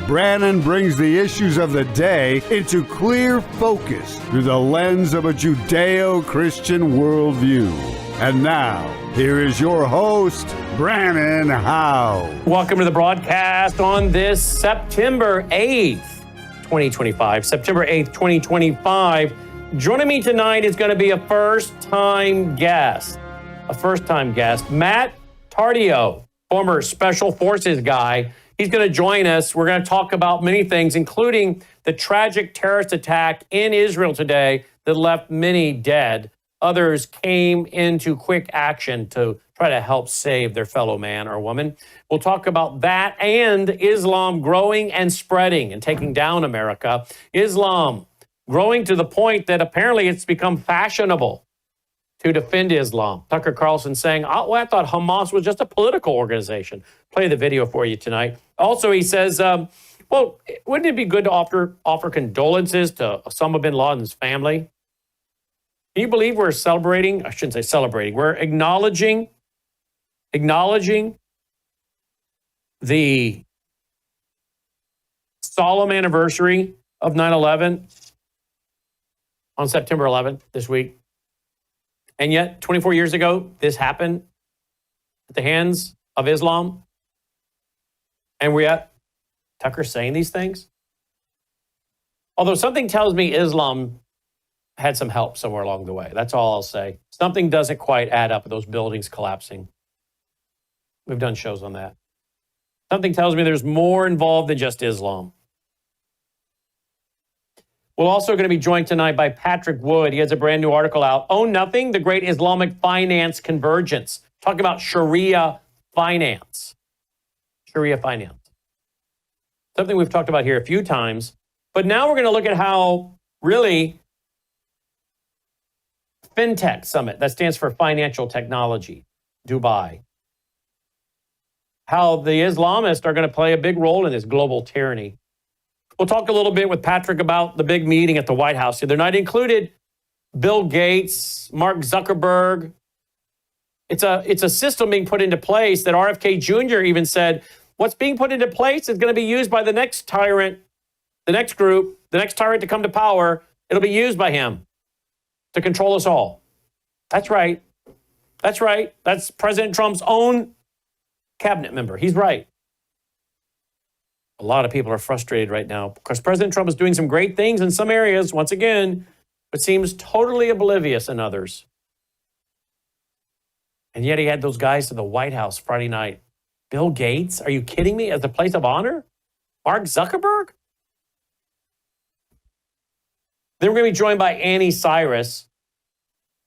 Brannon brings the issues of the day into clear focus through the lens of a Judeo-Christian worldview. And now, here is your host, Brannon Howse. Welcome to the broadcast on this September 8th, 2025. September 8th, 2025. Joining me tonight is going to be a first-time guest. Matt Tardio, former Special Forces guy. He's going to join us. We're going to talk about many things, including the tragic terrorist attack in Israel today that left many dead. Others came into quick action to try to help save their fellow man or woman. We'll talk about that and Islam growing and spreading and taking down America. Islam growing to the point that apparently it's become fashionable to defend Islam. Tucker Carlson saying, I thought Hamas was just a political organization. Play the video for you tonight. Also, he says, well, wouldn't it be good to offer condolences to Osama bin Laden's family? Can you believe we're celebrating? I shouldn't say celebrating. We're acknowledging the solemn anniversary of 9/11 on September 11th this week. And yet, 24 years ago, this happened at the hands of Islam. And we're at Tucker saying these things. Although something tells me Islam had some help somewhere along the way. That's all I'll say. Something doesn't quite add up with those buildings collapsing. We've done shows on that. Something tells me there's more involved than just Islam. We're also going to be joined tonight by Patrick Wood. He has a brand new article out, Own Nothing, the Great Islamic Finance Convergence. Talking about Sharia finance. Sharia finance. Something we've talked about here a few times. But now we're going to look at how really FinTech Summit, that stands for Financial Technology, Dubai. How the Islamists are going to play a big role in this global tyranny. We'll talk a little bit with Patrick about the big meeting at the White House. They're not included Bill Gates, Mark Zuckerberg. It's a system being put into place that RFK Jr. even said, what's being put into place is going to be used by the next tyrant, the next group, the next tyrant to come to power. It'll be used by him to control us all. That's right. That's right. That's President Trump's own cabinet member. He's right. A lot of people are frustrated right now because President Trump is doing some great things in some areas, once again, but seems totally oblivious in others. And yet he had those guys to the White House Friday night. Bill Gates, are you kidding me? As the place of honor? Mark Zuckerberg? Then we're going to be joined by Annie Cyrus.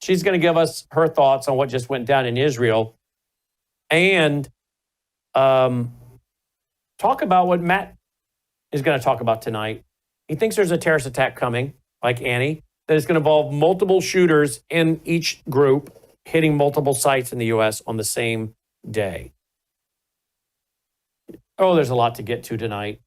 She's going to give us her thoughts on what just went down in Israel and talk about what Matt is going to talk about tonight. He thinks there's a terrorist attack coming, like Annie, that is going to involve multiple shooters in each group hitting multiple sites in the U.S. on the same day. Oh, there's a lot to get to tonight.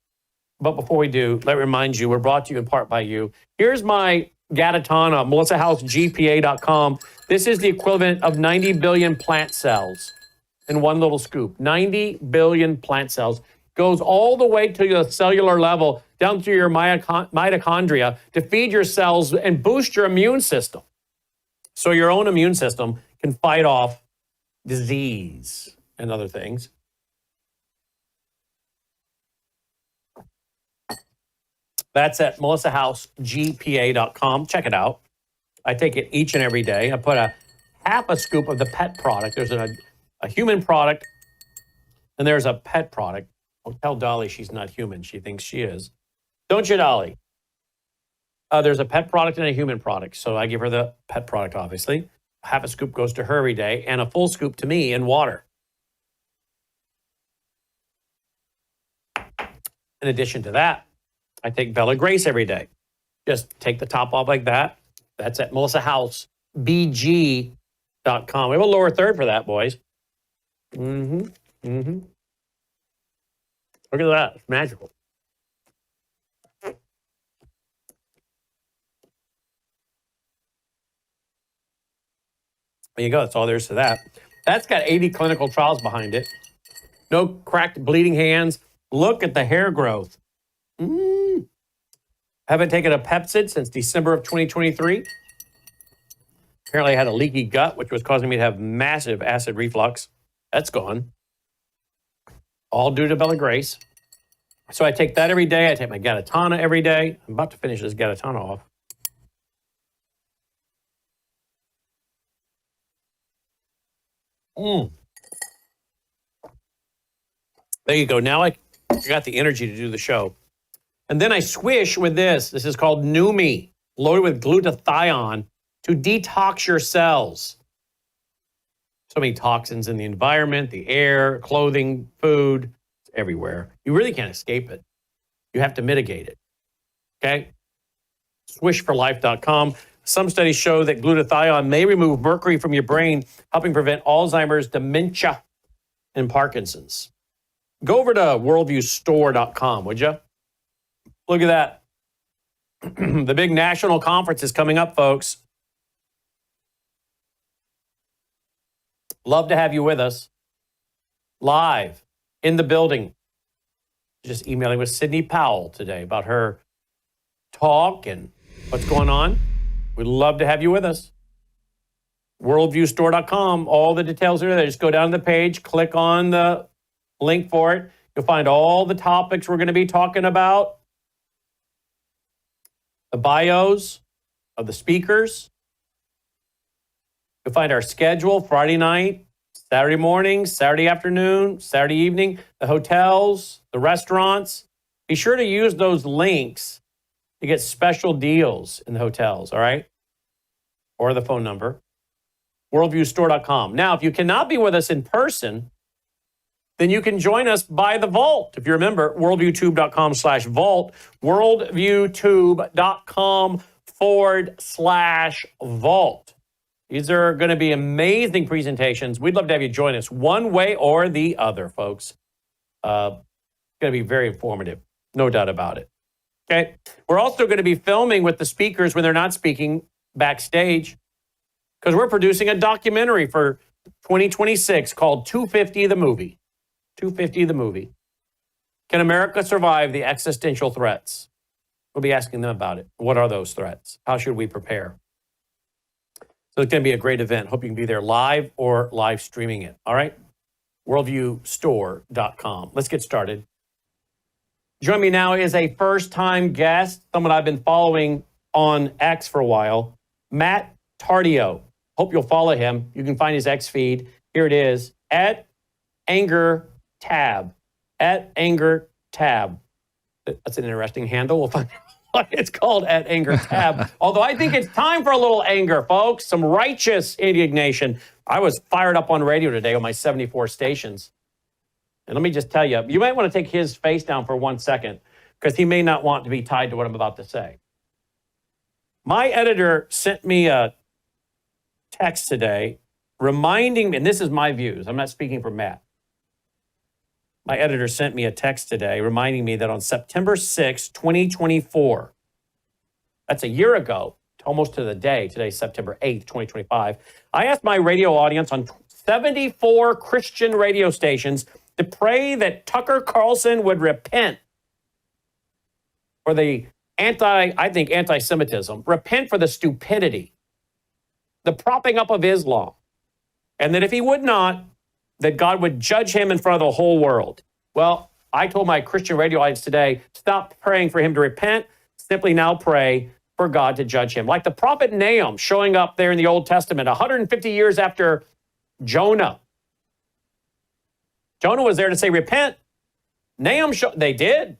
But before we do, let me remind you, we're brought to you in part by you. Here's my Gatatana, MelissaHouseGPA.com. This is the equivalent of 90 billion plant cells in one little scoop. 90 billion plant cells. Goes all the way to the cellular level, down to your mitochondria, to feed your cells and boost your immune system. So your own immune system can fight off disease and other things. That's at MelissaHouseGPA.com. Check it out. I take it each and every day. I put half a scoop of the pet product. There's a human product, and there's a pet product. Well, tell Dolly she's not human. She thinks she is. Don't you, Dolly? There's a pet product and a human product. So I give her the pet product, obviously. Half a scoop goes to her every day, and a full scoop to me in water. In addition to that, I take Bella Grace every day. Just take the top off like that. That's at MelissaHouseBG.com. We have a lower third for that, boys. Look at that. It's magical. There you go. That's all there is to that. That's got 80 clinical trials behind it. No cracked, bleeding hands. Look at the hair growth. Haven't taken a Pepcid since December of 2023. Apparently I had a leaky gut, which was causing me to have massive acid reflux. That's gone. All due to Bella Grace. So I take that every day. I take my Gatatana every day. I'm about to finish this Gatatana off. There you go. Now I got the energy to do the show. And then I swish with this. This is called Numi, loaded with glutathione to detox your cells. So many toxins in the environment, the air, clothing, food, it's everywhere. You really can't escape it. You have to mitigate it. Okay? Swishforlife.com. Some studies show that glutathione may remove mercury from your brain, helping prevent Alzheimer's, dementia, and Parkinson's. Go over to worldviewstore.com, would you? Look at that. The big national conference is coming up, folks. Love to have you with us. Live in the building. Just emailing with Sydney Powell today about her talk and what's going on. We'd love to have you with us. Worldviewstore.com. All the details are there. Just go down to the page, click on the link for it. You'll find all the topics we're going to be talking about. The bios of the speakers. You'll find our schedule Friday night, Saturday morning, Saturday afternoon, Saturday evening, the hotels, the restaurants. Be sure to use those links to get special deals in the hotels, all right? Or the phone number. Worldviewstore.com. Now, if you cannot be with us in person, then you can join us by the vault. If you remember, worldviewtube.com/vault, worldviewtube.com/vault. These are going to be amazing presentations. We'd love to have you join us one way or the other, folks. It's going to be very informative, no doubt about it. Okay. We're also going to be filming with the speakers when they're not speaking backstage, because we're producing a documentary for 2026 called 250 the Movie. 250 the Movie. Can America survive the existential threats? We'll be asking them about it. What are those threats? How should we prepare? So it's going to be a great event. Hope you can be there live or live streaming it. All right? Worldviewstore.com. Let's get started. Join me now is a first-time guest, someone I've been following on X for a while, Matt Tardio. Hope you'll follow him. You can find his X feed. Here it is, @AngerTab. @AngerTab. That's an interesting handle. We'll find out what it's called, @AngerTab. Although I think it's time for a little anger, folks. Some righteous indignation. I was fired up on radio today on my 74 stations. And let me just tell you, you might want to take his face down for 1 second, because he may not want to be tied to what I'm about to say. My editor sent me a text today reminding me, and this is my views, I'm not speaking for Matt. My editor sent me a text today reminding me that on September 6, 2024, that's a year ago, almost to the day, today's September 8th, 2025, I asked my radio audience on 74 Christian radio stations to pray that Tucker Carlson would repent for the anti-Semitism, repent for the stupidity, the propping up of Islam, and that if he would not, that God would judge him in front of the whole world. Well, I told my Christian radio audience today, stop praying for him to repent, simply now pray for God to judge him. Like the prophet Nahum showing up there in the Old Testament, 150 years after Jonah. Jonah was there to say, repent. Nahum, they did.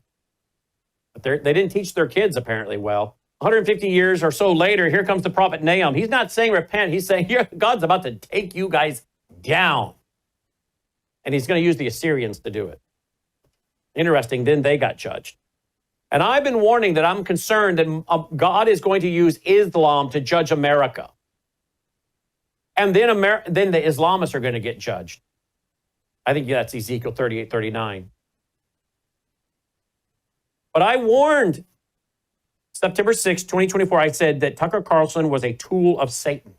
But they didn't teach their kids apparently well. 150 years or so later, here comes the prophet Nahum. He's not saying repent. He's saying, God's about to take you guys down. And he's going to use the Assyrians to do it. Interesting, then they got judged. And I've been warning that I'm concerned that God is going to use Islam to judge America. And then the Islamists are going to get judged. I think that's Ezekiel 38:39. But I warned September 6, 2024, I said that Tucker Carlson was a tool of Satan.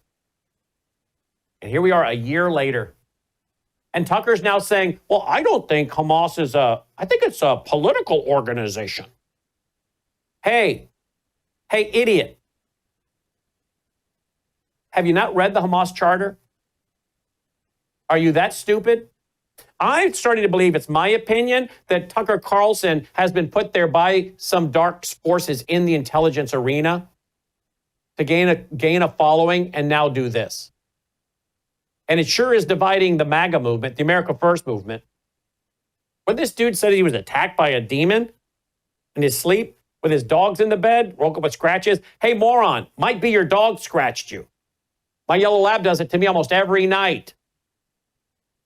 And here we are a year later. And Tucker's now saying, well, I don't think Hamas is I think it's a political organization. Hey, idiot. Have you not read the Hamas charter? Are you that stupid? I'm starting to believe, it's my opinion, that Tucker Carlson has been put there by some dark forces in the intelligence arena to gain a following and now do this. And it sure is dividing the MAGA movement, the America First movement. When this dude said he was attacked by a demon in his sleep with his dogs in the bed, woke up with scratches. Hey, moron, might be your dog scratched you. My yellow lab does it to me almost every night.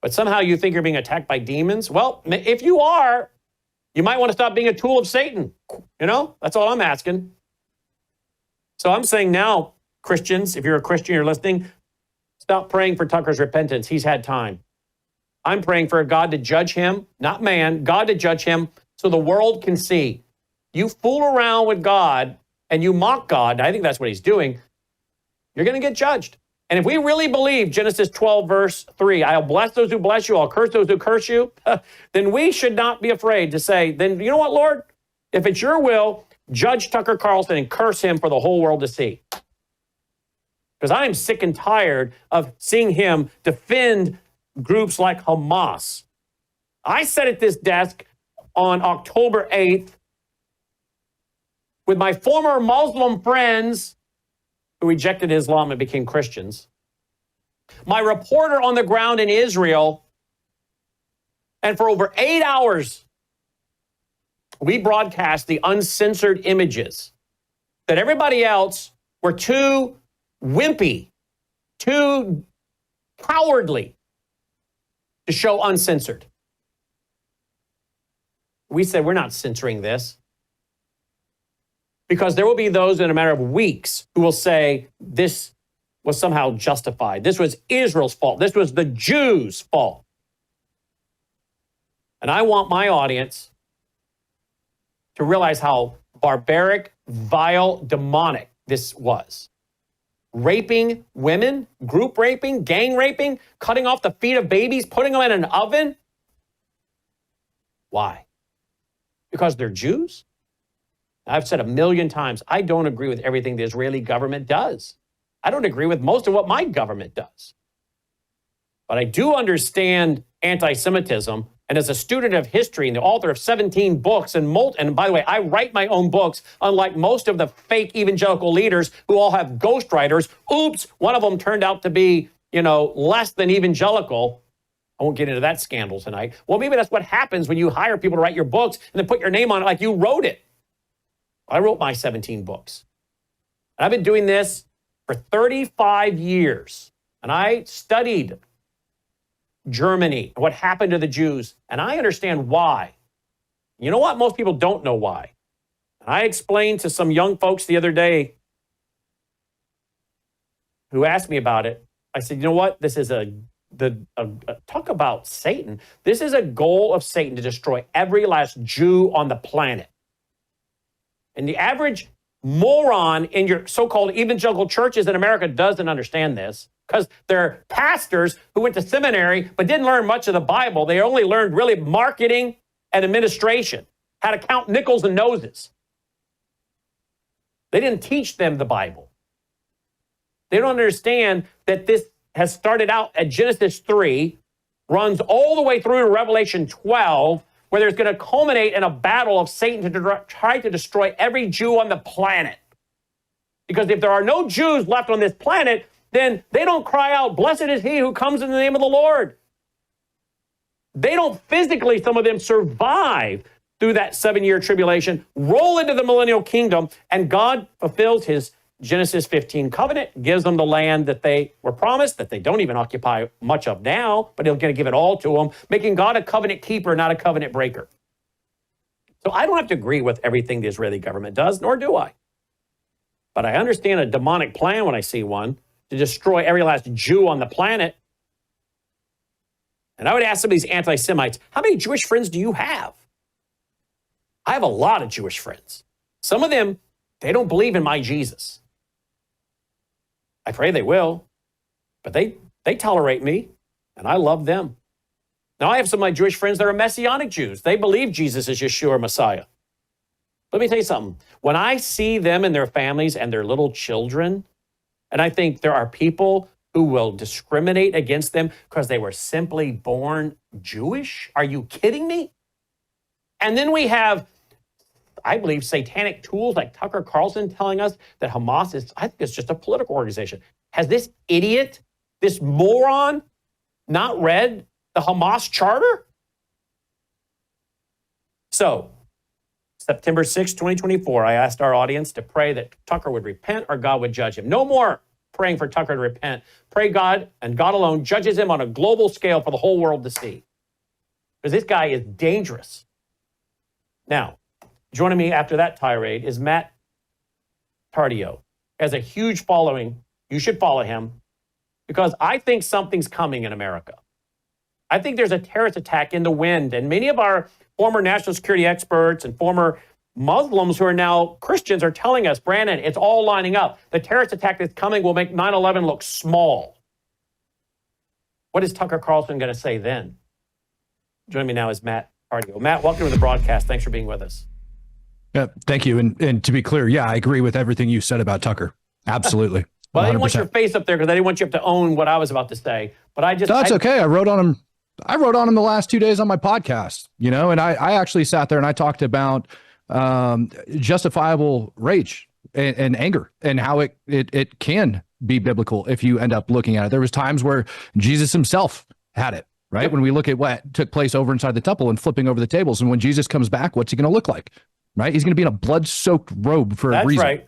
But somehow you think you're being attacked by demons? Well, if you are, you might want to stop being a tool of Satan. You know, that's all I'm asking. So I'm saying now, Christians, if you're a Christian, you're listening, stop praying for Tucker's repentance. He's had time. I'm praying for God to judge him, not man, God to judge him so the world can see. You fool around with God and you mock God, and I think that's what he's doing, you're going to get judged. And if we really believe Genesis 12, verse 3, I'll bless those who bless you, I'll curse those who curse you, then we should not be afraid to say, then you know what, Lord? If it's your will, judge Tucker Carlson and curse him for the whole world to see. Because I am sick and tired of seeing him defend groups like Hamas. I sat at this desk on October 8th with my former Muslim friends who rejected Islam and became Christians, my reporter on the ground in Israel, and for over 8 hours, we broadcast the uncensored images that everybody else were too wimpy, too cowardly to show uncensored. We said, we're not censoring this. Because there will be those in a matter of weeks who will say this was somehow justified. This was Israel's fault. This was the Jews' fault. And I want my audience to realize how barbaric, vile, demonic this was. Raping women, group raping, gang raping, cutting off the feet of babies, putting them in an oven. Why? Because they're Jews? I've said 1,000,000 times, I don't agree with everything the Israeli government does. I don't agree with most of what my government does. But I do understand anti-Semitism. And as a student of history and the author of 17 books, and by the way, I write my own books, unlike most of the fake evangelical leaders who all have ghostwriters. Oops, one of them turned out to be, less than evangelical. I won't get into that scandal tonight. Well, maybe that's what happens when you hire people to write your books and then put your name on it like you wrote it. I wrote my 17 books. And I've been doing this for 35 years. And I studied Germany, what happened to the Jews, and I understand why. You know what? Most people don't know why. And I explained to some young folks the other day who asked me about it. I said, you know what? This is talk about Satan. This is a goal of Satan to destroy every last Jew on the planet. And the average moron in your so-called evangelical churches in America doesn't understand this because they're pastors who went to seminary but didn't learn much of the Bible. They only learned really marketing and administration, how to count nickels and noses. They didn't teach them the Bible. They don't understand that this has started out at Genesis 3, runs all the way through to Revelation 12, where there's going to culminate in a battle of Satan to try to destroy every Jew on the planet. Because if there are no Jews left on this planet, then they don't cry out, blessed is he who comes in the name of the Lord. They don't physically, some of them, survive through that 7-year tribulation, roll into the millennial kingdom, and God fulfills his Genesis 15 covenant, gives them the land that they were promised, that they don't even occupy much of now, but he's going to give it all to them, making God a covenant keeper, not a covenant breaker. So I don't have to agree with everything the Israeli government does, nor do I. But I understand a demonic plan when I see one to destroy every last Jew on the planet. And I would ask some of these anti-Semites, how many Jewish friends do you have? I have a lot of Jewish friends. Some of them, they don't believe in my Jesus. I pray they will, but they tolerate me, and I love them. Now, I have some of my Jewish friends that are Messianic Jews. They believe Jesus is Yeshua, Messiah. Let me tell you something. When I see them and their families and their little children, and I think there are people who will discriminate against them because they were simply born Jewish. Are you kidding me? And then we have, I believe, satanic tools like Tucker Carlson telling us that Hamas is, I think it's just a political organization. Has this idiot, this moron, not read the Hamas charter? So, September 6, 2024, I asked our audience to pray that Tucker would repent or God would judge him. No more praying for Tucker to repent. Pray God, and God alone judges him on a global scale for the whole world to see. Because this guy is dangerous. Now, joining me after that tirade is Matt Tardio. Has a huge following. You should follow him because I think something's coming in America. I think there's a terrorist attack in the wind, and many of our former national security experts and former Muslims who are now Christians are telling us, Brannon, it's all lining up. The terrorist attack that's coming will make 9/11 look small. What is Tucker Carlson going to say then? Joining me now is Matt Tardio. Matt, welcome to the broadcast. Thanks for being with us. Yeah, thank you. And to be clear, yeah, I agree with everything you said about Tucker. Absolutely. Well, 100%. I didn't want your face up there because I didn't want you to own what I was about to say. But I just that's okay. I wrote on him the last 2 days on my podcast, you know, and I actually sat there and I talked about justifiable rage and anger and how it can be biblical if you end up looking at it. There was times where Jesus himself had it, right? Yep. When we look at what took place over inside the temple and flipping over the tables, and when Jesus comes back, what's he going to look like, right? He's going to be in a blood-soaked robe for a reason. Right.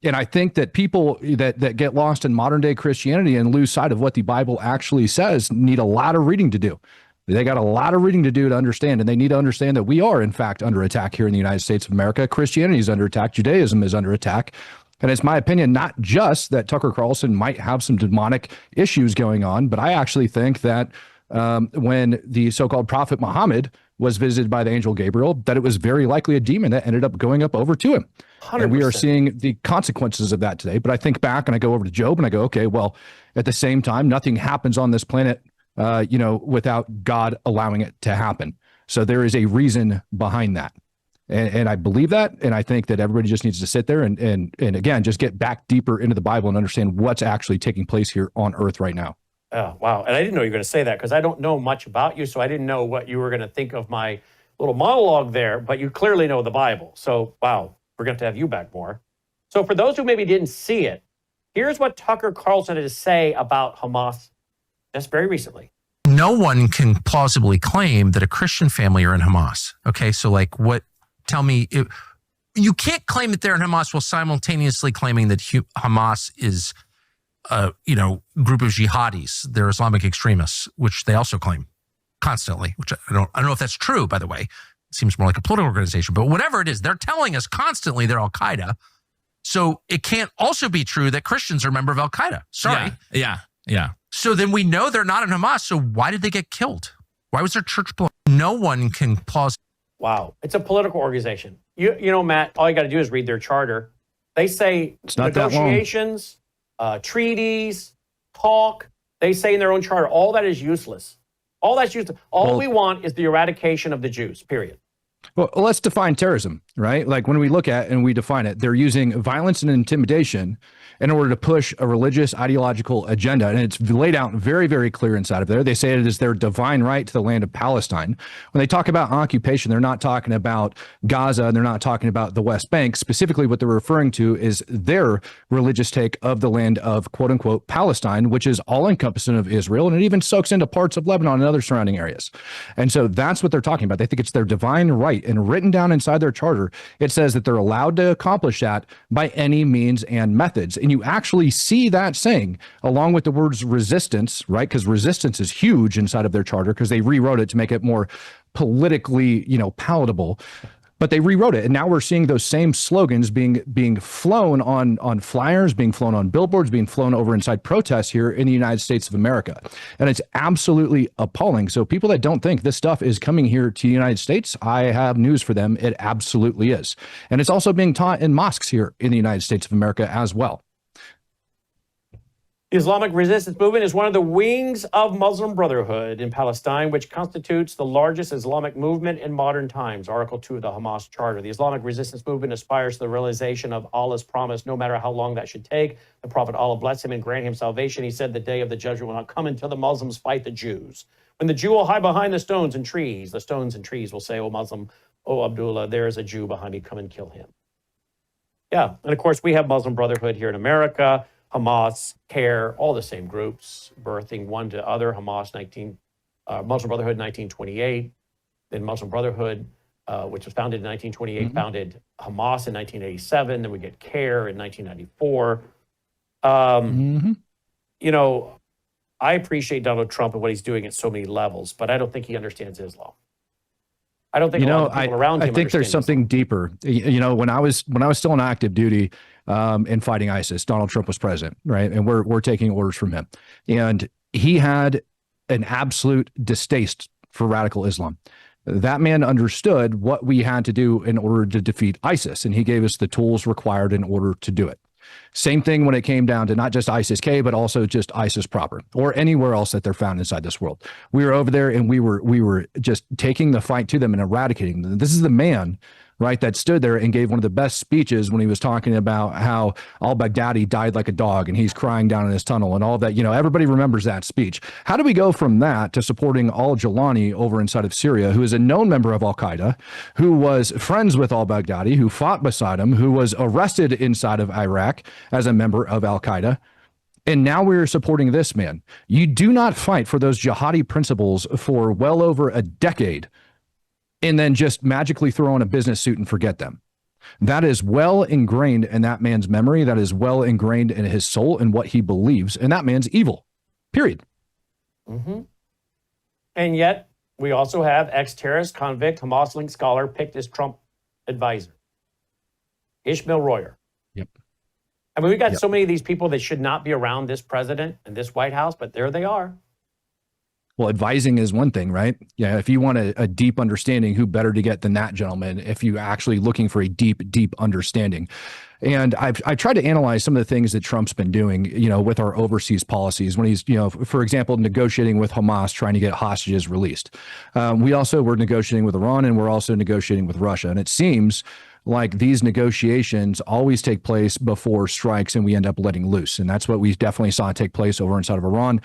And I think that people that get lost in modern day Christianity and lose sight of what the Bible actually says need a lot of reading to do. They got a lot of reading to do to understand, and they need to understand that we are, in fact, under attack here in the United States of America. Christianity is under attack. Judaism is under attack. And it's my opinion, not just that Tucker Carlson might have some demonic issues going on, but I actually think that when the so-called prophet Muhammad was visited by the angel Gabriel, that it was very likely a demon that ended up going up over to him. 100%. And we are seeing the consequences of that today. But I think back and I go over to Job and I go, okay, well, at the same time, nothing happens on this planet, without God allowing it to happen. So there is a reason behind that. And I believe that. And I think that everybody just needs to sit there and again, just get back deeper into the Bible and understand what's actually taking place here on earth right now. Oh, wow. And I didn't know you were going to say that because I don't know much about you. So I didn't know what you were going to think of my little monologue there, but you clearly know the Bible. So, wow, we're going to have you back more. So for those who maybe didn't see it, here's what Tucker Carlson had to say about Hamas just very recently. No one can plausibly claim that a Christian family are in Hamas. Okay, so like what, tell me, you can't claim that they're in Hamas while simultaneously claiming that Hamas is group of jihadis, they're Islamic extremists, which they also claim constantly, which I don't know if that's true, by the way. It seems more like a political organization, but whatever it is, they're telling us constantly they're Al-Qaeda. So it can't also be true that Christians are a member of Al-Qaeda. Sorry. Yeah. So then we know they're not in Hamas. So why did they get killed? Why was their church blown? No one can pause. Wow. It's a political organization. You know, Matt, all you got to do is read their charter. They say it's not negotiations, treaties, talk. They say in their own charter, all that is useless. All that's useless. All we want is the eradication of the Jews, period. Well, let's define terrorism, right? Like when we look at and we define it, they're using violence and intimidation in order to push a religious ideological agenda. And it's laid out very, very clear inside of there. They say it is their divine right to the land of Palestine. When they talk about occupation, they're not talking about Gaza and they're not talking about the West Bank. Specifically, what they're referring to is their religious take of the land of quote unquote Palestine, which is all encompassing of Israel. And it even soaks into parts of Lebanon and other surrounding areas. And so that's what they're talking about. They think it's their divine right. And written down inside their charter, it says that they're allowed to accomplish that by any means and methods. And you actually see that saying along with the words resistance, right? Because resistance is huge inside of their charter because they rewrote it to make it more politically, palatable. But they rewrote it. And now we're seeing those same slogans being flown on flyers, being flown on billboards, being flown over inside protests here in the United States of America. And it's absolutely appalling. So people that don't think this stuff is coming here to the United States, I have news for them. It absolutely is. And it's also being taught in mosques here in the United States of America as well. The Islamic resistance movement is one of the wings of Muslim Brotherhood in Palestine, which constitutes the largest Islamic movement in modern times. Article 2 of the Hamas Charter. The Islamic resistance movement aspires to the realization of Allah's promise, no matter how long that should take. The Prophet, Allah bless him and grant him salvation, he said, the day of the judgment will not come until the Muslims fight the Jews. When the Jew will hide behind the stones and trees will say, "O Muslim, O Abdullah, there is a Jew behind me, come and kill him." Yeah, and of course we have Muslim Brotherhood here in America, Hamas, CARE, all the same groups, birthing one to other. Muslim Brotherhood 1928, then Muslim Brotherhood, which was founded in 1928, founded Hamas in 1987, then we get CARE in 1994. You know, I appreciate Donald Trump and what he's doing at so many levels, but I don't think he understands Islam. I don't think a lot of people around him. I think there's something Islam. deeper. You know, when I was still on active duty in fighting ISIS, Donald Trump was president, right? And we're taking orders from him, and he had an absolute distaste for radical Islam. That man understood what we had to do in order to defeat ISIS, and he gave us the tools required in order to do it. Same thing when it came down to not just ISIS-K, but also just ISIS proper or anywhere else that they're found inside this world. We were over there and we were just taking the fight to them and eradicating them. This is the man, right, that stood there and gave one of the best speeches when he was talking about how al-Baghdadi died like a dog and he's crying down in his tunnel and all that. You know, everybody remembers that speech. How do we go from that to supporting al-Jawlani over inside of Syria, who is a known member of al-Qaeda, who was friends with al-Baghdadi, who fought beside him, who was arrested inside of Iraq as a member of al-Qaeda? And now we're supporting this man. You do not fight for those jihadi principles for well over a decade and then just magically throw on a business suit and forget them. That is well ingrained in that man's memory. That is well ingrained in his soul and what he believes. And that man's evil, period. And yet we also have ex-terrorist, convict, Hamas-linked scholar picked as Trump advisor, Ishmael Royer. Yep. I mean, we've got so many of these people that should not be around this president and this White House, but there they are. Well, advising is one thing, right? Yeah, if you want a deep understanding, who better to get than that gentleman if you're actually looking for a deep understanding. And I tried to analyze some of the things that Trump's been doing, you know, with our overseas policies when he's, you know, for example, negotiating with Hamas, trying to get hostages released. We also were negotiating with Iran and we're also negotiating with Russia. And it seems like these negotiations always take place before strikes and we end up letting loose. And that's what we definitely saw take place over inside of Iran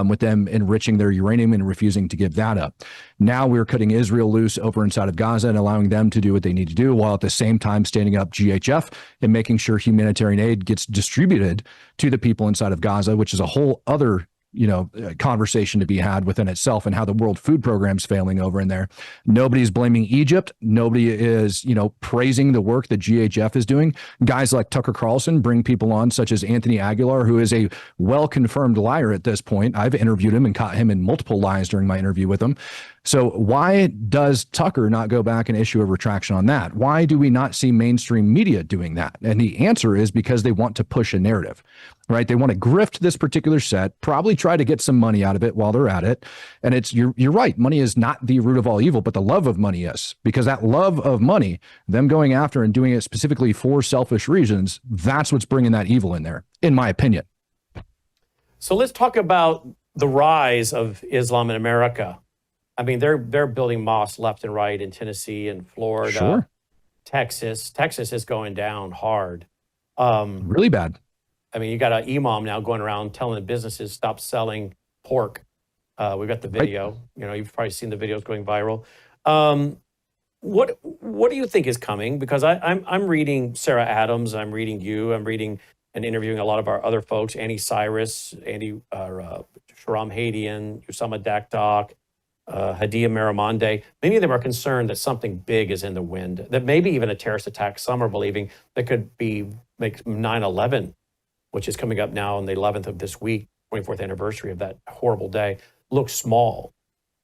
with them enriching their uranium and refusing to give that up. Now we're cutting Israel loose over inside of Gaza and allowing them to do what they need to do, while at the same time standing up GHF and making sure humanitarian aid gets distributed to the people inside of Gaza, which is a whole other conversation to be had within itself, and how the World Food Program's failing over in there. Nobody's blaming Egypt. Nobody is, praising the work that GHF is doing. Guys like Tucker Carlson bring people on, such as Anthony Aguilar, who is a well-confirmed liar at this point. I've interviewed him and caught him in multiple lies during my interview with him. So why does Tucker not go back and issue a retraction on that? Why do we not see mainstream media doing that? And the answer is because they want to push a narrative, right? They want to grift this particular set, probably try to get some money out of it while they're at it. And you're right. Money is not the root of all evil, but the love of money is, because that love of money, them going after and doing it specifically for selfish reasons, that's what's bringing that evil in there, in my opinion. So let's talk about the rise of Islam in America. I mean, they're building mosques left and right in Tennessee and Florida, sure. Texas. Texas is going down hard. Really bad. I mean, you got an imam now going around telling the businesses stop selling pork. We've got the video. Right. You've probably seen the videos going viral. What do you think is coming? Because I'm reading Sarah Adams. I'm reading you. I'm reading and interviewing a lot of our other folks: Annie Cyrus, Shahram Hadian, Usama Daktok, Hadia Maramonde. Many of them are concerned that something big is in the wind, that maybe even a terrorist attack, some are believing, that could make 9/11, which is coming up now on the 11th of this week, 24th anniversary of that horrible day, look small.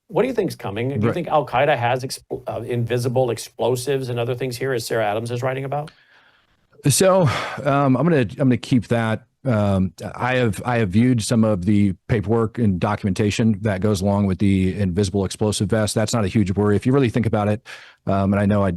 What do you think is coming? Do you think Al-Qaeda has invisible explosives and other things here, as Sarah Adams is writing about? So I'm gonna keep that. I have viewed some of the paperwork and documentation that goes along with the invisible explosive vest. That's not a huge worry if you really think about it. And I know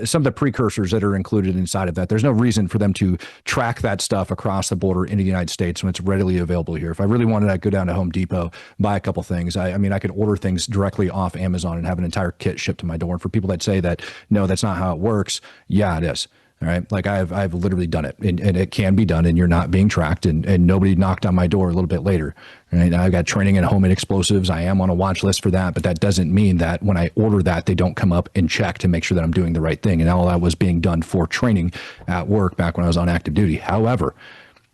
some of the precursors that are included inside of that. There's no reason for them to track that stuff across the border into the United States when it's readily available here. If I really wanted to go down to Home Depot, buy a couple things, I mean, I could order things directly off Amazon and have an entire kit shipped to my door. And for people that say that, no, that's not how it works, yeah, it is. All right. Like I've literally done it, and it can be done, and you're not being tracked, and nobody knocked on my door a little bit later. Right. I've got training in homemade explosives. I am on a watch list for that, but that doesn't mean that when I order that, they don't come up and check to make sure that I'm doing the right thing. And all that was being done for training at work back when I was on active duty. However,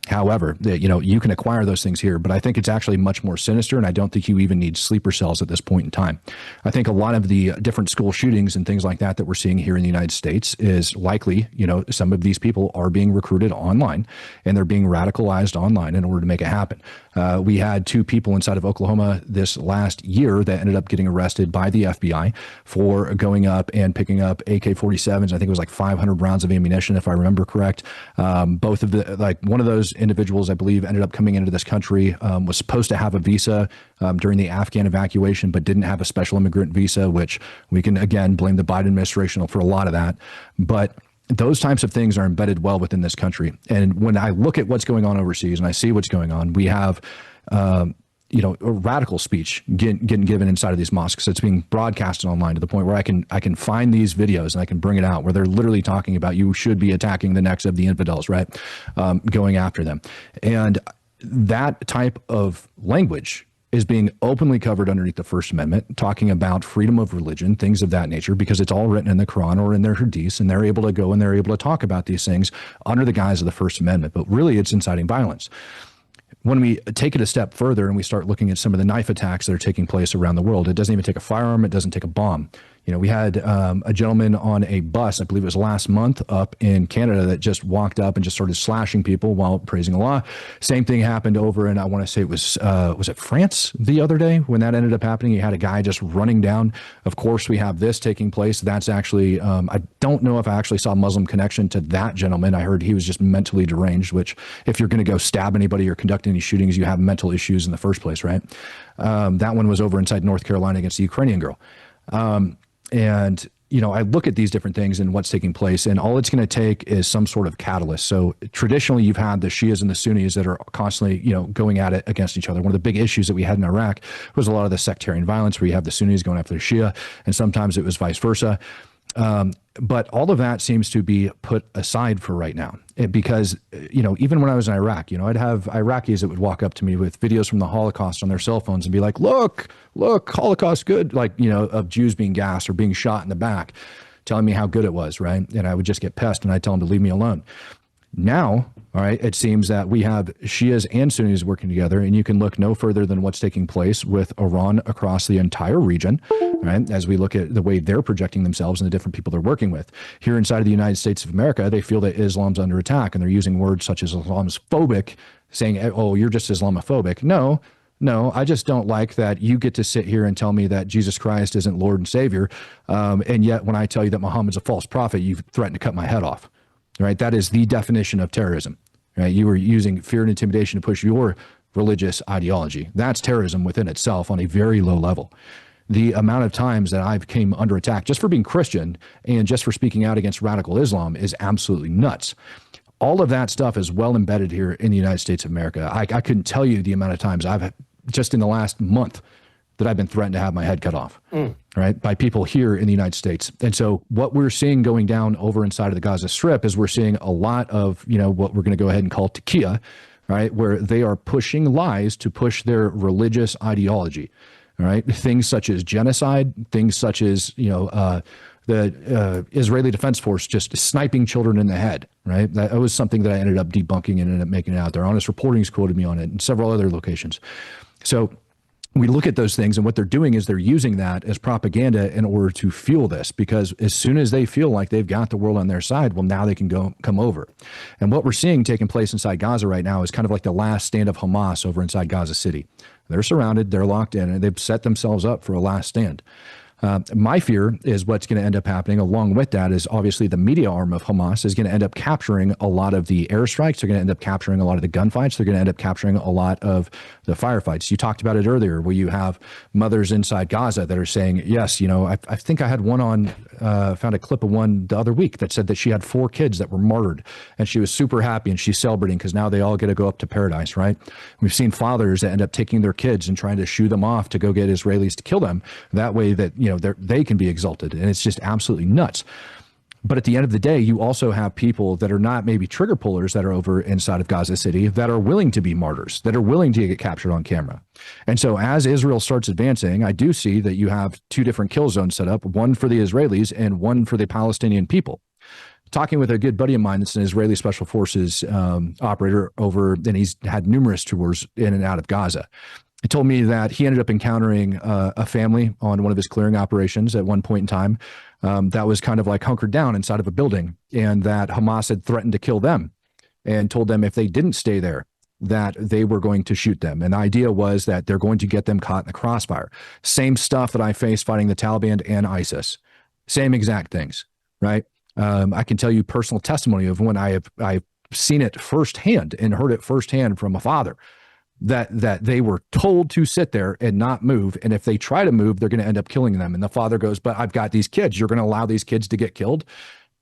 you can acquire those things here, but I think it's actually much more sinister, and I don't think you even need sleeper cells at this point in time. I think a lot of the different school shootings and things like that we're seeing here in the United States is likely, some of these people are being recruited online, and they're being radicalized online in order to make it happen. We had 2 people inside of Oklahoma this last year that ended up getting arrested by the FBI for going up and picking up AK-47s. I think it was like 500 rounds of ammunition, if I remember correct. Both of one of those individuals, I believe, ended up coming into this country, was supposed to have a visa during the Afghan evacuation, but didn't have a special immigrant visa, which we can, again, blame the Biden administration for a lot of that. But those types of things are embedded well within this country. And when I look at what's going on overseas and I see what's going on, we have radical speech getting given inside of these mosques. It's being broadcasted online to the point where I can find these videos and I can bring it out where they're literally talking about you should be attacking the necks of the infidels, right? Going after them. And that type of language is being openly covered underneath the First Amendment, talking about freedom of religion, things of that nature, because it's all written in the Quran or in their hadiths, and they're able to go and they're able to talk about these things under the guise of the First Amendment. But really, it's inciting violence. When we take it a step further and we start looking at some of the knife attacks that are taking place around the world, it doesn't even take a firearm. It doesn't take a bomb. We had a gentleman on a bus, I believe it was last month, up in Canada that just walked up and just started slashing people while praising Allah. Same thing happened over in, I want to say it was it France the other day when that ended up happening? You had a guy just running down. Of course, we have this taking place. That's actually, I don't know if I actually saw Muslim connection to that gentleman. I heard he was just mentally deranged, which if you're going to go stab anybody or conduct any shootings, you have mental issues in the first place, right? That one was over inside North Carolina against the Ukrainian girl. And, I look at these different things and what's taking place, and all it's going to take is some sort of catalyst. So traditionally, you've had the Shias and the Sunnis that are constantly, going at it against each other. One of the big issues that we had in Iraq was a lot of the sectarian violence where you have the Sunnis going after the Shia, and sometimes it was vice versa. But all of that seems to be put aside for right now because, even when I was in Iraq, I'd have Iraqis that would walk up to me with videos from the Holocaust on their cell phones and be like, look, Holocaust good, of Jews being gassed or being shot in the back, telling me how good it was, right? And I would just get pissed and I'd tell them to leave me alone. Now, all right, it seems that we have Shias and Sunnis working together, and you can look no further than what's taking place with Iran across the entire region, right? As we look at the way they're projecting themselves and the different people they're working with. Here inside of the United States of America, they feel that Islam's under attack, and they're using words such as Islamophobic, saying, oh, you're just Islamophobic. No, I just don't like that you get to sit here and tell me that Jesus Christ isn't Lord and Savior, and yet when I tell you that Muhammad's a false prophet, you threaten to cut my head off. Right, that is the definition of terrorism. Right, you are using fear and intimidation to push your religious ideology. That's terrorism within itself on a very low level. The amount of times that I've came under attack just for being Christian and just for speaking out against radical Islam is absolutely nuts. All of that stuff is well embedded here in the United States of America. I couldn't tell you the amount of times I've just in the last month that I've been threatened to have my head cut off, right, by people here in the United States. And so what we're seeing going down over inside of the Gaza Strip is we're seeing a lot of, what we're going to go ahead and call taqiyya, right, where they are pushing lies to push their religious ideology, all right, things such as genocide, things such as, the Israeli Defense Force just sniping children in the head, right? That was something that I ended up debunking and ended up making it out there. Honest Reporting's quoted me on it and several other locations. So we look at those things, and what they're doing is they're using that as propaganda in order to fuel this, because as soon as they feel like they've got the world on their side, well, now they can come over. And what we're seeing taking place inside Gaza right now is kind of like the last stand of Hamas over inside Gaza City. They're surrounded, they're locked in, and they've set themselves up for a last stand. My fear is what's going to end up happening along with that is obviously the media arm of Hamas is going to end up capturing a lot of the airstrikes. They're going to end up capturing a lot of the gunfights. They're going to end up capturing a lot of the firefights. You talked about it earlier where you have mothers inside Gaza that are saying, yes, I think I had one found a clip of one the other week that said that she had 4 kids that were martyred and she was super happy and she's celebrating because now they all get to go up to paradise, right? We've seen fathers that end up taking their kids and trying to shoo them off to go get Israelis to kill them. That way that, they can be exalted. And it's just absolutely nuts. But at the end of the day, you also have people that are not maybe trigger pullers that are over inside of Gaza City that are willing to be martyrs, that are willing to get captured on camera. And so as Israel starts advancing, I do see that you have 2 different kill zones set up, one for the Israelis and one for the Palestinian people. Talking with a good buddy of mine that's an Israeli Special Forces operator over, and he's had numerous tours in and out of Gaza. He told me that he ended up encountering a family on one of his clearing operations at one point in time that was kind of like hunkered down inside of a building, and that Hamas had threatened to kill them and told them if they didn't stay there, that they were going to shoot them. And the idea was that they're going to get them caught in the crossfire. Same stuff that I faced fighting the Taliban and ISIS. Same exact things, right? I can tell you personal testimony of when I've seen it firsthand and heard it firsthand from a father that they were told to sit there and not move. And if they try to move, they're going to end up killing them. And the father goes, but I've got these kids. You're going to allow these kids to get killed?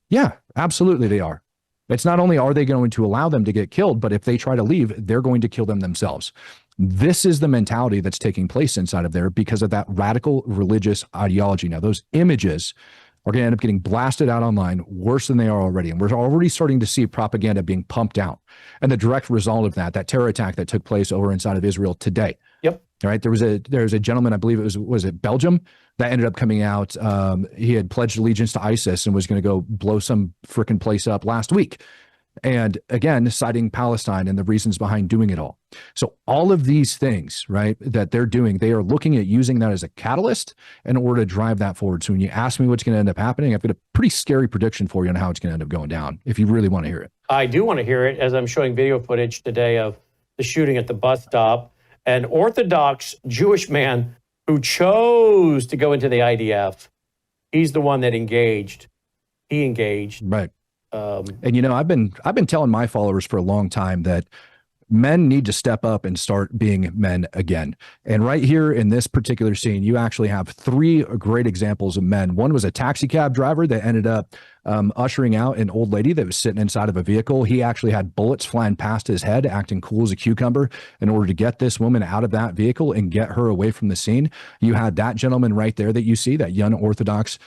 Yeah, absolutely they are. It's not only are they going to allow them to get killed, but if they try to leave, they're going to kill them themselves. This is the mentality that's taking place inside of there because of that radical religious ideology. Now, those images are going to end up getting blasted out online worse than they are already. And we're already starting to see propaganda being pumped out. And the direct result of that terror attack that took place over inside of Israel today. Yep. All right. There was a gentleman, I believe was it Belgium, that ended up coming out. He had pledged allegiance to ISIS and was going to go blow some freaking place up last week. And again, citing Palestine and the reasons behind doing it all. So all of these things, right, that they're doing, they are looking at using that as a catalyst in order to drive that forward. So when you ask me what's going to end up happening, I've got a pretty scary prediction for you on how it's going to end up going down, if you really want to hear it. I do want to hear it, as I'm showing video footage today of the shooting at the bus stop. An Orthodox Jewish man who chose to go into the IDF. He's the one that engaged. He engaged. Right. And I've been telling my followers for a long time that men need to step up and start being men again. And right here in this particular scene, you actually have 3 great examples of men. One was a taxi cab driver that ended up ushering out an old lady that was sitting inside of a vehicle. He actually had bullets flying past his head, acting cool as a cucumber in order to get this woman out of that vehicle and get her away from the scene. You had that gentleman right there that you see, that young Orthodox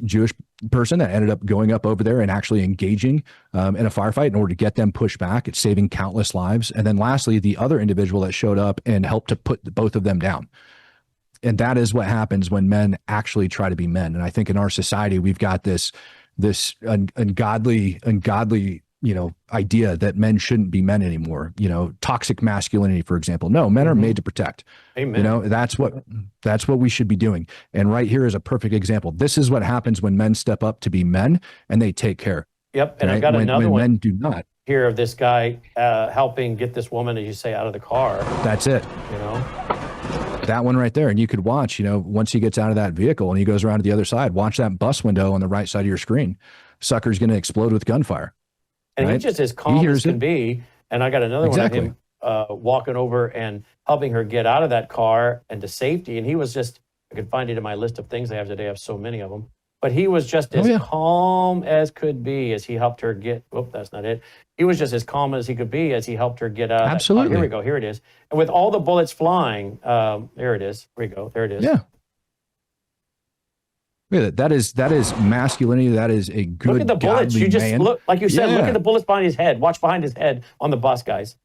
Jewish person that ended up going up over there and actually engaging in a firefight in order to get them pushed back. It's saving countless lives. And then lastly, the other individual that showed up and helped to put both of them down. And that is what happens when men actually try to be men. And I think in our society, we've got this ungodly, idea that men shouldn't be men anymore. Toxic masculinity, for example. No, men are made to protect. Amen. That's what we should be doing. And right here is a perfect example. This is what happens when men step up to be men and they take care. Yep. And right? I got another one. Men do not. Here of this guy helping get this woman, as you say, out of the car. That's it. That one right there. And you could watch, once he gets out of that vehicle and he goes around to the other side, watch that bus window on the right side of your screen. Sucker's going to explode with gunfire. And right? he's just as calm as can be. And I got another one of him walking over and helping her get out of that car and to safety. And he was just, I could find it in my list of things I have today. I have so many of them. But he was just as calm as could be as he helped her get, that's not it. He was just as calm as he could be as he helped her get out. Absolutely. Here we go. Here it is. And with all the bullets flying, there it is. Here we go. There it is. Yeah. Look at that. That is masculinity. That is a good, look at the bullets. You just man. Look, like you said, look at the bullets behind his head. Watch behind his head on the bus, guys.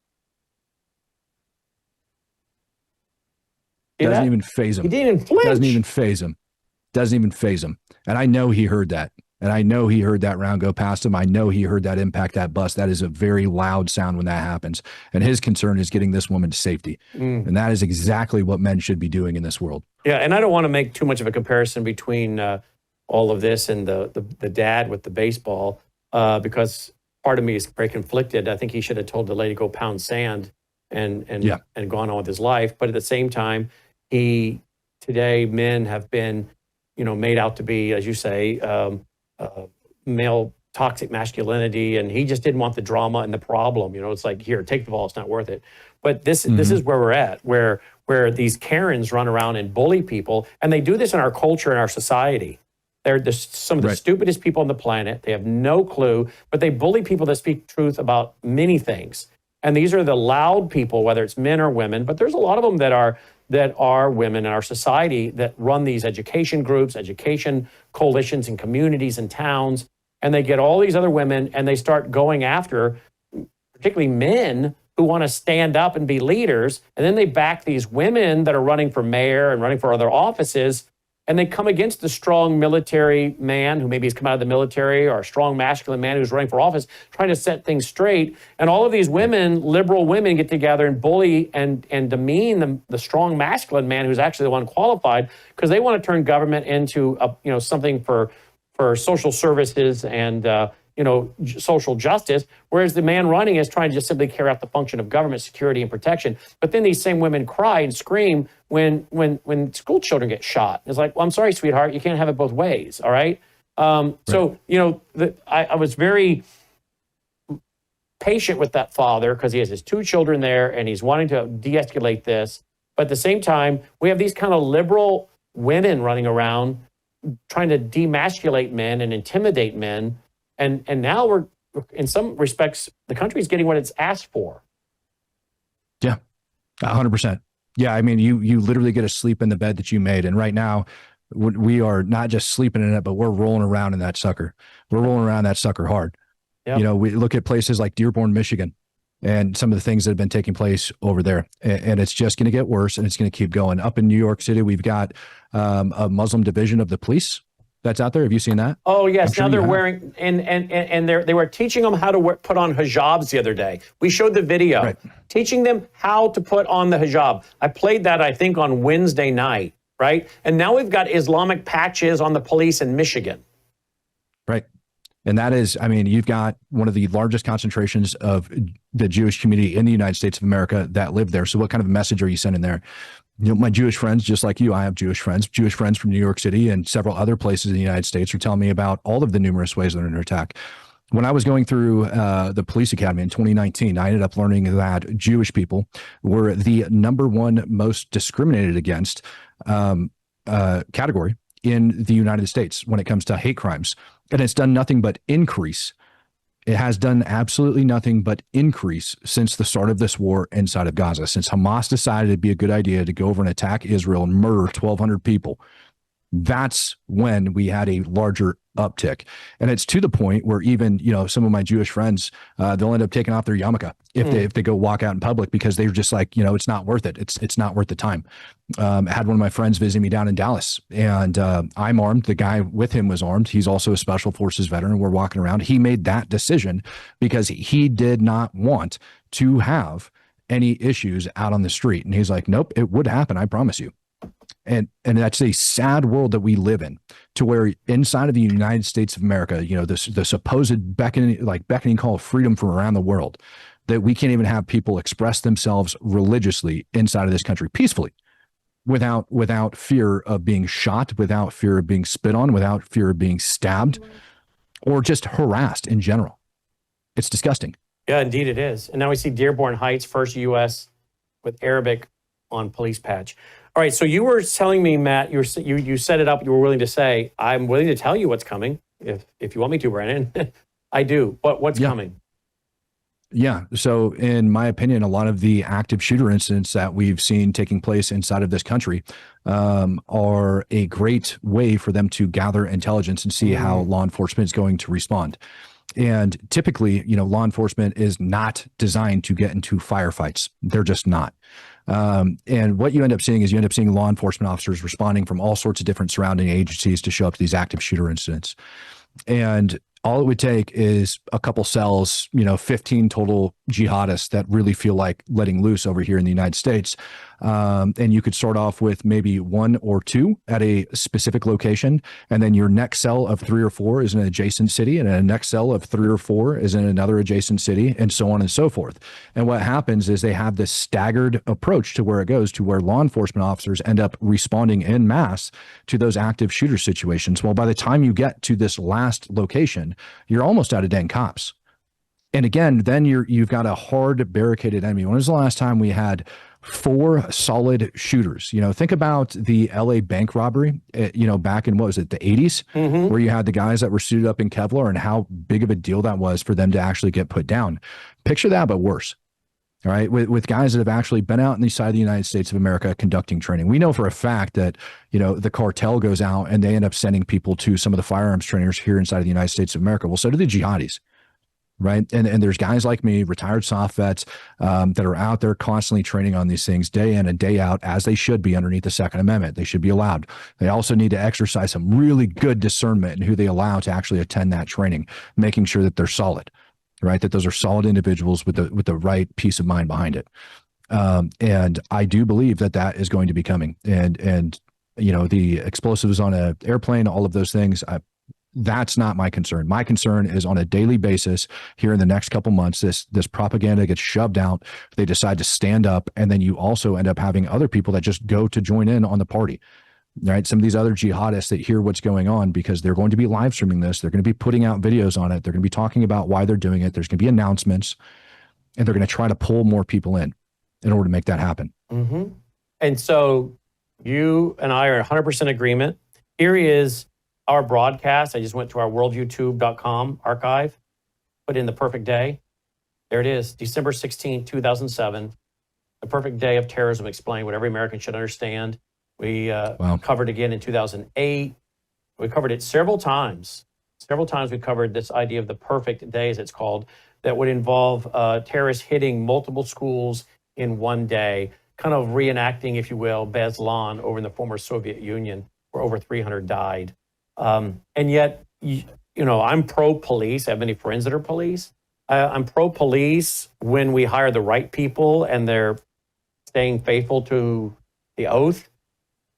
Doesn't even faze him. He didn't even flinch. Doesn't even faze him. And I know he heard that. And I know he heard that round go past him. I know he heard that impact that bus. That is a very loud sound when that happens. And his concern is getting this woman to safety. And that is exactly what men should be doing in this world. Yeah, and I don't want to make too much of a comparison between all of this and the dad with the baseball because part of me is very conflicted. I think he should have told the lady to go pound sand and gone on with his life. But at the same time, today men have been made out to be, as you say, male toxic masculinity, and he just didn't want the drama and the problem. It's like, here, take the ball, it's not worth it. But this is where we're at, where these Karens run around and bully people, and they do this in our culture and our society. They're some of the stupidest people on the planet. They have no clue, but they bully people that speak truth about many things. And these are the loud people, whether it's men or women, but there's a lot of them that are women in our society that run these education groups, education coalitions and communities and towns. And they get all these other women and they start going after particularly men who want to stand up and be leaders. And then they back these women that are running for mayor and running for other offices. And they come against the strong military man who maybe has come out of the military, or a strong masculine man who's running for office, trying to set things straight. And all of these women, liberal women, get together and bully and demean the strong masculine man who's actually the one qualified, because they want to turn government into something for social services and social justice, whereas the man running is trying to just simply carry out the function of government security and protection. But then these same women cry and scream when school children get shot. It's like, well, I'm sorry, sweetheart, you can't have it both ways, all right? So, I was very patient with that father because he has his two children there and he's wanting to de-escalate this. But at the same time, we have these kind of liberal women running around trying to demasculate men and intimidate men. And now we're, in some respects, the country's getting what it's asked for. Yeah, 100%. Yeah, I mean, you literally get to sleep in the bed that you made. And right now, we are not just sleeping in it, but we're rolling around in that sucker. We're rolling around that sucker hard. Yep. We look at places like Dearborn, Michigan, and some of the things that have been taking place over there. And it's just going to get worse, and it's going to keep going. Up in New York City, we've got a Muslim division of the police that's out there. Have you seen that? Oh, yes. Now they're wearing, and they were teaching them how to put on hijabs the other day. We showed the video, teaching them how to put on the hijab. I played that, I think, on Wednesday night, right? And now we've got Islamic patches on the police in Michigan. Right. And that is, I mean, you've got one of the largest concentrations of the Jewish community in the United States of America that live there. So what kind of a message are you sending there? My Jewish friends, just like you, I have Jewish friends from New York City and several other places in the United States, are telling me about all of the numerous ways they're under attack. When I was going through the police academy in 2019, I ended up learning that Jewish people were the number one most discriminated against category in the United States when it comes to hate crimes. And it's done nothing but increase. It has done absolutely nothing but increase since the start of this war inside of Gaza, since Hamas decided it'd be a good idea to go over and attack Israel and murder 1,200 people. That's when we had a larger uptick. And it's to the point where even, some of my Jewish friends, they'll end up taking off their yarmulke if they go walk out in public, because they're just like, it's not worth it. It's not worth the time. I had one of my friends visit me down in Dallas, and I'm armed. The guy with him was armed. He's also a special forces veteran. We're walking around. He made that decision because he did not want to have any issues out on the street. And he's like, nope, it would happen. I promise you. And that's a sad world that we live in, to where inside of the United States of America, the supposed beckoning call of freedom from around the world, that we can't even have people express themselves religiously inside of this country peacefully, without fear of being shot, without fear of being spit on, without fear of being stabbed, or just harassed in general. It's disgusting. Yeah, indeed it is. And now we see Dearborn Heights, first U.S. with Arabic on police patch. All right, so you were telling me, Matt, you set it up. You were willing to say, I'm willing to tell you what's coming if you want me to, Brannon. I do. What's coming? Yeah. So in my opinion, a lot of the active shooter incidents that we've seen taking place inside of this country are a great way for them to gather intelligence and see how law enforcement is going to respond. And typically, law enforcement is not designed to get into firefights. They're just not. And what you end up seeing is law enforcement officers responding from all sorts of different surrounding agencies to show up to these active shooter incidents. And all it would take is a couple cells, 15 total jihadists that really feel like letting loose over here in the United States. And you could start off with maybe 1 or 2 at a specific location. And then your next cell of 3 or 4 is in an adjacent city. And a next cell of 3 or 4 is in another adjacent city, and so on and so forth. And what happens is they have this staggered approach to where it goes, to where law enforcement officers end up responding en masse to those active shooter situations. Well, by the time you get to this last location, you're almost out of dang cops. And again, then you've got a hard barricaded enemy. When was the last time we had 4 solid shooters? Think about the LA bank robbery, back in, what was it, the 80s, where you had the guys that were suited up in Kevlar, and how big of a deal that was for them to actually get put down. Picture that, but worse. All right, with guys that have actually been out in the side of the United States of America conducting training. We know for a fact that, the cartel goes out and they end up sending people to some of the firearms trainers here inside of the United States of America. Well, so do the jihadis. Right. And there's guys like me, retired SOF vets, that are out there constantly training on these things day in and day out, as they should be underneath the Second Amendment. They should be allowed. They also need to exercise some really good discernment in who they allow to actually attend that training, making sure that they're solid, right? That those are solid individuals with the right peace of mind behind it. And I do believe that is going to be coming. And the explosives on an airplane, all of those things, that's not my concern. My concern is on a daily basis here in the next couple months, this propaganda gets shoved out. They decide to stand up. And then you also end up having other people that just go to join in on the party, right? Some of these other jihadists that hear what's going on, because they're going to be live streaming this. They're going to be putting out videos on it. They're going to be talking about why they're doing it. There's going to be announcements, and they're going to try to pull more people in order to make that happen. Mm-hmm. And so you and I are 100% agreement. Here is our broadcast. I just went to our worldviewtube.com archive, put in the perfect day. There it is, December 16, 2007. The perfect day of terrorism explained, what every American should understand. We covered again in 2008. We covered it several times. Several times we covered this idea of the perfect day, as it's called, that would involve terrorists hitting multiple schools in one day, kind of reenacting, if you will, Beslan over in the former Soviet Union, where over 300 died. And yet, I'm pro-police. I have many friends that are police. I'm pro-police when we hire the right people and they're staying faithful to the oath.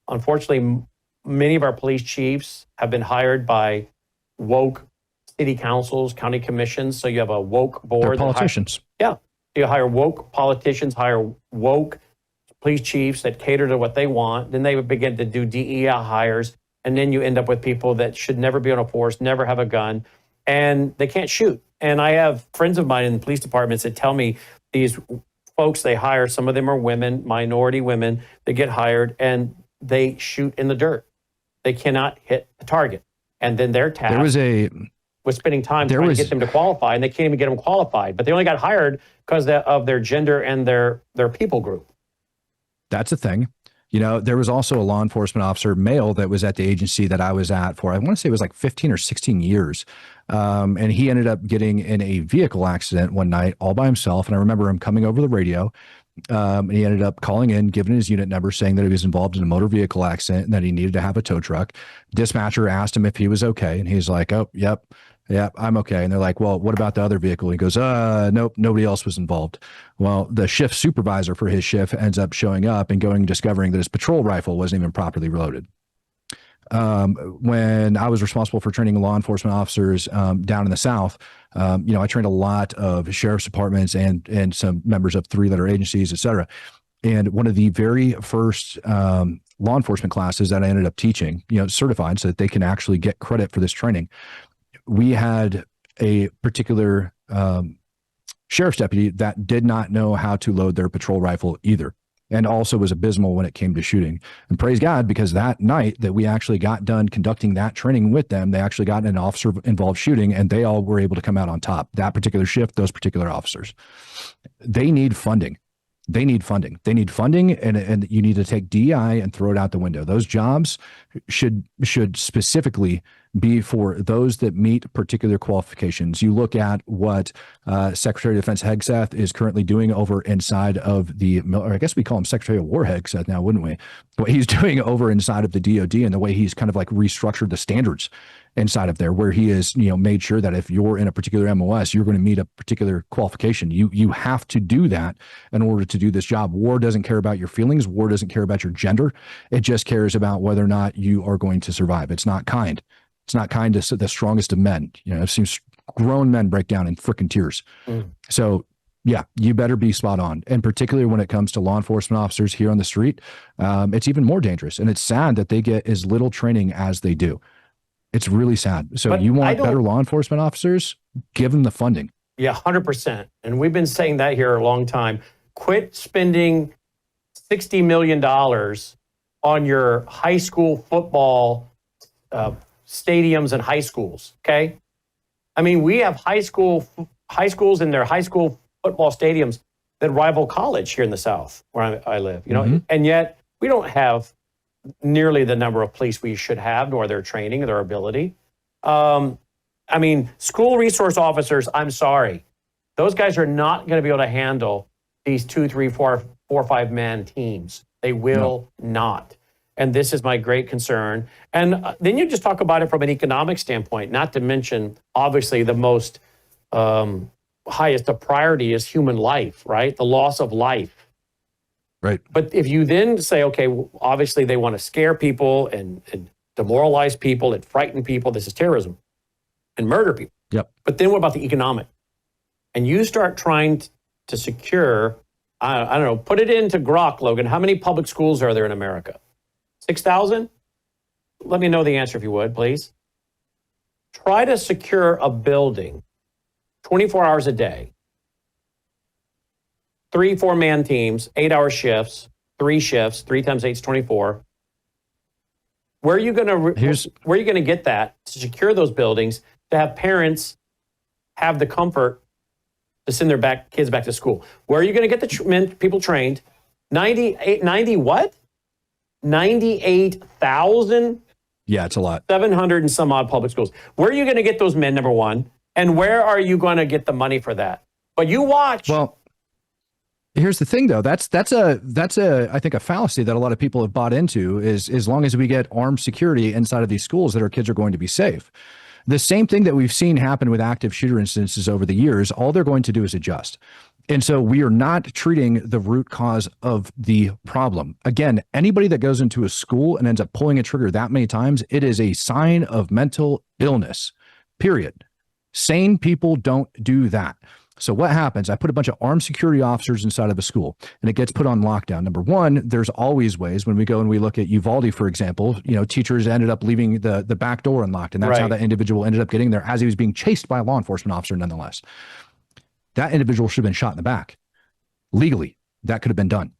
Unfortunately, many of our police chiefs have been hired by woke city councils, county commissions. So you have a woke board. They're politicians. You hire woke politicians, hire woke police chiefs that cater to what they want. Then they begin to do DEI hires. And then you end up with people that should never be on a force, never have a gun, and they can't shoot. And I have friends of mine in the police departments that tell me these folks they hire, some of them are women, minority women, they get hired and they shoot in the dirt. They cannot hit the target. And then their task was spending time trying to get them to qualify, and they can't even get them qualified. But they only got hired because of their gender and their people group. That's a thing. There was also a law enforcement officer, male, that was at the agency that I was at for, I want to say it was like 15 or 16 years. And he ended up getting in a vehicle accident one night all by himself. And I remember him coming over the radio. And he ended up calling in, giving his unit number, saying that he was involved in a motor vehicle accident and that he needed to have a tow truck. Dispatcher asked him if he was okay. And he's like, oh, yep, I'm okay. And they're like, well, what about the other vehicle? He goes, nope, nobody else was involved. Well, the shift supervisor for his shift ends up showing up and discovering that his patrol rifle wasn't even properly loaded. When I was responsible for training law enforcement officers down in the South, I trained a lot of sheriff's departments and some members of 3-letter agencies, et cetera. And one of the very first law enforcement classes that I ended up teaching, certified so that they can actually get credit for this training, we had a particular sheriff's deputy that did not know how to load their patrol rifle either, and also was abysmal when it came to shooting. And praise God, because that night that we actually got done conducting that training with them, they actually got in an officer-involved shooting, and they all were able to come out on top. That particular shift, those particular officers. They need funding. They need funding, and you need to take DEI and throw it out the window. Those jobs should specifically be for those that meet particular qualifications. You look at what Secretary of Defense Hegseth is currently doing over inside of or I guess we call him Secretary of War Hegseth now, wouldn't we? What he's doing over inside of the DOD and the way he's kind of like restructured the standards inside of there, where he has, made sure that if you're in a particular MOS, you're going to meet a particular qualification. You have to do that in order to do this job. War doesn't care about your feelings. War doesn't care about your gender. It just cares about whether or not you are going to survive. It's not kind. It's not kind to the strongest of men. I've seen grown men break down in freaking tears. So yeah, you better be spot on. And particularly when it comes to law enforcement officers here on the street, it's even more dangerous. And it's sad that they get as little training as they do. It's really sad. So you want better law enforcement officers? Give them the funding. Yeah, 100%. And we've been saying that here a long time. Quit spending $60 million on your high school football stadiums and high schools, okay? I mean, we have high schools in their high school football stadiums that rival college here in the South, where I live, and yet we don't have nearly the number of police we should have, nor their training or their ability. I mean, school resource officers, I'm sorry. Those guys are not going to be able to handle these 2, 3, 4, 5-man teams. They will not. And this is my great concern. And then you just talk about it from an economic standpoint, not to mention, obviously, the most highest of priority is human life, right? The loss of life. Right. But if you then say, okay, well, obviously they want to scare people and demoralize people and frighten people, this is terrorism, and murder people. Yep. But then what about the economic? And you start trying to secure, I don't know, put it into Grok, Logan. How many public schools are there in America? 6,000? Let me know the answer if you would, please. Try to secure a building 24 hours a day, 3, 4-man teams, 8-hour shifts, 3 shifts, 3 times 8 is 24. Where are you going to get that to secure those buildings, to have parents have the comfort to send their kids back to school? Where are you going to get the people trained? 98,000? Yeah, it's a lot. 700 and some odd public schools. Where are you going to get those men, number one? And where are you going to get the money for that? But you watch. Well, here's the thing, though. That's I think a fallacy that a lot of people have bought into is as long as we get armed security inside of these schools, that our kids are going to be safe. The same thing that we've seen happen with active shooter instances over the years, all they're going to do is adjust. And so we are not treating the root cause of the problem. Again, anybody that goes into a school and ends up pulling a trigger that many times, it is a sign of mental illness, period. Sane people don't do that. So what happens? I put a bunch of armed security officers inside of a school and it gets put on lockdown. Number one, there's always ways when we go and we look at Uvalde, for example, teachers ended up leaving the back door unlocked. And that's how that individual ended up getting there as he was being chased by a law enforcement officer nonetheless. That individual should have been shot in the back. Legally, that could have been done.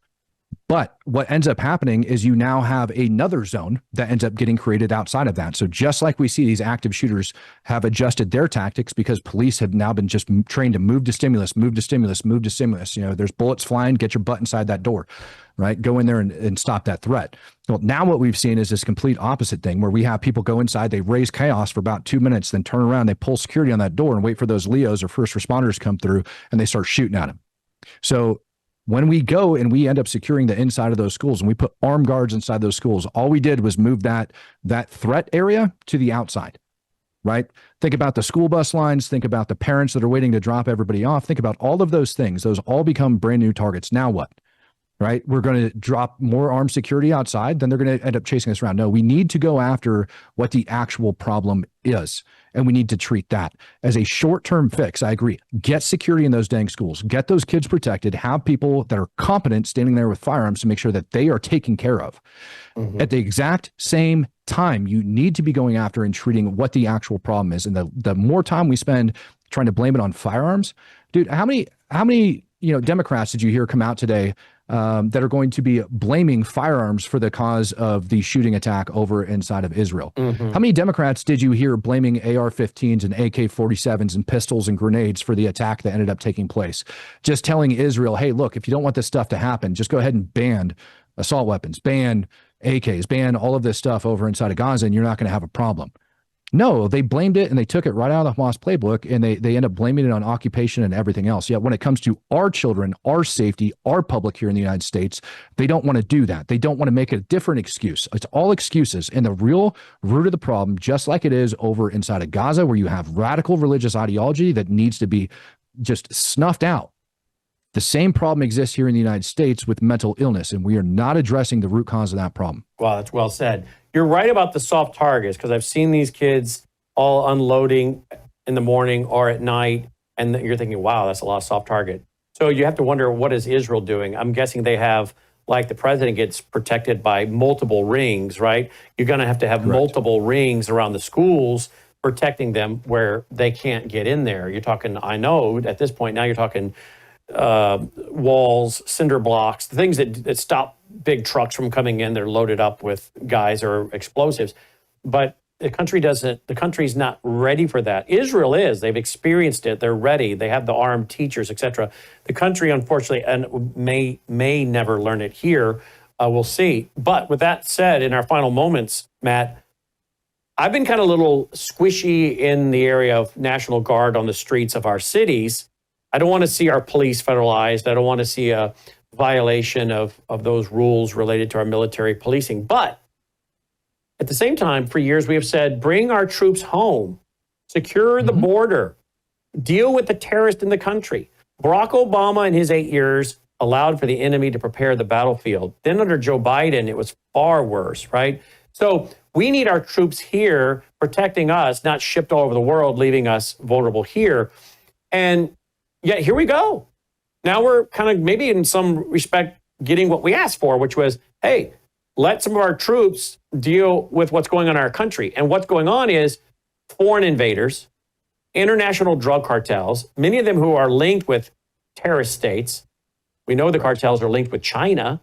But what ends up happening is you now have another zone that ends up getting created outside of that. So just like we see these active shooters have adjusted their tactics because police have now been just trained to move to stimulus. There's bullets flying, get your butt inside that door, right? Go in there and stop that threat. Well, now what we've seen is this complete opposite thing where we have people go inside, they raise chaos for about 2 minutes, then turn around, they pull security on that door and wait for those Leos or first responders to come through and they start shooting at them. So when we go and we end up securing the inside of those schools and we put armed guards inside those schools, all we did was move that threat area to the outside, right? Think about the school bus lines. Think about the parents that are waiting to drop everybody off. Think about all of those things. Those all become brand new targets. Now what? Right? We're going to drop more armed security outside, then they're going to end up chasing us around. No, we need to go after what the actual problem is, and we need to treat that as a short-term fix. I agree. Get security in those dang schools. Get those kids protected. Have people that are competent standing there with firearms to make sure that they are taken care of. Mm-hmm. At the exact same time, you need to be going after and treating what the actual problem is. And the more time we spend trying to blame it on firearms, dude, how many Democrats did you hear come out today that are going to be blaming firearms for the cause of the shooting attack over inside of Israel? Mm-hmm. How many Democrats did you hear blaming AR-15s and AK-47s and pistols and grenades for the attack that ended up taking place? Just telling Israel, hey, look, if you don't want this stuff to happen, just go ahead and ban assault weapons, ban AKs, ban all of this stuff over inside of Gaza, and you're not going to have a problem. No, they blamed it and they took it right out of the Hamas playbook, and they end up blaming it on occupation and everything else. Yet when it comes to our children, our safety, our public here in the United States, they don't want to do that. They don't want to make a different excuse. It's all excuses. And the real root of the problem, just like it is over inside of Gaza, where you have radical religious ideology that needs to be just snuffed out. The same problem exists here in the United States with mental illness, and we are not addressing the root cause of that problem. Wow, that's well said. You're right about the soft targets, because I've seen these kids all unloading in the morning or at night, and you're thinking, wow, that's a lot of soft target. So you have to wonder, what is Israel doing? I'm guessing they have, like the president gets protected by multiple rings, right? You're going to have Correct. multiple rings around the schools protecting them where they can't get in there. You're talking, I know at this point now you're talking walls, cinder blocks, the things that stop big trucks from coming in. They're loaded up with guys or explosives. But the country's not ready for that. Israel is. They've experienced it. They're ready. They have the armed teachers, etc. The country, unfortunately, and may never learn it here. We'll see. But with that said, in our final moments, Matt, I've been kind of a little squishy in the area of National Guard on the streets of our cities. I don't want to see our police federalized. I don't want to see a violation of those rules related to our military policing. But at the same time, for years, we have said, bring our troops home, secure the border, deal with the terrorists in the country. Barack Obama, in his 8 years, allowed for the enemy to prepare the battlefield. Then under Joe Biden, it was far worse, right? So we need our troops here protecting us, not shipped all over the world, leaving us vulnerable here. And yet here we go. Now we're kind of maybe in some respect getting what we asked for, which was, hey, let some of our troops deal with what's going on in our country. And what's going on is foreign invaders, international drug cartels, many of them who are linked with terrorist states. We know the cartels are linked with China.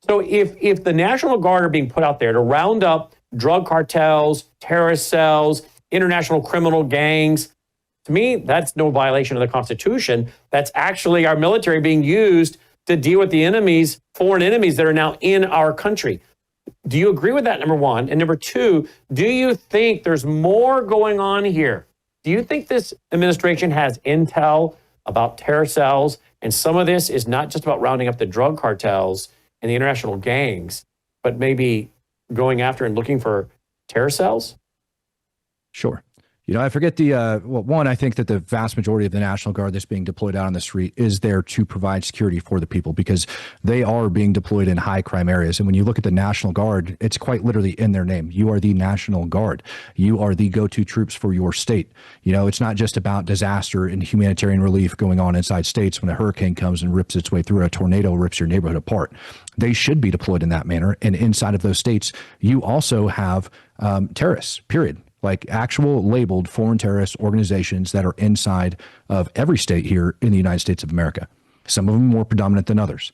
So if the National Guard are being put out there to round up drug cartels, terrorist cells, international criminal gangs, to me, that's no violation of the Constitution. That's actually our military being used to deal with the enemies, foreign enemies that are now in our country. Do you agree with that, number one? And number two, do you think there's more going on here? Do you think this administration has intel about terror cells, and some of this is not just about rounding up the drug cartels and the international gangs, but maybe going after and looking for terror cells? Sure. You know, I forget one, I think that the vast majority of the National Guard that's being deployed out on the street is there to provide security for the people, because they are being deployed in high crime areas. And when you look at the National Guard, it's quite literally in their name. You are the National Guard. You are the go-to troops for your state. You know, it's not just about disaster and humanitarian relief going on inside states when a hurricane comes and rips its way through, a tornado rips your neighborhood apart. They should be deployed in that manner. And inside of those states, you also have terrorists, period. Like actual labeled foreign terrorist organizations that are inside of every state here in the United States of America. Some of them more predominant than others.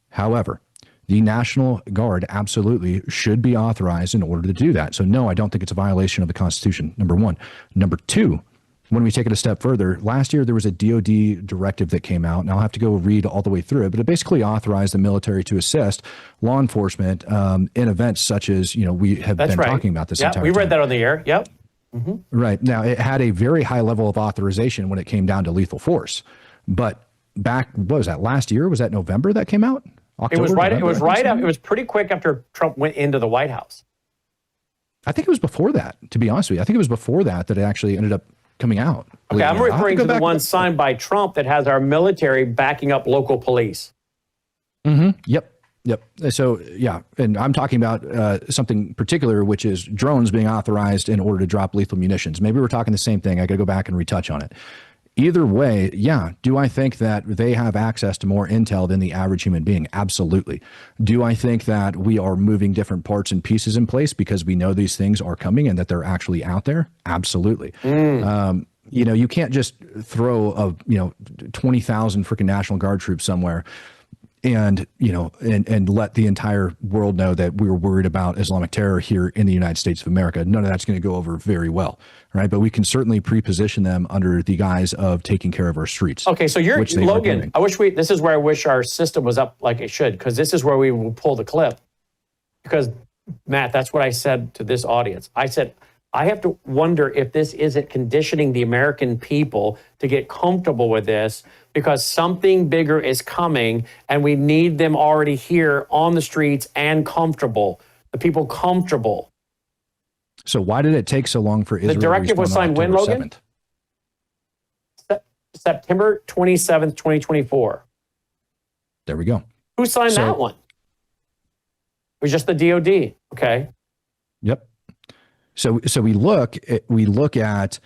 However, the National Guard absolutely should be authorized in order to do that. So no, I don't think it's a violation of the Constitution, number one. Number two, when we take it a step further, last year there was a DOD directive that came out, and I'll have to go read all the way through it, but it basically authorized the military to assist law enforcement in events such as, you know, we have been talking about this entire time. We read that on the air. Yep. Right. Now, it had a very high level of authorization when it came down to lethal force. But back, what was that, last year? Was that November that came out? October, it was pretty quick after Trump went into the White House. I think it was before that, to be honest with you. I think it was before that it actually ended up coming out. Okay, I'm referring to the one signed by Trump that has our military backing up local police. Yep. So, yeah, and I'm talking about something particular, which is drones being authorized in order to drop lethal munitions. Maybe we're talking the same thing. I got to go back and retouch on it. Either way, yeah, do I think that they have access to more intel than the average human being? Absolutely. Do I think that we are moving different parts and pieces in place because we know these things are coming and that they're actually out there? Absolutely. You know, you can't just throw 20,000 freaking National Guard troops somewhere and, you know, and let the entire world know that we're worried about Islamic terror here in the United States of America. None of that's going to go over very well, right? But we can certainly pre-position them under the guise of taking care of our streets. Okay, so you're, Logan, this is where I wish our system was up like it should, because this is where we will pull the clip. Because, Matt, that's what I said to this audience. I said, I have to wonder if this isn't conditioning the American people to get comfortable with this, because something bigger is coming and we need them already here on the streets and comfortable. The people comfortable. So why did it take so long for Israel? The directive was signed when, Logan? September 27th, 2024. There we go. Who signed that one? It was just the DOD. Okay. Yep. So we look at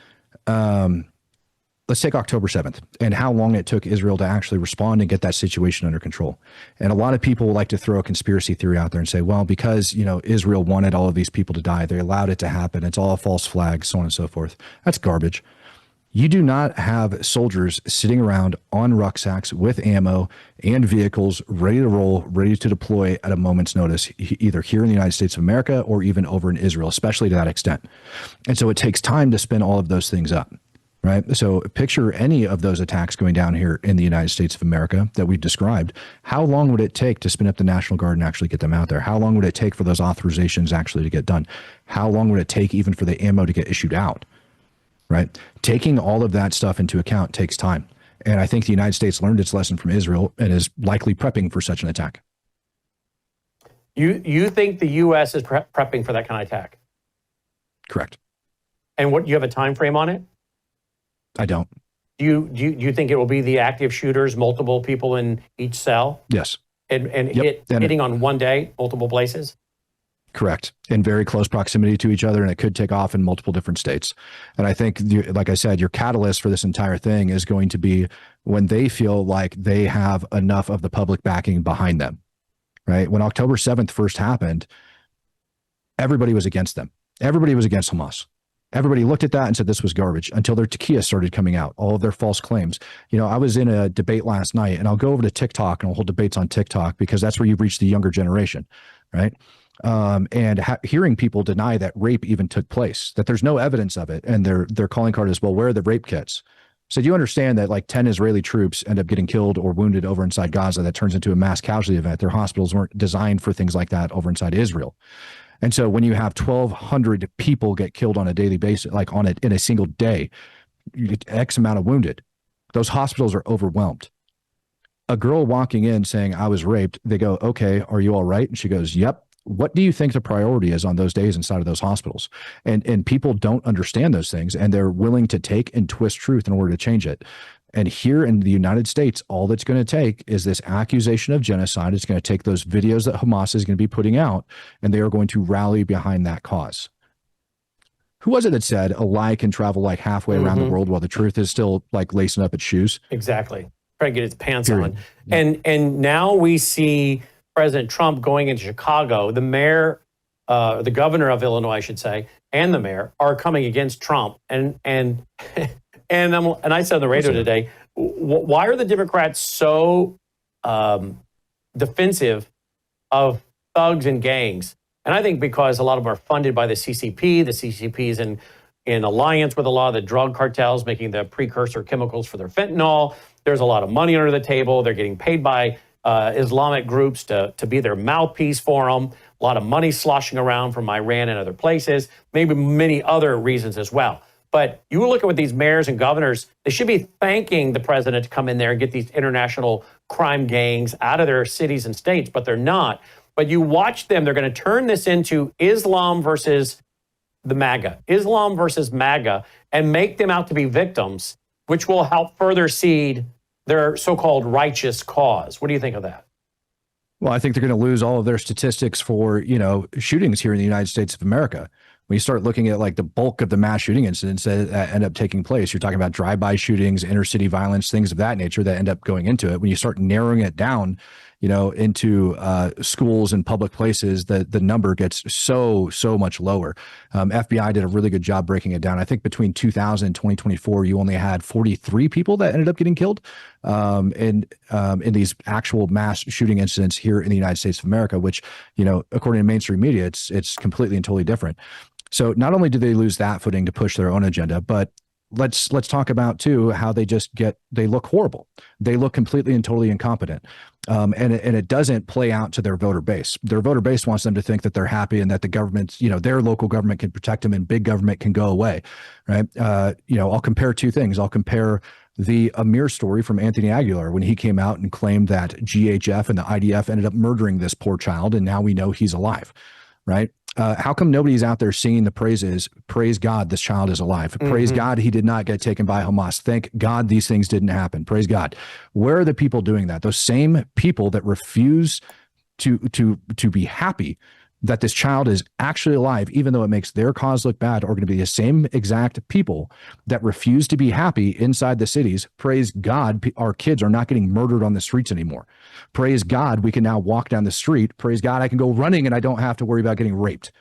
let's take October 7th and how long it took Israel to actually respond and get that situation under control. And a lot of people like to throw a conspiracy theory out there and say, well, because, Israel wanted all of these people to die, they allowed it to happen. It's all a false flag, so on and so forth. That's garbage. You do not have soldiers sitting around on rucksacks with ammo and vehicles ready to roll, ready to deploy at a moment's notice, either here in the United States of America or even over in Israel, especially to that extent. And so it takes time to spin all of those things up, right? So picture any of those attacks going down here in the United States of America that we've described. How long would it take to spin up the National Guard and actually get them out there? How long would it take for those authorizations actually to get done? How long would it take even for the ammo to get issued out? Right? Taking all of that stuff into account takes time. And I think the United States learned its lesson from Israel and is likely prepping for such an attack. You think the U.S. is prepping for that kind of attack? Correct. And what, you have a time frame on it? I don't. Do you think it will be the active shooters, multiple people in each cell? Yes. And Yep. hitting on one day, multiple places? Correct. In very close proximity to each other, and it could take off in multiple different states. And I think, like I said, your catalyst for this entire thing is going to be when they feel like they have enough of the public backing behind them, right? When October 7th first happened, everybody was against them. Everybody was against Hamas. Everybody looked at that and said this was garbage until their tequila started coming out, all of their false claims. I was in a debate last night, and I'll go over to TikTok and I'll hold debates on TikTok because that's where you reach the younger generation, right? Hearing people deny that rape even took place, that there's no evidence of it. And their calling card is, well, where are the rape kits? So you understand that like 10 Israeli troops end up getting killed or wounded over inside Gaza. That turns into a mass casualty event. Their hospitals weren't designed for things like that over inside Israel. And so when you have 1,200 people get killed on a daily basis, like in a single day, you get X amount of wounded, those hospitals are overwhelmed. A girl walking in saying, I was raped, they go, okay, are you all right? And she goes, yep. What do you think the priority is on those days inside of those hospitals? And people don't understand those things, and they're willing to take and twist truth in order to change it. And here in the United States, all that's going to take is this accusation of genocide. It's going to take those videos that Hamas is going to be putting out, and they are going to rally behind that cause. Who was it that said a lie can travel like halfway around the world while the truth is still like lacing up its shoes? Exactly. Trying to get its pants on. And now we see President Trump going into Chicago. The mayor, the governor of Illinois, I should say, and the mayor are coming against Trump. And I said on the radio today, why are the Democrats so defensive of thugs and gangs? And I think because a lot of them are funded by the CCP. The CCP is in alliance with a lot of the drug cartels, making the precursor chemicals for their fentanyl. There's a lot of money under the table. They're getting paid by Islamic groups to be their mouthpiece for them. A lot of money sloshing around from Iran and other places, maybe many other reasons as well. But you look at what these mayors and governors, they should be thanking the president to come in there and get these international crime gangs out of their cities and states, but they're not. But you watch them, they're going to turn this into Islam versus the MAGA, Islam versus MAGA, and make them out to be victims, which will help further seed their so-called righteous cause. What do you think of that? Well, I think they're going to lose all of their statistics for, shootings here in the United States of America. When you start looking at like the bulk of the mass shooting incidents that end up taking place, you're talking about drive-by shootings, inner city violence, things of that nature that end up going into it. When you start narrowing it down, into schools and public places, the number gets so much lower. FBI did a really good job breaking it down. I think between 2000 and 2024, you only had 43 people that ended up getting killed in these actual mass shooting incidents here in the United States of America, which, according to mainstream media, it's completely and totally different. So not only do they lose that footing to push their own agenda, but let's talk about too how they look horrible. They look completely and totally incompetent. And it doesn't play out to their voter base. Their voter base wants them to think that they're happy and that the government, their local government can protect them and big government can go away, right? I'll compare two things. I'll compare the Amir story from Anthony Aguilar when he came out and claimed that GHF and the IDF ended up murdering this poor child, and now we know he's alive, right? How come nobody's out there singing the praises? Praise God, this child is alive. Mm-hmm. Praise God, he did not get taken by Hamas. Thank God these things didn't happen. Praise God. Where are the people doing that? Those same people that refuse to be happy that this child is actually alive, even though it makes their cause look bad, are going to be the same exact people that refuse to be happy inside the cities. Praise God, our kids are not getting murdered on the streets anymore. Praise God, we can now walk down the street. Praise God, I can go running and I don't have to worry about getting raped.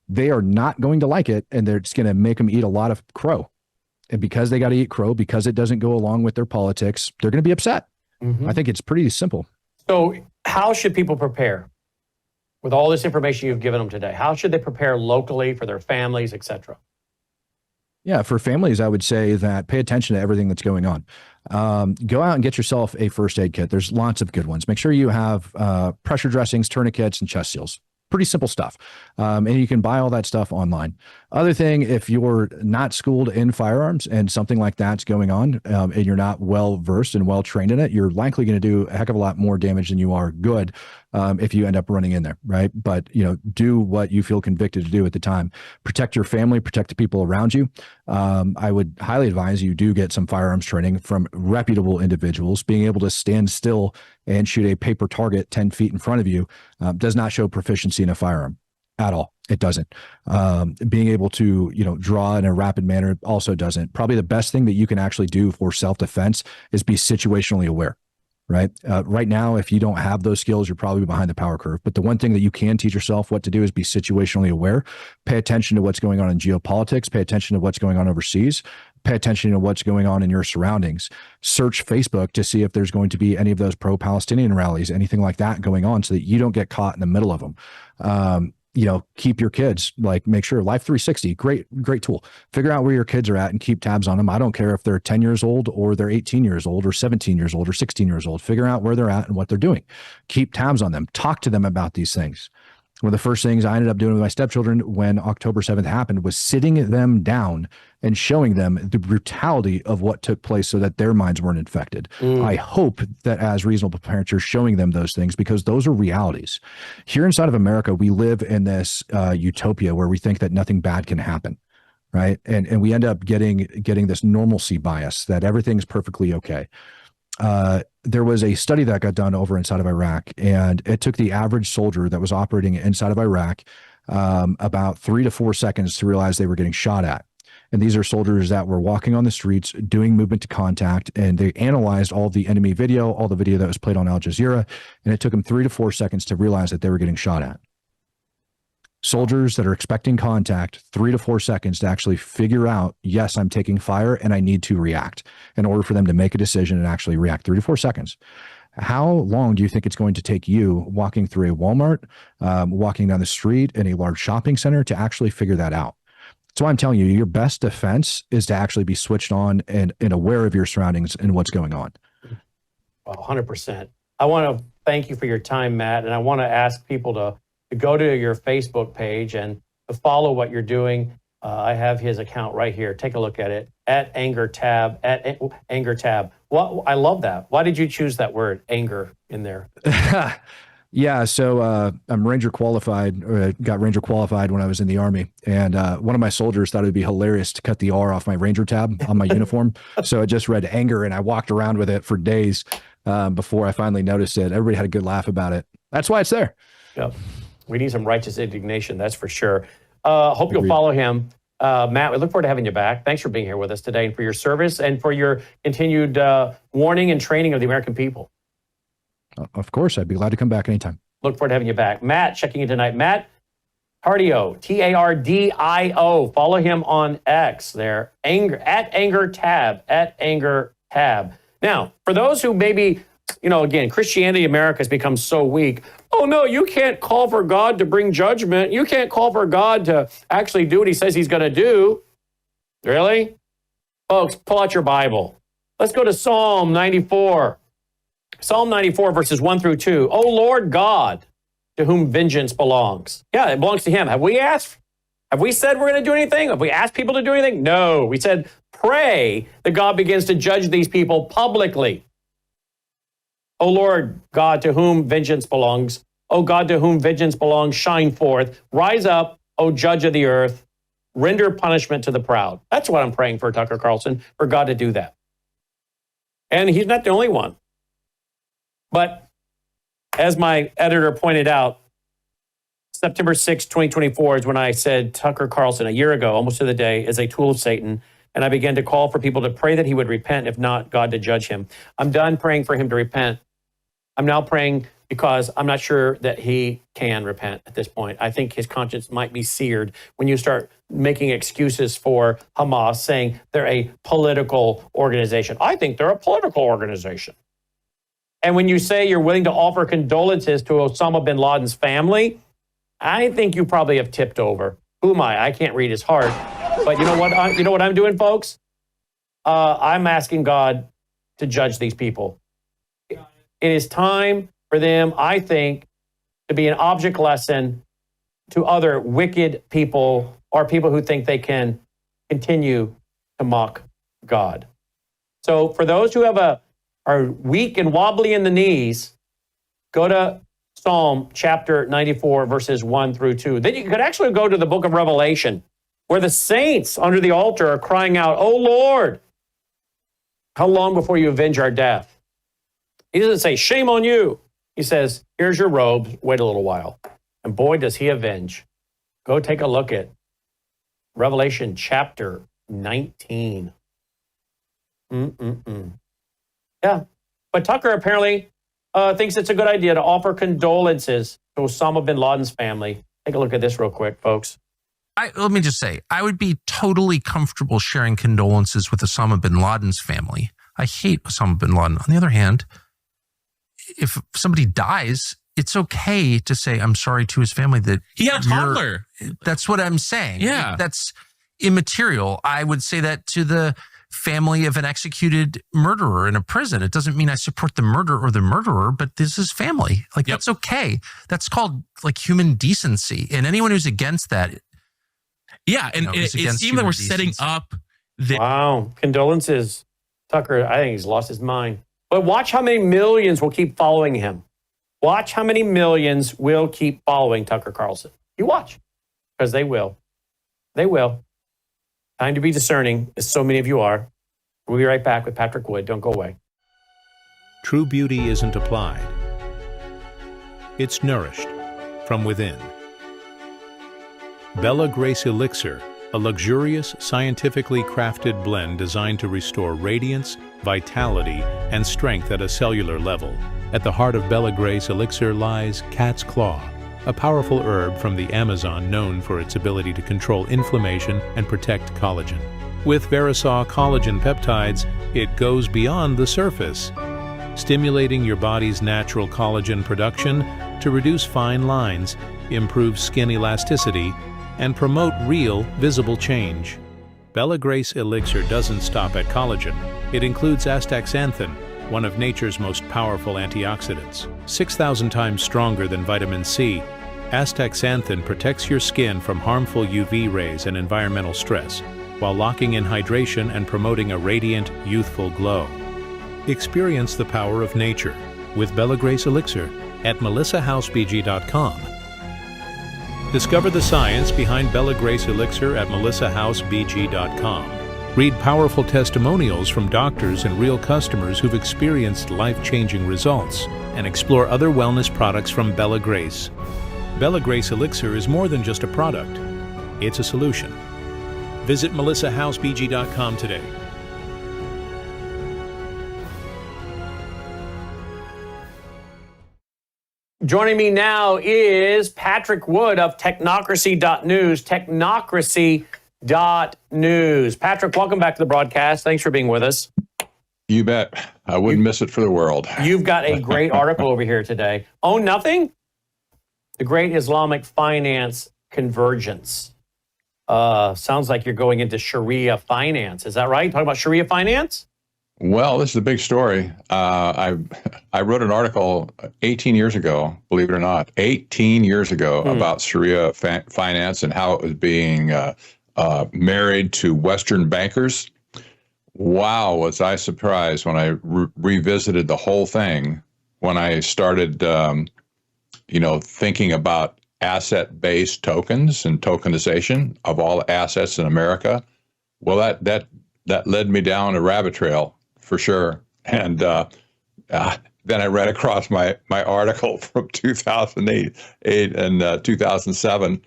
They are not going to like it, and they're just going to make them eat a lot of crow. And because they got to eat crow, because it doesn't go along with their politics, they're going to be upset. Mm-hmm. I think it's pretty simple. So how should people prepare? With all this information you've given them today, how should they prepare locally for their families, et cetera? Yeah, for families, I would say that pay attention to everything that's going on. Go out and get yourself a first aid kit. There's lots of good ones. Make sure you have pressure dressings, tourniquets, and chest seals. Pretty simple stuff. And you can buy all that stuff online. Other thing, if you're not schooled in firearms and something like that's going on, and you're not well versed and well trained in it, you're likely going to do a heck of a lot more damage than you are good if you end up running in there, right? But do what you feel convicted to do at the time. Protect your family, protect the people around you. I would highly advise you do get some firearms training from reputable individuals. Being able to stand still and shoot a paper target 10 feet in front of you does not show proficiency in a firearm at all. It doesn't. Being able to, draw in a rapid manner also doesn't. Probably the best thing that you can actually do for self-defense is be situationally aware, right? Right now, if you don't have those skills, you're probably behind the power curve. But the one thing that you can teach yourself what to do is be situationally aware. Pay attention to what's going on in geopolitics. Pay attention to what's going on overseas. Pay attention to what's going on in your surroundings. Search Facebook to see if there's going to be any of those pro-Palestinian rallies, anything like that going on, so that you don't get caught in the middle of them. Keep your kids, make sure Life 360, great tool. Figure out where your kids are at and keep tabs on them. I don't care if they're 10 years old or they're 18 years old or 17 years old or 16 years old. Figure out where they're at and what they're doing. Keep tabs on them. Talk to them about these things. One of the first things I ended up doing with my stepchildren when October 7th happened was sitting them down and showing them the brutality of what took place so that their minds weren't infected. I hope that as reasonable parents, you're showing them those things, because those are realities. Here inside of America, we live in this utopia where we think that nothing bad can happen, right? And we end up getting this normalcy bias that everything's perfectly okay. There was a study that got done over inside of Iraq, and it took the average soldier that was operating inside of Iraq about 3 to 4 seconds to realize they were getting shot at. And these are soldiers that were walking on the streets, doing movement to contact, and they analyzed all the enemy video, all the video that was played on Al Jazeera, and it took them 3 to 4 seconds to realize that they were getting shot at. Soldiers that are expecting contact, 3 to 4 seconds to actually figure out, yes, I'm taking fire and I need to react, in order for them to make a decision and actually react. 3 to 4 seconds. How long do you think it's going to take you walking through a Walmart, walking down the street in a large shopping center to actually figure that out? So I'm telling you, your best defense is to actually be switched on and aware of your surroundings and what's going on. Well, 100%. I want to thank you for your time, Matt, and I want to ask people to go to your Facebook page and to follow what you're doing. I have his account right here. Take a look at it, at Anger Tab. Well, I love that. Why did you choose that word, anger, in there? Yeah, so I'm Ranger qualified, or got Ranger qualified when I was in the Army. And one of my soldiers thought it would be hilarious to cut the R off my Ranger tab on my uniform. So I just read anger, and I walked around with it for days before I finally noticed it. Everybody had a good laugh about it. That's why it's there. Yep. We need some righteous indignation, that's for sure. Hope you'll follow him. Matt, we look forward to having you back. Thanks for being here with us today, and for your service and for your continued warning and training of the American people. Of course, I'd be glad to come back anytime. Look forward to having you back. Matt, checking in tonight. Matt Tardio, Tardio. Follow him on X there. At Anger Tab. Now, for those who maybe, again, Christianity in America has become so weak. Oh, no, you can't call for God to bring judgment. You can't call for God to actually do what he says he's going to do. Really? Folks, pull out your Bible. Let's go to Psalm 94. Psalm 94, verses 1 through 2. O Lord God, to whom vengeance belongs. Yeah, it belongs to him. Have we asked? Have we said we're going to do anything? Have we asked people to do anything? No. We said, pray that God begins to judge these people publicly. O Lord God, to whom vengeance belongs. O God, to whom vengeance belongs, shine forth. Rise up, O judge of the earth. Render punishment to the proud. That's what I'm praying for, Tucker Carlson, for God to do that. And he's not the only one. But as my editor pointed out, September 6, 2024 is when I said Tucker Carlson, a year ago, almost to the day, is a tool of Satan. And I began to call for people to pray that he would repent, if not, God to judge him. I'm done praying for him to repent. I'm now praying because I'm not sure that he can repent at this point. I think his conscience might be seared when you start making excuses for Hamas, saying they're a political organization. I think they're a political organization. And when you say you're willing to offer condolences to Osama bin Laden's family, I think you probably have tipped over. Who am I? I can't read his heart. But you know what? You know what I'm doing, folks? I'm asking God to judge these people. It is time for them, I think, to be an object lesson to other wicked people or people who think they can continue to mock God. So for those who are weak and wobbly in the knees, go to Psalm chapter 94, verses 1 through 2. Then you could actually go to the book of Revelation, where the saints under the altar are crying out, "Oh Lord, how long before you avenge our death?" He doesn't say, "Shame on you." He says, "Here's your robe, wait a little while." And boy, does he avenge. Go take a look at Revelation chapter 19. Yeah, but Tucker apparently thinks it's a good idea to offer condolences to Osama bin Laden's family. Take a look at this real quick, folks. Let me just say, I would be totally comfortable sharing condolences with Osama bin Laden's family. I hate Osama bin Laden. On the other hand, if somebody dies, it's okay to say, I'm sorry to his family that he had a toddler. That's what I'm saying. Yeah. That's immaterial. I would say that to the family of an executed murderer in a prison. It doesn't mean I support the murder or the murderer, but this is family. Like, that's okay. That's called like human decency. And anyone who's against that. Yeah. And it seems that we're setting up Wow. Condolences. Tucker, I think he's lost his mind. But watch how many millions will keep following him. Watch how many millions will keep following Tucker Carlson. You watch, because they will. They will. Time to be discerning, as so many of you are. We'll be right back with Patrick Wood. Don't go away. True beauty isn't applied. It's nourished from within. Bella Grace Elixir, a luxurious, scientifically crafted blend designed to restore radiance, vitality, and strength at a cellular level. At the heart of Bella Grace Elixir lies cat's claw, a powerful herb from the Amazon known for its ability to control inflammation and protect collagen. With Verisaw collagen peptides, it goes beyond the surface, stimulating your body's natural collagen production to reduce fine lines, improve skin elasticity, and promote real, visible change. Bella Grace Elixir doesn't stop at collagen. It includes astaxanthin, one of nature's most powerful antioxidants. 6,000 times stronger than vitamin C, astaxanthin protects your skin from harmful UV rays and environmental stress, while locking in hydration and promoting a radiant, youthful glow. Experience the power of nature with Bella Grace Elixir at melissahousebg.com. Discover the science behind Bella Grace Elixir at melissahousebg.com. Read powerful testimonials from doctors and real customers who've experienced life-changing results, and explore other wellness products from Bella Grace. Bella Grace Elixir is more than just a product. It's a solution. Visit melissahousebg.com today. Joining me now is Patrick Wood of Technocracy.news. Technocracy.news. Patrick, welcome back to the broadcast. Thanks for being with us. You bet. I wouldn't miss it for the world. You've got a great article over here today. Own Nothing? The Great Islamic Finance Convergence. sounds like you're going into Sharia finance. Is that right? Talking about Sharia finance? Well, this is a big story. I wrote an article 18 years ago, believe it or not, 18 years ago about Sharia finance and how it was being married to Western bankers. Wow, was I surprised when I revisited the whole thing, when I started, thinking about asset-based tokens and tokenization of all assets in America. Well, that led me down a rabbit trail for sure. And then I ran across my article from 2008 and 2007,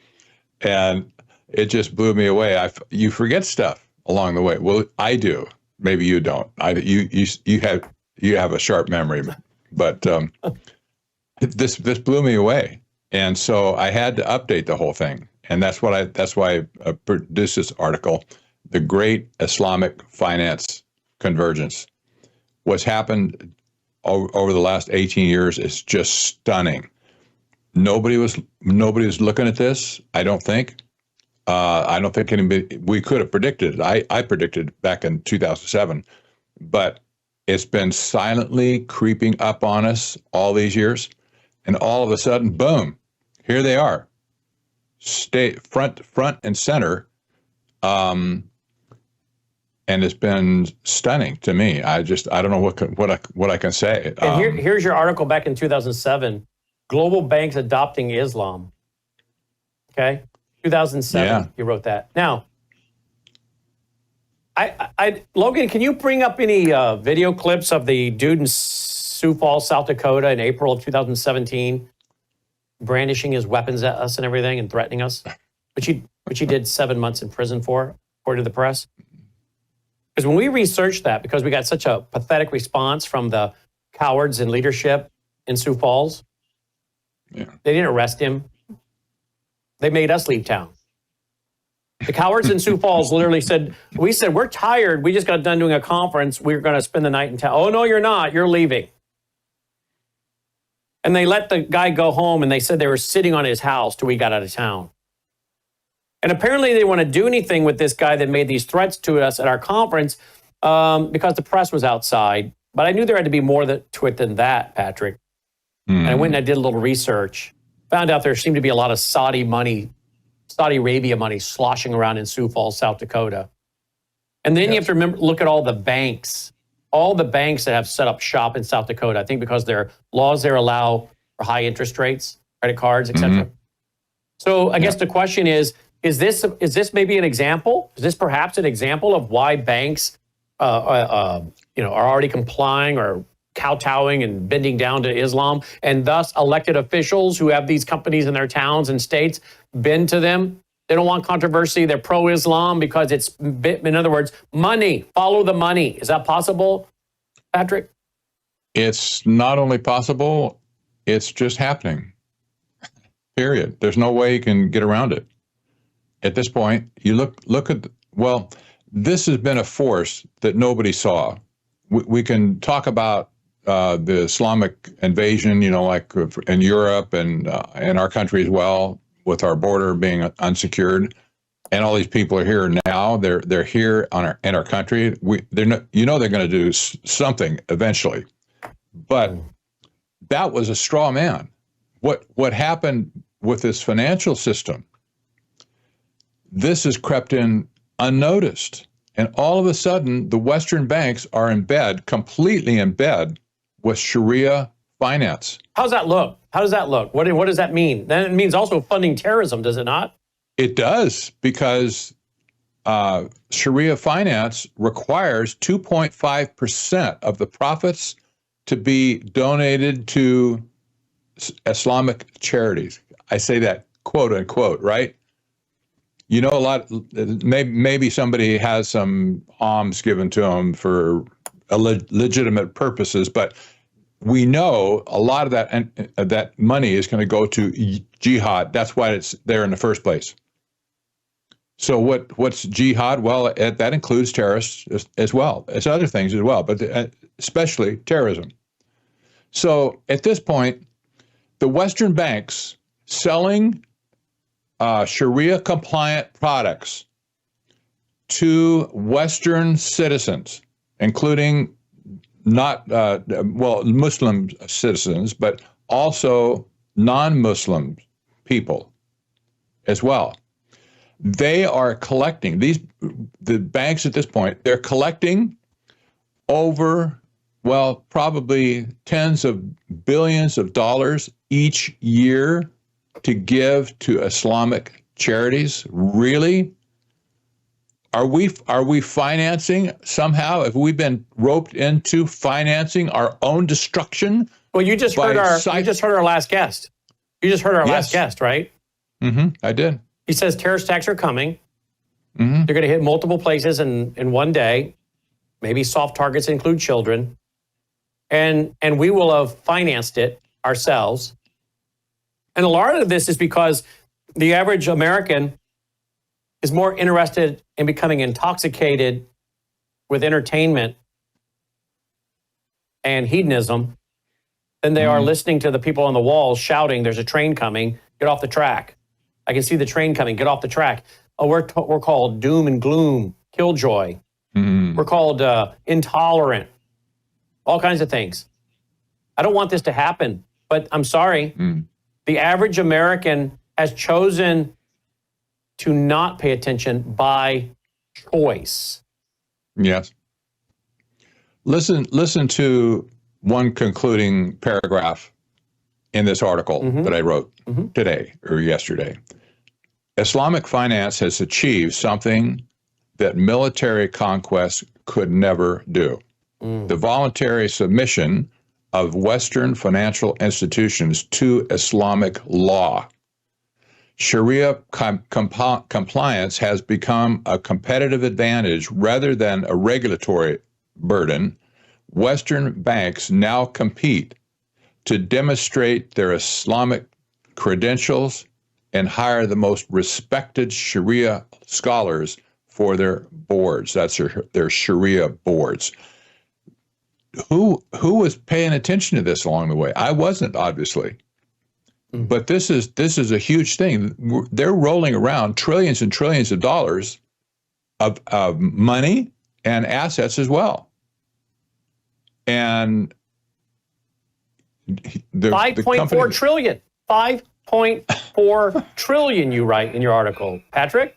and it just blew me away. You forget stuff along the way. Well, I do. Maybe you don't. You have a sharp memory, but this blew me away. And so I had to update the whole thing, and that's why I produced this article, "The Great Islamic Finance Convergence." What's happened over the last 18 years is just stunning. Nobody was looking at this. I don't think anybody. We could have predicted it. I predicted back in 2007, but it's been silently creeping up on us all these years, and all of a sudden, boom! Here they are, front and center, and it's been stunning to me. I don't know what I can say. And here's your article back in 2007: Global Banks Adopting Islam. Okay, 2007. You wrote that. Now, Logan, can you bring up any video clips of the dude in Sioux Falls, South Dakota, in April of 2017? Brandishing his weapons at us and everything and threatening us, which he did 7 months in prison for, according to the press. Because when we researched that, because we got such a pathetic response from the cowards in leadership in Sioux Falls, they didn't arrest him. They made us leave town. The cowards in Sioux Falls literally said, we're tired. We just got done doing a conference. We're going to spend the night in town. Oh, no, you're not. You're leaving. And they let the guy go home, and they said they were sitting on his house till we got out of town. And apparently they didn't want to do anything with this guy that made these threats to us at our conference because the press was outside. But I knew there had to be more to it than that, Patrick. And I went and I did a little research. Found out there seemed to be a lot of Saudi Arabia money sloshing around in Sioux Falls, South Dakota. And then you have to look at all the banks that have set up shop in South Dakota. I think because their laws there allow for high interest rates, credit cards, etc. So I guess the question is this maybe an example? Is this perhaps an example of why banks are already complying or kowtowing and bending down to Islam, and thus elected officials who have these companies in their towns and states bend to them? They don't want controversy. They're pro-Islam because it's, in other words, money. Follow the money. Is that possible, Patrick? It's not only possible, it's just happening. Period. There's no way you can get around it. At this point, you look at, this has been a force that nobody saw. We can talk about the Islamic invasion, like in Europe and in our country as well, with our border being unsecured, and all these people are here now. They're here in our country. They're going to do something eventually, but that was a straw man. What happened with this financial system? This has crept in unnoticed, and all of a sudden, the Western banks are completely in bed with Sharia finance. How's that look? How does that look? What does that mean? Then it means also funding terrorism, does it not? It does, because Sharia finance requires 2.5% of the profits to be donated to Islamic charities. I say that quote unquote, right? A lot. Maybe somebody has some alms given to them for legitimate purposes, but we know a lot of that money is going to go to jihad. That's why it's there in the first place. So what's jihad? Well, that includes terrorists as well. It's other things as well, but especially terrorism. So at this point, the Western banks selling Sharia-compliant products to Western citizens, including not, Muslim citizens, but also non-Muslim people as well. They are collecting, the banks at this point, they're collecting over, probably tens of billions of dollars each year to give to Islamic charities. Really? Are we financing somehow? Have we been roped into financing our own destruction? Well, you just heard our last guest. You just heard our last guest, right? Mm-hmm. I did. He says terrorist attacks are coming. Mm-hmm. They're going to hit multiple places in one day. Maybe soft targets include children. And we will have financed it ourselves. And a lot of this is because the average American is more interested in becoming intoxicated with entertainment and hedonism than they are listening to the people on the walls shouting, "There's a train coming, get off the track. I can see the train coming, get off the track." Oh, we're called doom and gloom, killjoy. Mm-hmm. We're called intolerant, all kinds of things. I don't want this to happen, but I'm sorry. The average American has chosen to not pay attention by choice. Yes. Listen to one concluding paragraph in this article that I wrote today or yesterday. Islamic finance has achieved something that military conquest could never do. The voluntary submission of Western financial institutions to Islamic law. Sharia compliance has become a competitive advantage rather than a regulatory burden. Western banks now compete to demonstrate their Islamic credentials and hire the most respected Sharia scholars for their boards. That's their Sharia boards. Who was paying attention to this along the way? I wasn't, obviously. But this is a huge thing. They're rolling around trillions and trillions of dollars of money and assets as well. And the 5.4 trillion. 5.4 trillion, you write in your article, Patrick.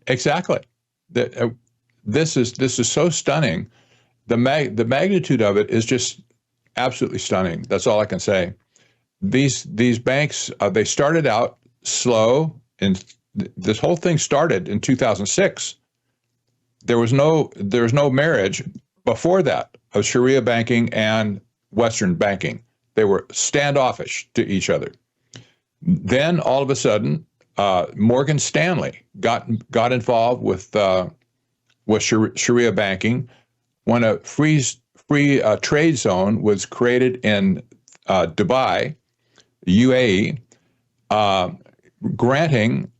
Exactly. This is so stunning. The magnitude of it is just absolutely stunning. That's all I can say. These banks, they started out slow, and this whole thing started in 2006. There was no marriage before that of Sharia banking and Western banking. They were standoffish to each other. Then all of a sudden, Morgan Stanley got involved with Sharia banking when a free trade zone was created in Dubai, UAE, granting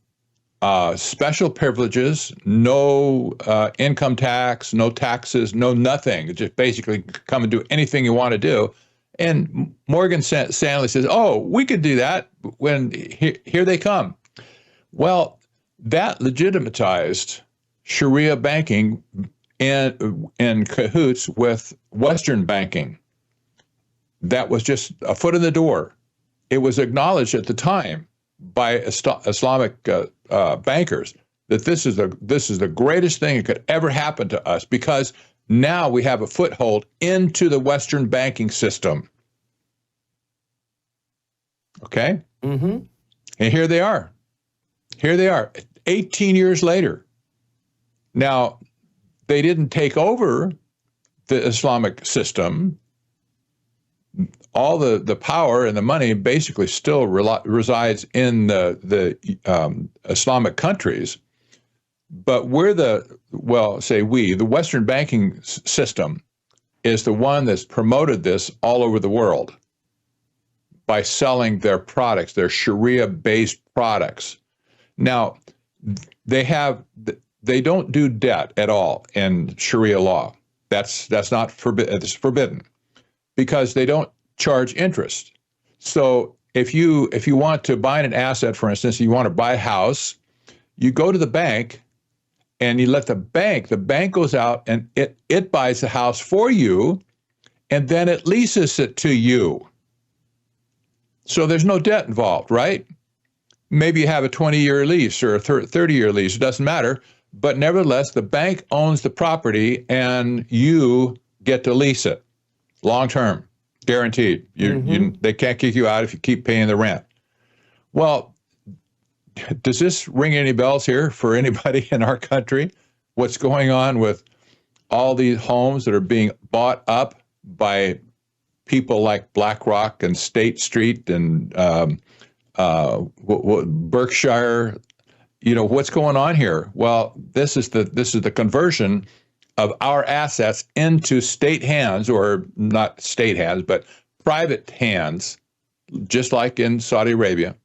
special privileges, no income tax, no taxes, no nothing. Just basically come and do anything you want to do. And Morgan Stanley says, "Oh, we could do that when here they come." Well, that legitimatized Sharia banking in cahoots with Western banking. That was just a foot in the door. It was acknowledged at the time by Islamic bankers that this is the greatest thing that could ever happen to us, because now we have a foothold into the Western banking system. Okay? Mm-hmm. And here they are. Here they are, 18 years later. Now, they didn't take over the Islamic system. All the power and the money basically still resides in the Islamic countries. But the Western banking system is the one that's promoted this all over the world by selling their products, their Sharia-based products. Now, they don't do debt at all in Sharia law. That's not forbidden. It's forbidden because they don't charge interest. So if you want to buy an asset, for instance, you want to buy a house, you go to the bank and you let the bank goes out and it buys the house for you, and then it leases it to you. So there's no debt involved, right? Maybe you have a 20-year lease or a 30-year lease, it doesn't matter. But nevertheless, the bank owns the property and you get to lease it long term, guaranteed. They can't kick you out if you keep paying the rent. Well, does this ring any bells here for anybody in our country? What's going on with all these homes that are being bought up by people like BlackRock and State Street and Berkshire? What's going on here? Well, this is the conversion of our assets into state hands, or not state hands, but private hands, just like in Saudi Arabia.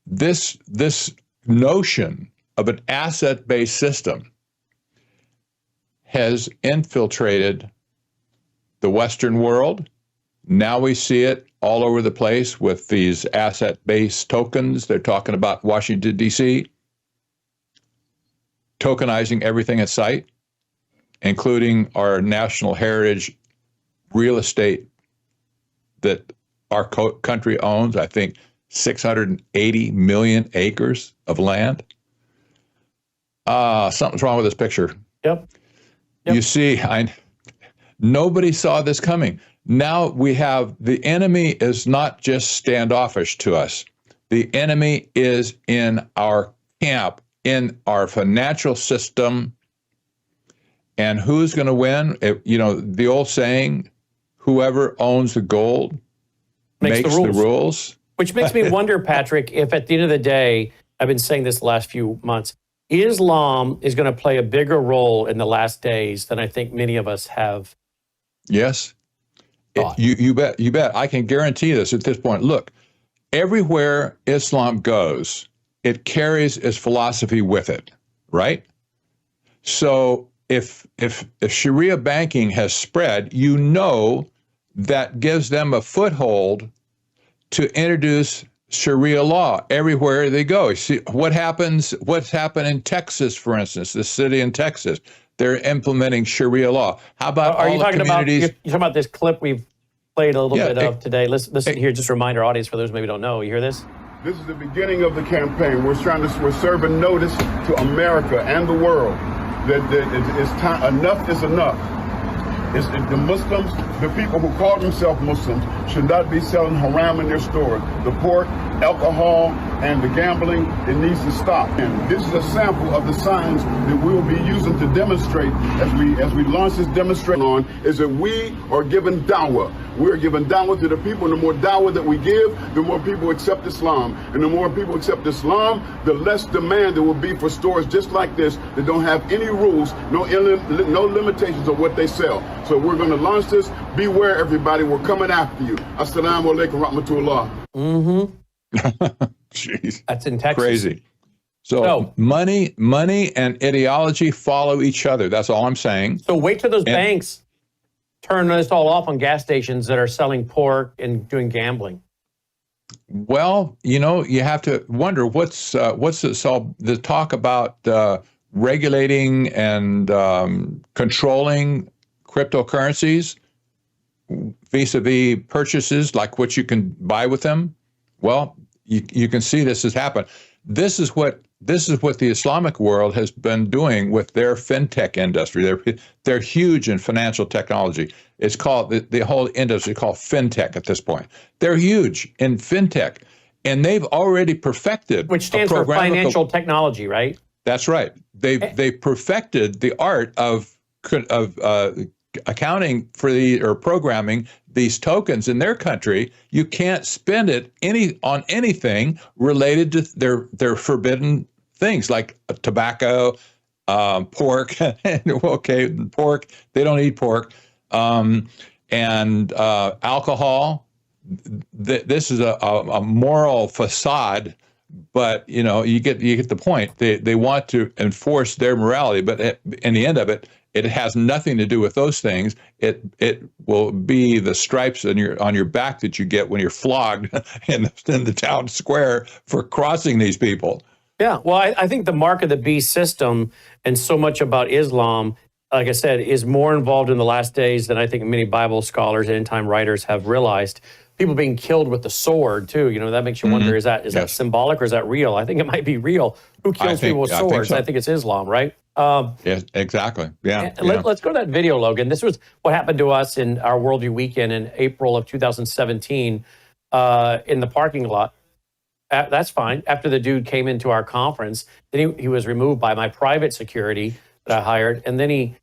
This notion of an asset-based system has infiltrated the Western world. Now we see it all over the place with these asset-based tokens. They're talking about Washington, D.C., tokenizing everything in sight, including our national heritage real estate that our country owns, I think 680 million acres of land. Something's wrong with this picture. Yep. You see, nobody saw this coming. Now we have, the enemy is not just standoffish to us. The enemy is in our camp, in our financial system. And who's going to win? The old saying, whoever owns the gold makes the rules. Which makes me wonder, Patrick, if at the end of the day, I've been saying this the last few months, Islam is going to play a bigger role in the last days than I think many of us have. Yes. You bet. I can guarantee this at this point. Look, everywhere Islam goes, it carries its philosophy with it, right? So if Sharia banking has spread, that gives them a foothold to introduce Sharia law everywhere they go. See what's happened in Texas, for instance, the city in Texas. They're implementing Sharia law. How about you're talking about this clip we've played a little bit of today? Listen here, just remind our audience, for those who maybe don't know. You hear this? This is the beginning of the campaign. We're serving notice to America and the world that it's time. Enough is enough. The Muslims, the people who call themselves Muslims, should not be selling haram in their stores. The pork, alcohol, and the gambling, it needs to stop. And this is a sample of the signs that we will be using to demonstrate as we launch this demonstration on, is that we are giving dawah. We're giving dawah to the people, and the more dawah that we give, the more people accept Islam. And the more people accept Islam, the less demand there will be for stores just like this that don't have any rules, no limitations of what they sell. So we're going to launch this. Beware, everybody. We're coming after you. Assalamu alaikum rahmatullah. Jeez. That's in Texas. Crazy. So money and ideology follow each other. That's all I'm saying. So wait till those banks turn this all off on gas stations that are selling pork and doing gambling. Well, you have to wonder what's the talk about regulating and controlling cryptocurrencies vis-a-vis purchases, like what you can buy with them. Well, you can see this has happened. This is what the Islamic world has been doing with their fintech industry. They're huge in financial technology. It's called the whole industry called fintech at this point. They're huge in fintech, and they've already perfected, which stands for financial technology, right? That's right. They perfected the art of accounting for or programming these tokens in their country. You can't spend it on anything related to their forbidden things like tobacco, pork. Okay, pork. They don't eat pork, and alcohol. This is a moral facade, but you get the point. They want to enforce their morality, but in the end of it, It has nothing to do with those things. It will be the stripes on your back that you get when you're flogged in the town square for crossing these people. Yeah, well, I think the mark of the beast system and so much about Islam, like I said, is more involved in the last days than I think many Bible scholars and end-time writers have realized. People being killed with the sword, too. You know, that makes you wonder, is that symbolic or is that real? I think it might be real. Who kills people with swords? I think it's Islam, right? Yes, exactly. Yeah. Let's go to that video, Logan. This was what happened to us in our Worldview weekend in April of 2017 in the parking lot. That's fine. After the dude came into our conference, then he was removed by my private security that I hired, and then he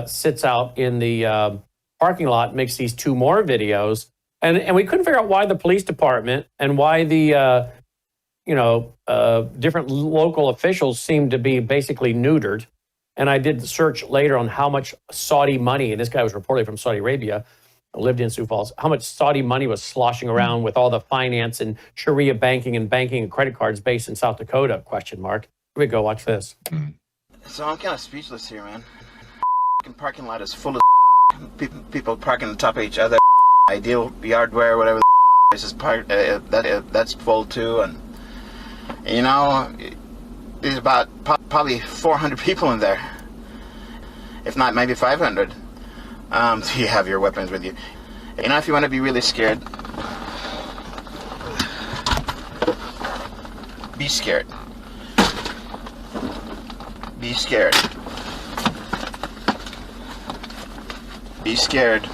sits out in the parking lot, makes these 2 more videos, and we couldn't figure out why the police department and why the different local officials seemed to be basically neutered. And I did the search later on how much Saudi money, and this guy was reportedly from Saudi Arabia, lived in Sioux Falls, how much Saudi money was sloshing around with all the finance and Sharia banking and credit cards based in South Dakota, ? Here we go, watch this. So I'm kind of speechless here, man. The parking lot is full of people parking on top of each other. Ideal Yardware, whatever the is parked, that's full too. And you know, there's about probably 400 people in there, if not maybe 500. So you have your weapons with you. You know, if you want to be really scared, be scared. Be scared. Be scared.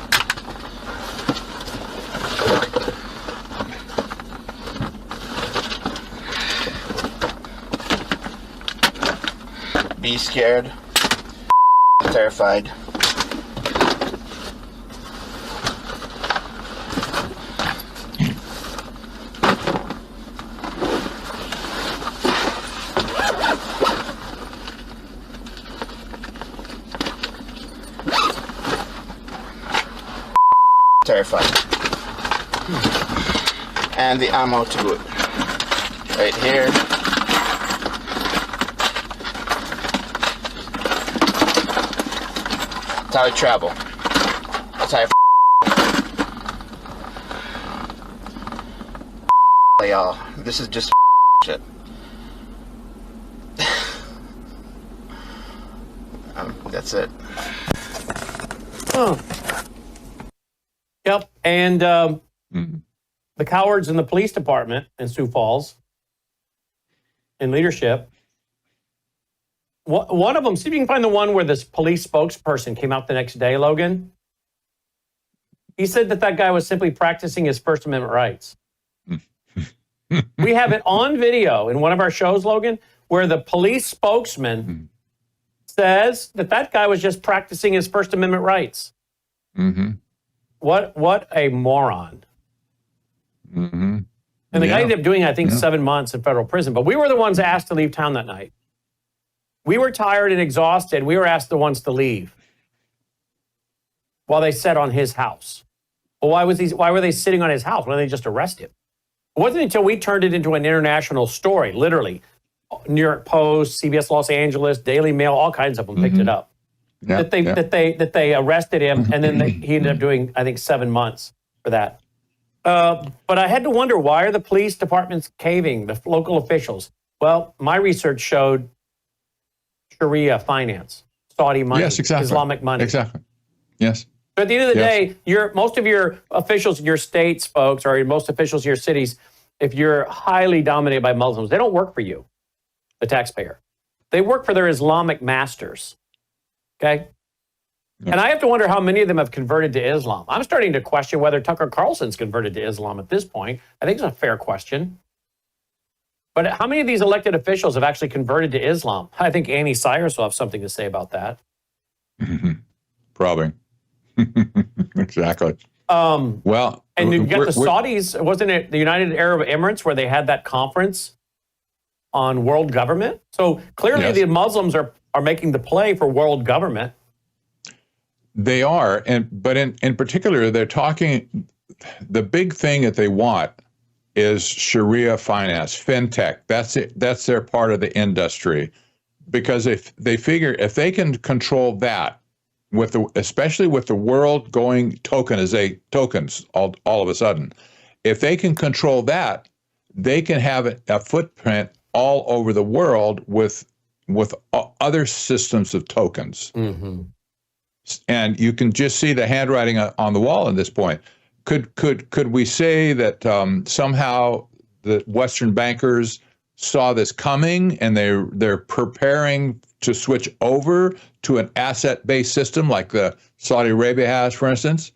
Be scared. Terrified. Terrified. And the ammo to boot. Right here. That's how I travel. That's how I y'all. This is just shit. That's it. Oh. Yep, and the cowards in the police department in Sioux Falls, in leadership, one of them, see if you can find the one where this police spokesperson came out the next day, Logan. He said that guy was simply practicing his First Amendment rights. We have it on video in one of our shows, Logan, where the police spokesman says that guy was just practicing his First Amendment rights. Mm-hmm. What a moron. Mm-hmm. And the guy ended up doing, I think, 7 months in federal prison. But we were the ones asked to leave town that night. We were tired and exhausted. We were asked the ones to leave while they sat on his house. Well, why were they sitting on his house? Why didn't they just arrest him? It wasn't until we turned it into an international story, literally. New York Post, CBS Los Angeles, Daily Mail, all kinds of them picked it up. That they arrested him, and then he ended up doing, I think, 7 months for that. But I had to wonder, why are the police departments caving, the local officials? Well, my research showed Sharia finance, Saudi money, yes, exactly. Islamic money. Exactly. Yes. So at the end of the day, most of your officials in your states, folks, or most officials in your cities, if you're highly dominated by Muslims, they don't work for you, the taxpayer. They work for their Islamic masters. Okay? And I have to wonder how many of them have converted to Islam. I'm starting to question whether Tucker Carlson's converted to Islam at this point. I think it's a fair question. But how many of these elected officials have actually converted to Islam? I think Annie Cyrus will have something to say about that. Probably. Exactly. Well, and you've got the Saudis. Wasn't it the United Arab Emirates where they had that conference on world government? So clearly the Muslims are making the play for world government. They are, but in particular, they're talking, the big thing that they want is Sharia finance, fintech. That's it. That's their part of the industry. because if they figure if they can control that, especially with the world going tokens all of a sudden, if they can control that, they can have a footprint all over the world with other systems of tokens. Mm-hmm. And you can just see the handwriting on the wall at this point. Could we say that somehow the Western bankers saw this coming and they're preparing to switch over to an asset-based system like the Saudi Arabia has, for instance?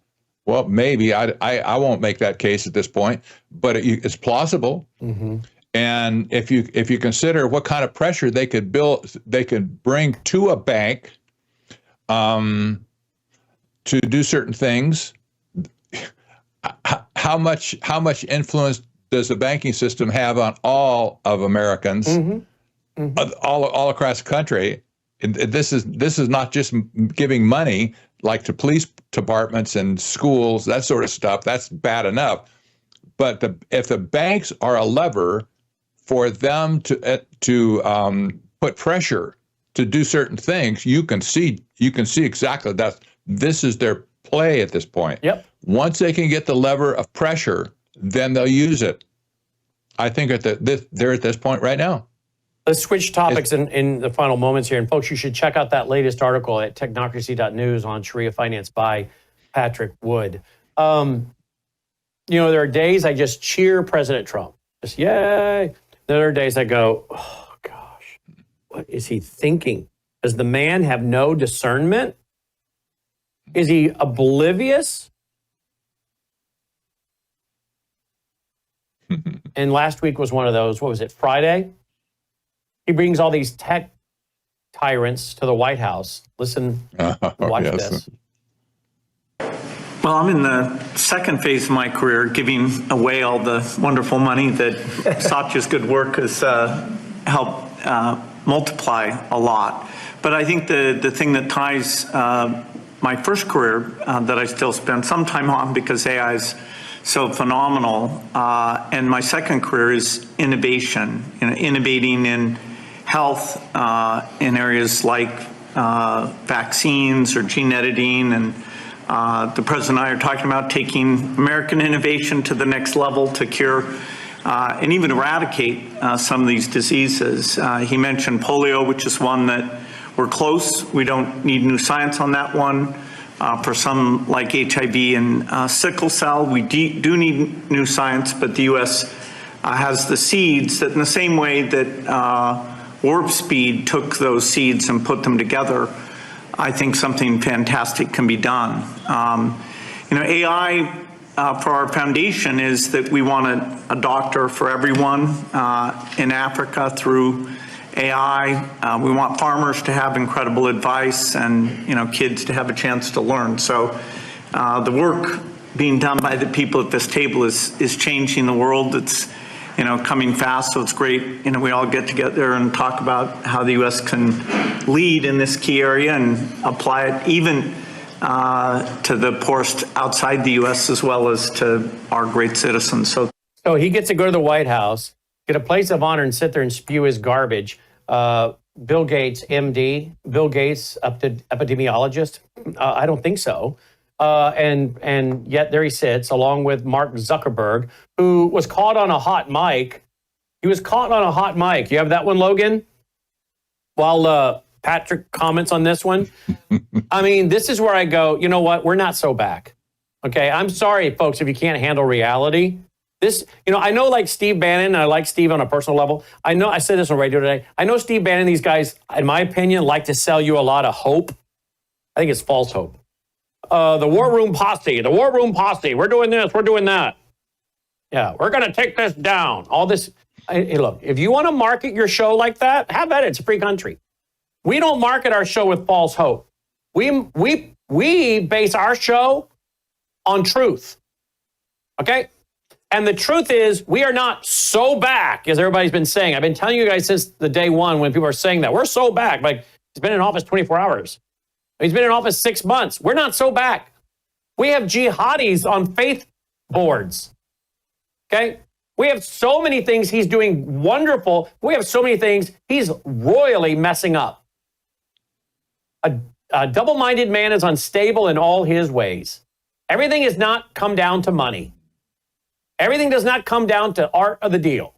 Well, maybe. I won't make that case at this point, but it's plausible. Mm-hmm. And if you consider what kind of pressure they could bring to a bank to do certain things, how much influence does the banking system have on all of Americans, mm-hmm. Mm-hmm. all across the country? This is not just giving money like to police departments and schools, that sort of stuff. That's bad enough. But if the banks are a lever for them to put pressure to do certain things, you can see exactly that. This is their play at this point. Yep. Once they can get the lever of pressure, then they'll use it. I think they're at this point right now. Let's switch topics in the final moments here. And folks, you should check out that latest article at technocracy.news on Sharia finance by Patrick Wood. There are days I just cheer President Trump. Just yay. There are days I go, oh gosh, what is he thinking? Does the man have no discernment? Is he oblivious? And last week was one of those, what was it, Friday? He brings all these tech tyrants to the White House. Listen, watch this. Well, I'm in the second phase of my career, giving away all the wonderful money that Satya's good work has helped multiply a lot. But I think the thing that ties my first career that I still spend some time on because AI is so phenomenal, and my second career is innovation, innovating in health in areas like vaccines or gene editing, and the president and I are talking about taking American innovation to the next level to cure and even eradicate some of these diseases. He mentioned polio, which is one that we're close. We don't need new science on that one. For some like HIV and sickle cell, we do need new science, but the U.S. Has the seeds that in the same way that Warp Speed took those seeds and put them together, I think something fantastic can be done. AI for our foundation is that we want a doctor for everyone in Africa through AI. We want farmers to have incredible advice and kids to have a chance to learn. So the work being done by the people at this table is changing the world. It's coming fast, so it's great. We all get together and talk about how the U.S. can lead in this key area and apply it even to the poorest outside the U.S. as well as to our great citizens. So he gets to go to the White House, get a place of honor, and sit there and spew his garbage. Bill Gates, MD, Bill Gates, epidemiologist. I don't think so. And yet there he sits along with Mark Zuckerberg, who was caught on a hot mic. He was caught on a hot mic. You have that one, Logan? While Patrick comments on this one. I mean, this is where I go, you know what? We're not so back. Okay, I'm sorry, folks, if you can't handle reality. This, I know like Steve Bannon, and I like Steve on a personal level. I know, I said this on radio today. I know Steve Bannon, these guys, in my opinion, like to sell you a lot of hope. I think it's false hope. The War Room Posse, we're doing this, we're doing that. Yeah, we're going to take this down. All this. Hey, look, if you want to market your show like that, have at it. It's a free country. We don't market our show with false hope. We base our show on truth. Okay? And the truth is, we are not so back, as everybody's been saying. I've been telling you guys since the day one when people are saying that. We're so back. Like, he's been in office 24 hours. He's been in office 6 months. We're not so back. We have jihadis on faith boards. Okay? We have so many things he's doing wonderful. We have so many things he's royally messing up. A double-minded man is unstable in all his ways. Everything has not come down to money. Everything does not come down to art of the deal.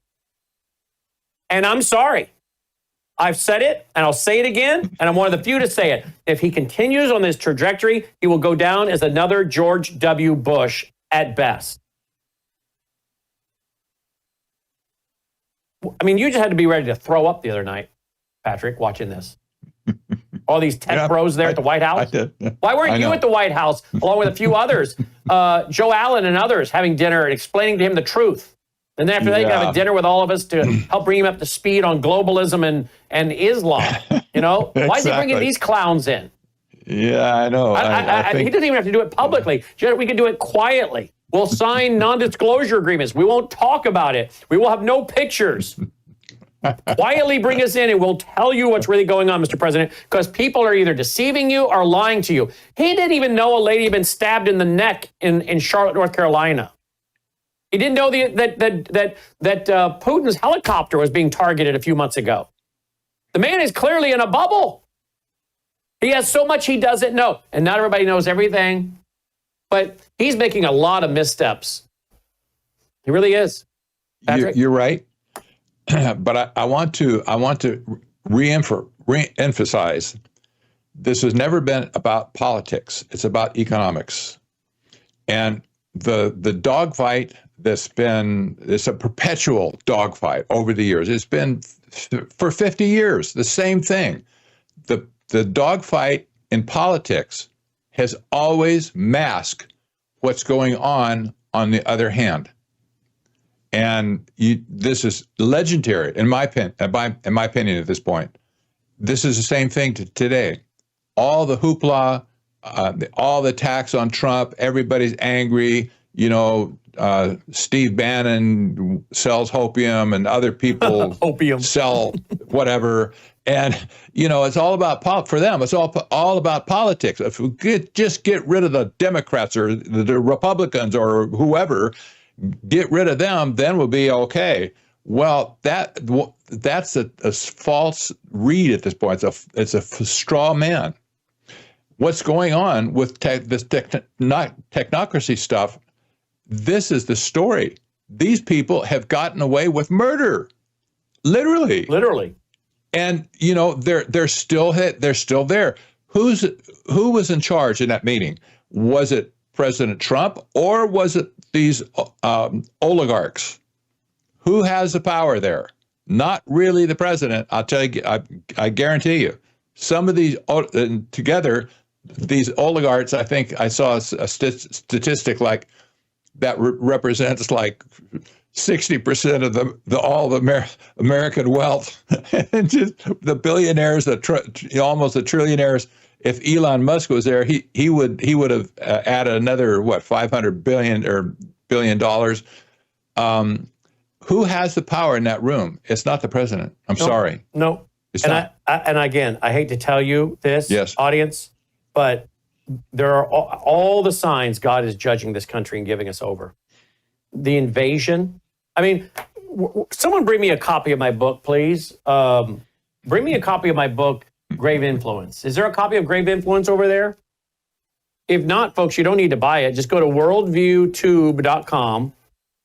And I'm sorry. I've said it, and I'll say it again, and I'm one of the few to say it. If he continues on this trajectory, he will go down as another George W. Bush at best. I mean, you just had to be ready to throw up the other night, Patrick, watching this. All these tech bros there at the White House. I did. Why weren't you at the White House, along with a few others, Joe Allen and others, having dinner and explaining to him the truth? And then after that, you can have a dinner with all of us to help bring him up to speed on globalism and Islam. You know, why is he bringing these clowns in? Yeah, I know. I think... He doesn't even have to do it publicly. We can do it quietly. We'll sign non-disclosure agreements. We won't talk about it. We will have no pictures. Quietly bring us in and we'll tell you what's really going on, Mr. President, because people are either deceiving you or lying to you. He didn't even know a lady had been stabbed in the neck in Charlotte, North Carolina. He didn't know that Putin's helicopter was being targeted a few months ago. The man is clearly in a bubble. He has so much he doesn't know. And not everybody knows everything. But he's making a lot of missteps. He really is. Patrick? You're right. But I want to re-emphasize this has never been about politics. It's about economics. And the dogfight it's a perpetual dogfight over the years. It's been for 50 years, the same thing. The dogfight in politics has always masked what's going on the other hand. And this is legendary, in my opinion, at this point. This is the same thing today. All the hoopla, all the attacks on Trump, everybody's angry. You know, Steve Bannon sells opium and other people sell whatever. And, you know, it's all about, for them, it's all about politics. If we just get rid of the Democrats or the Republicans or whoever, get rid of them, then we'll be okay. Well, that's a false read at this point. It's a straw man. What's going on with this technocracy stuff? This is the story. These people have gotten away with murder, literally. And you know they're still there. Who was in charge in that meeting? Was it President Trump or was it these oligarchs? Who has the power there? Not really the president. I'll tell you. I guarantee you. Some of these together, these oligarchs. I think I saw a statistic like that represents like 60% of all the American wealth, and just the billionaires, almost the trillionaires. If Elon Musk was there, he would have added another $500 billion dollars. Who has the power in that room? It's not the president. I'm sorry. No. It's not. And again, I hate to tell you this, yes, audience, but there are all the signs God is judging this country and giving us over. The invasion. I mean, someone bring me a copy of my book, please. Bring me a copy of my book, Grave Influence. Is there a copy of Grave Influence over there? If not, folks, you don't need to buy it. Just go to worldviewtube.com.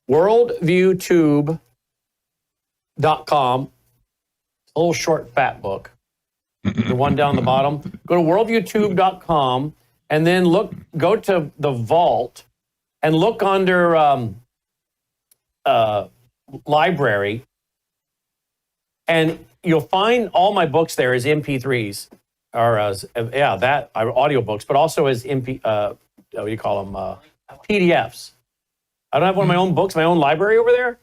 Worldviewtube.com. A little short, fat book. The one down the bottom. Go to worldviewtube.com and then go to the vault and look under library, and you'll find all my books there as MP3s, or audiobooks, but also as what do you call them, PDFs. I don't have one of my own books, my own library over there.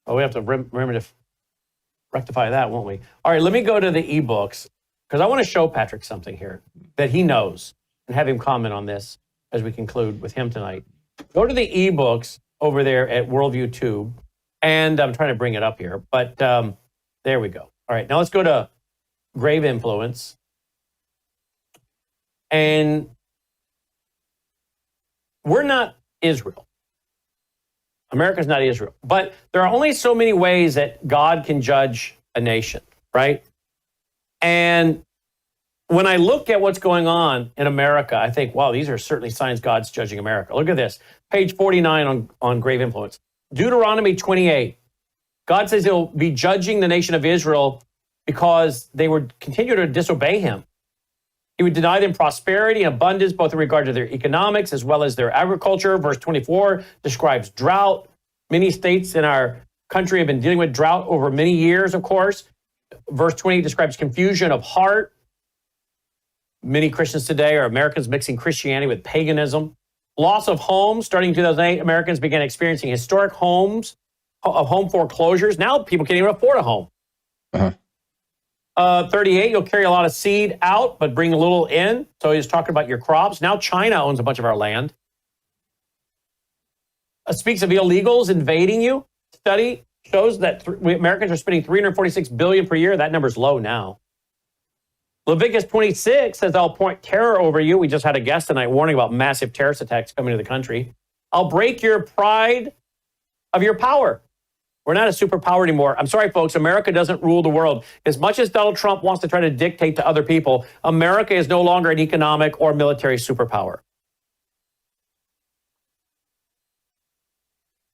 Oh, we have to remember to rectify that, won't we? All right, let me go to the ebooks, because I want to show Patrick something here that he knows and have him comment on this as we conclude with him tonight. Go to the ebooks over there at Worldview Tube, and I'm trying to bring it up here, but there we go. All right, now let's go to Grave Influence. And we're not Israel. America's not Israel. But there are only so many ways that God can judge a nation, right? And when I look at what's going on in America, I think, wow, these are certainly signs God's judging America. Look at this, page 49 on grave influence. Deuteronomy 28. God says he'll be judging the nation of Israel because they would continue to disobey him. He would deny them prosperity and abundance, both in regard to their economics as well as their agriculture. Verse 24 describes drought. Many states in our country have been dealing with drought over many years, of course. Verse 20 describes confusion of heart. Many Christians today are Americans mixing Christianity with paganism. Loss of homes. Starting in 2008, Americans began experiencing historic home foreclosures. Now people can't even afford a home. 38, you'll carry a lot of seed out, but bring a little in. So he's talking about your crops. Now China owns a bunch of our land. Speaks of illegals invading you. Study shows that Americans are spending $346 billion per year. That number's low now. Leviticus 26 says, I'll point terror over you. We just had a guest tonight warning about massive terrorist attacks coming to the country. I'll break your pride of your power. We're not a superpower anymore. I'm sorry, folks. America doesn't rule the world. As much as Donald Trump wants to try to dictate to other people, America is no longer an economic or military superpower.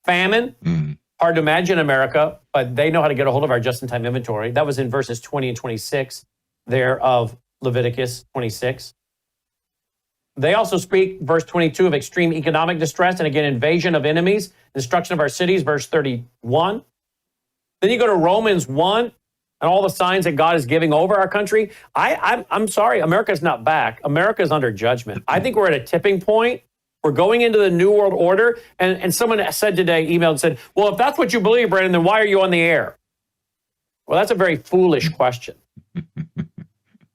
Famine. Hard to imagine America, but they know how to get a hold of our just-in-time inventory. That was in verses 20 and 26 there of Leviticus 26. They also speak, verse 22, of extreme economic distress and again, invasion of enemies, destruction of our cities, verse 31. Then you go to Romans 1 and all the signs that God is giving over our country. I'm sorry, America's not back. America's under judgment. I think we're at a tipping point. We're going into the New World Order. And someone said today, emailed and said, well, if that's what you believe, Brannon, then why are you on the air? Well, that's a very foolish question.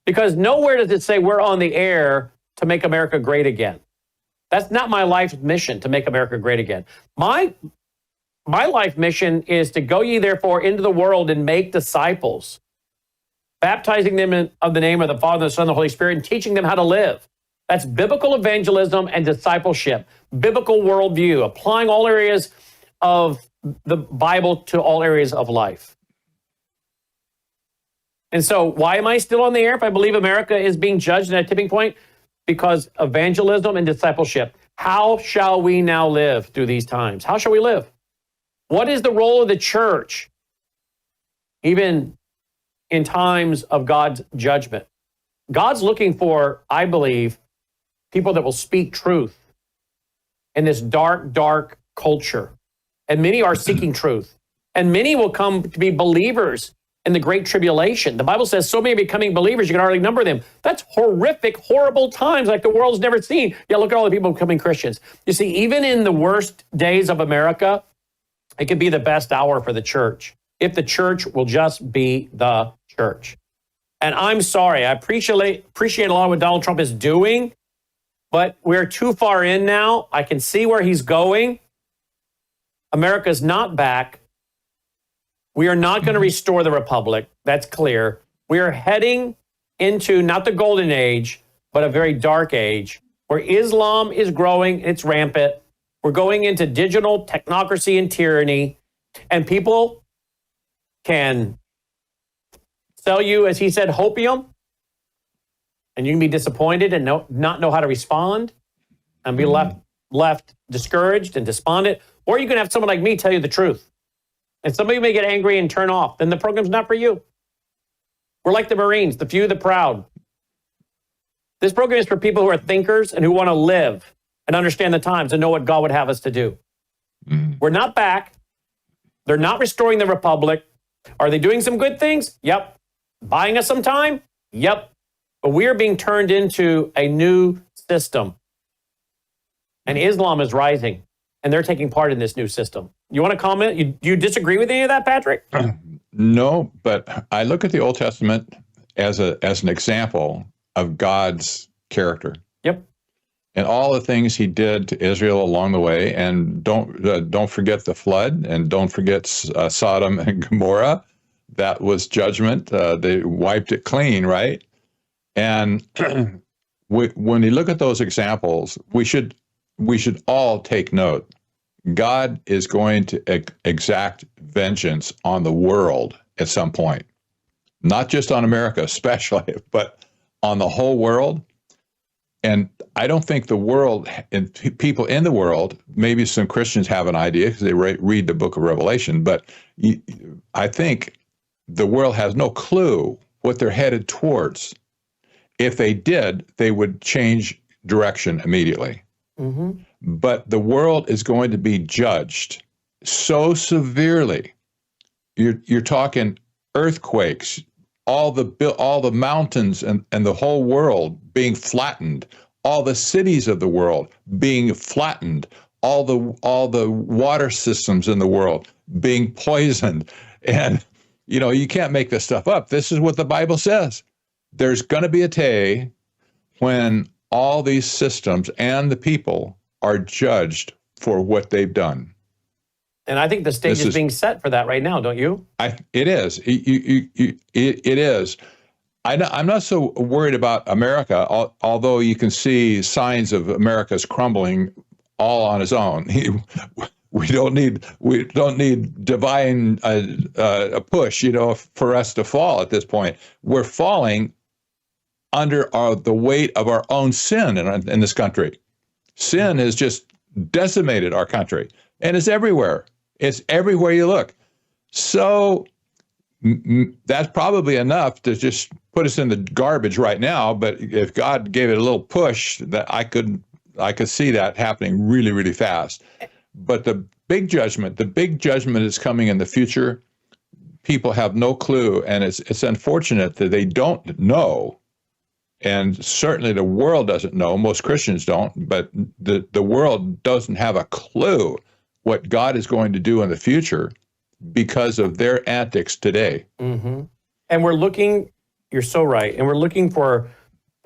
Because nowhere does it say we're on the air to make America great again. That's not my life's mission, to make America great again. My life mission is to go ye therefore into the world and make disciples, baptizing them in the name of the Father, the Son, and the Holy Spirit, and teaching them how to live. That's biblical evangelism and discipleship, biblical worldview, applying all areas of the Bible to all areas of life. And so why am I still on the air if I believe America is being judged at a tipping point? Because evangelism and discipleship. How shall we now live through these times? How shall we live? What is the role of the church, even in times of God's judgment? God's looking for, I believe, people that will speak truth in this dark, dark culture. And many are seeking truth. And many will come to be believers in the Great Tribulation. The Bible says so many becoming believers, you can hardly number them. That's horrific, horrible times like the world's never seen. Yeah, look at all the people becoming Christians. You see, even in the worst days of America, it could be the best hour for the church if the church will just be the church. And I'm sorry, I appreciate a lot of what Donald Trump is doing, but we're too far in now. I can see where he's going. America's not back. We are not going to restore the republic. That's clear. We are heading into not the golden age, but a very dark age where Islam is growing. It's rampant. We're going into digital technocracy and tyranny, and people can sell you, as he said, hopium, and you can be disappointed and not know how to respond and be left discouraged and despondent. Or you can have someone like me tell you the truth. And some of you may get angry and turn off. Then the program's not for you. We're like the Marines, the few, the proud. This program is for people who are thinkers and who want to live and understand the times and know what God would have us to do. We're not back. They're not restoring the republic. Are they doing some good things? Yep. Buying us some time? Yep. But we are being turned into a new system. And Islam is rising. And they're taking part in this new system. You want to comment? Do you disagree with any of that, Patrick? No, but I look at the Old Testament as an example of God's character. Yep. And all the things he did to Israel along the way. And don't forget the flood, and don't forget Sodom and Gomorrah. That was judgment. They wiped it clean, right? And when you look at those examples, we should all take note. God is going to exact vengeance on the world at some point, not just on America especially, but on the whole world. And I don't think the world and people in the world, maybe some Christians have an idea because they read the book of Revelation, but I think the world has no clue what they're headed towards. If they did, they would change direction immediately. Mm-hmm. But the world is going to be judged so severely. You're talking earthquakes, all the mountains and the whole world being flattened, all the cities of the world being flattened, all the water systems in the world being poisoned. And you can't make this stuff up. This is what the Bible says. There's going to be a day when all these systems and the people are judged for what they've done. And I think the stage is being set for that right now, don't you? It is. It is. I'm not so worried about America, although you can see signs of America's crumbling all on its own. We don't need divine push, for us to fall at this point. We're falling under the weight of our own sin in this country. Sin has just decimated our country, and it's everywhere. It's everywhere you look. So that's probably enough to just put us in the garbage right now. But if God gave it a little push, that I could see that happening really, really fast. But the big judgment is coming in the future. People have no clue, and it's unfortunate that they don't know. And certainly the world doesn't know. Most Christians don't, but the world doesn't have a clue what God is going to do in the future because of their antics today. Mm-hmm. And you're so right, and we're looking for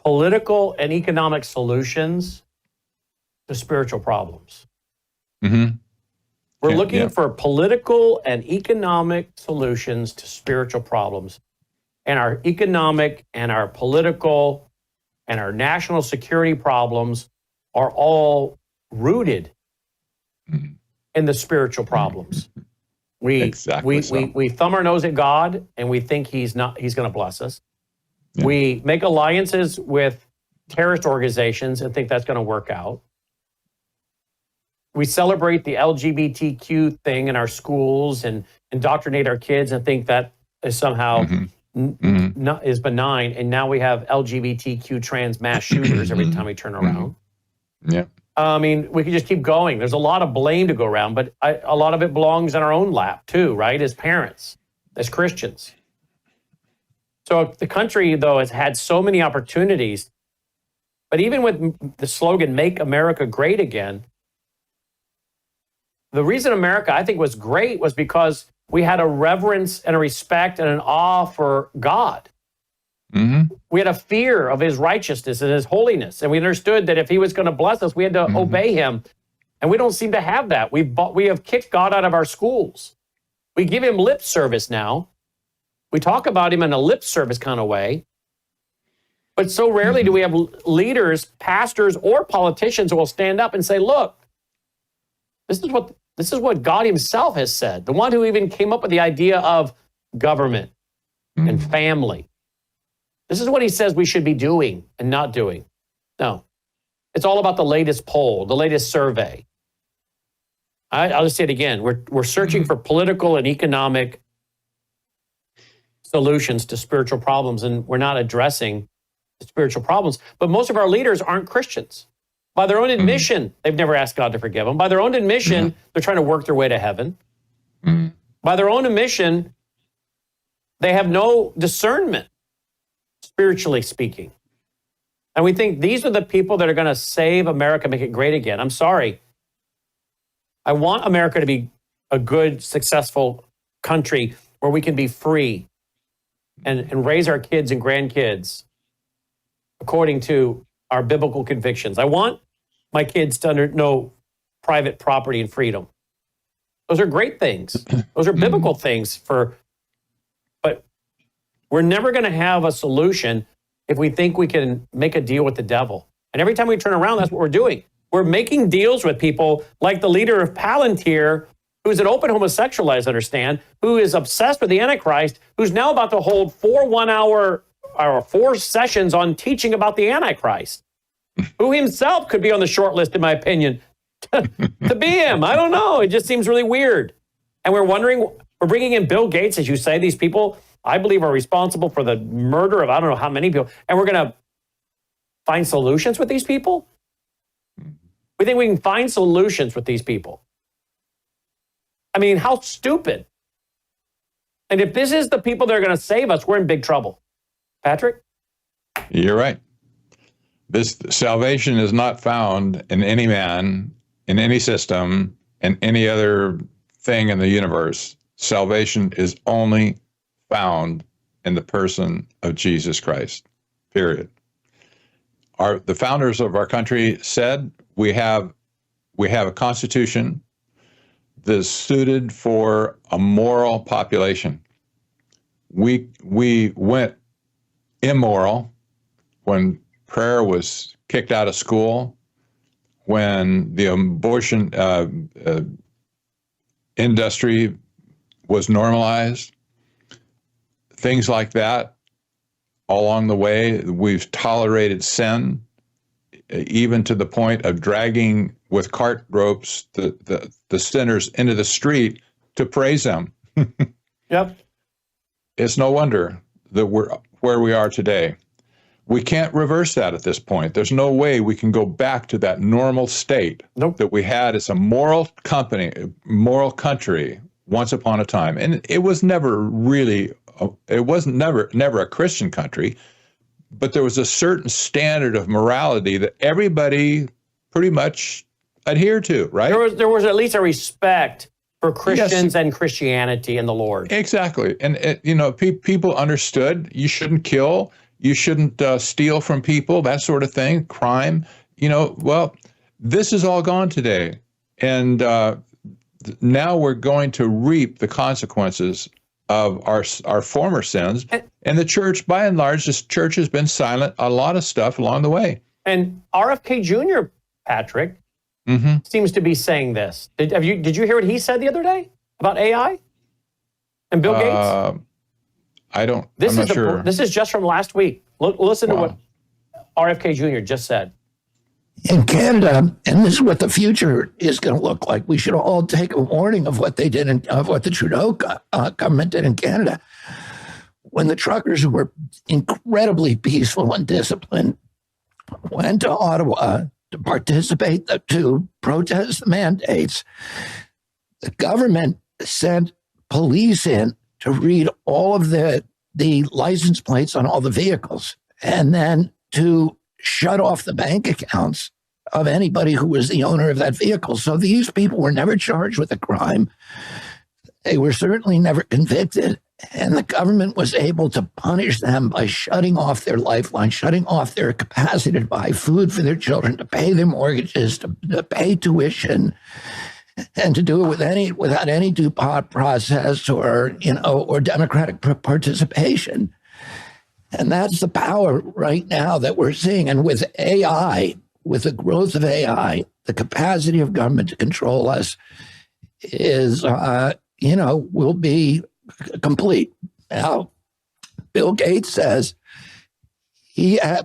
political and economic solutions to spiritual problems. Mm-hmm. We're looking for political and economic solutions to spiritual problems. And our economic and our political and our national security problems are all rooted in the spiritual problems. We thumb our nose at God and we think he's going to bless us. Yeah. We make alliances with terrorist organizations and think that's going to work out. We celebrate the LGBTQ thing in our schools and indoctrinate our kids and think that is somehow is benign. And now we have LGBTQ trans mass shooters every time we turn around. Yeah. I mean, we could just keep going. There's a lot of blame to go around, but a lot of it belongs in our own lap too, right? As parents, as Christians. So the country, though, has had so many opportunities, but even with the slogan, Make America Great Again, the reason America, I think, was great was because we had a reverence and a respect and an awe for God. Mm-hmm. We had a fear of his righteousness and his holiness. And we understood that if he was going to bless us, we had to obey him. And we don't seem to have that. We have kicked God out of our schools. We give him lip service now. We talk about him in a lip service kind of way. But so rarely do we have leaders, pastors, or politicians who will stand up and say, look, this is what God himself has said. The one who even came up with the idea of government and family. This is what he says we should be doing and not doing. No, it's all about the latest poll, the latest survey. I'll just say it again. We're searching for political and economic solutions to spiritual problems, and we're not addressing the spiritual problems. But most of our leaders aren't Christians. By their own admission, they've never asked God to forgive them. By their own admission, they're trying to work their way to heaven. By their own admission, they have no discernment, spiritually speaking. And we think these are the people that are going to save America, make it great again. I'm sorry. I want America to be a good, successful country where we can be free and raise our kids and grandkids according to our biblical convictions. I want my kids to know private property and freedom. Those are great things. Those are biblical things but we're never going to have a solution if we think we can make a deal with the devil. And every time we turn around, that's what we're doing. We're making deals with people like the leader of Palantir, who's an open homosexual, as I understand, who is obsessed with the Antichrist, who's now about to hold 4 sessions on teaching about the Antichrist, who himself could be on the short list, in my opinion, to be him. I don't know. It just seems really weird. And we're bringing in Bill Gates, as you say. These people, I believe, are responsible for the murder of I don't know how many people. And we're going to find solutions with these people? We think we can find solutions with these people. I mean, how stupid. And if this is the people that are going to save us, we're in big trouble. Patrick? You're right. This salvation is not found in any man, in any system, in any other thing in the universe. Salvation is only found in the person of Jesus Christ, period. The founders of our country said we have a constitution that's suited for a moral population. We went immoral when prayer was kicked out of school, when the abortion industry was normalized, things like that. Along the way, we've tolerated sin, even to the point of dragging with cart ropes the sinners into the street to praise them. Yep. It's no wonder that we're where we are today. We can't reverse that at this point. There's no way we can go back to that normal state that we had as a moral country once upon a time. And it was never really, it wasn't never a Christian country, but there was a certain standard of morality that everybody pretty much adhered to, right? There was at least a respect for Christians and Christianity and the Lord. Exactly. And, people understood you shouldn't kill, you shouldn't steal from people, that sort of thing, crime. Well, this is all gone today. And now we're going to reap the consequences of our former sins. And the church, by and large, this church has been silent a lot of stuff along the way. And RFK Jr., Patrick, seems to be saying this. Did you hear what he said the other day about AI and Bill Gates? I'm not sure. This is just from last week. Listen to what RFK Jr. just said. In Canada, and this is what the future is going to look like. We should all take a warning of what they did, of what the Trudeau government did in Canada. When the truckers, who were incredibly peaceful and disciplined, went to Ottawa to participate, to protest the mandates, the government sent police in to read all of the license plates on all the vehicles, and then to shut off the bank accounts of anybody who was the owner of that vehicle. So these people were never charged with a crime. They were certainly never convicted. And the government was able to punish them by shutting off their lifeline, shutting off their capacity to buy food for their children, to pay their mortgages, to pay tuition, and to do it without any due process or democratic participation. And that's the power right now that we're seeing. And with AI, with the growth of AI, the capacity of government to control us will be complete. Now, Bill Gates says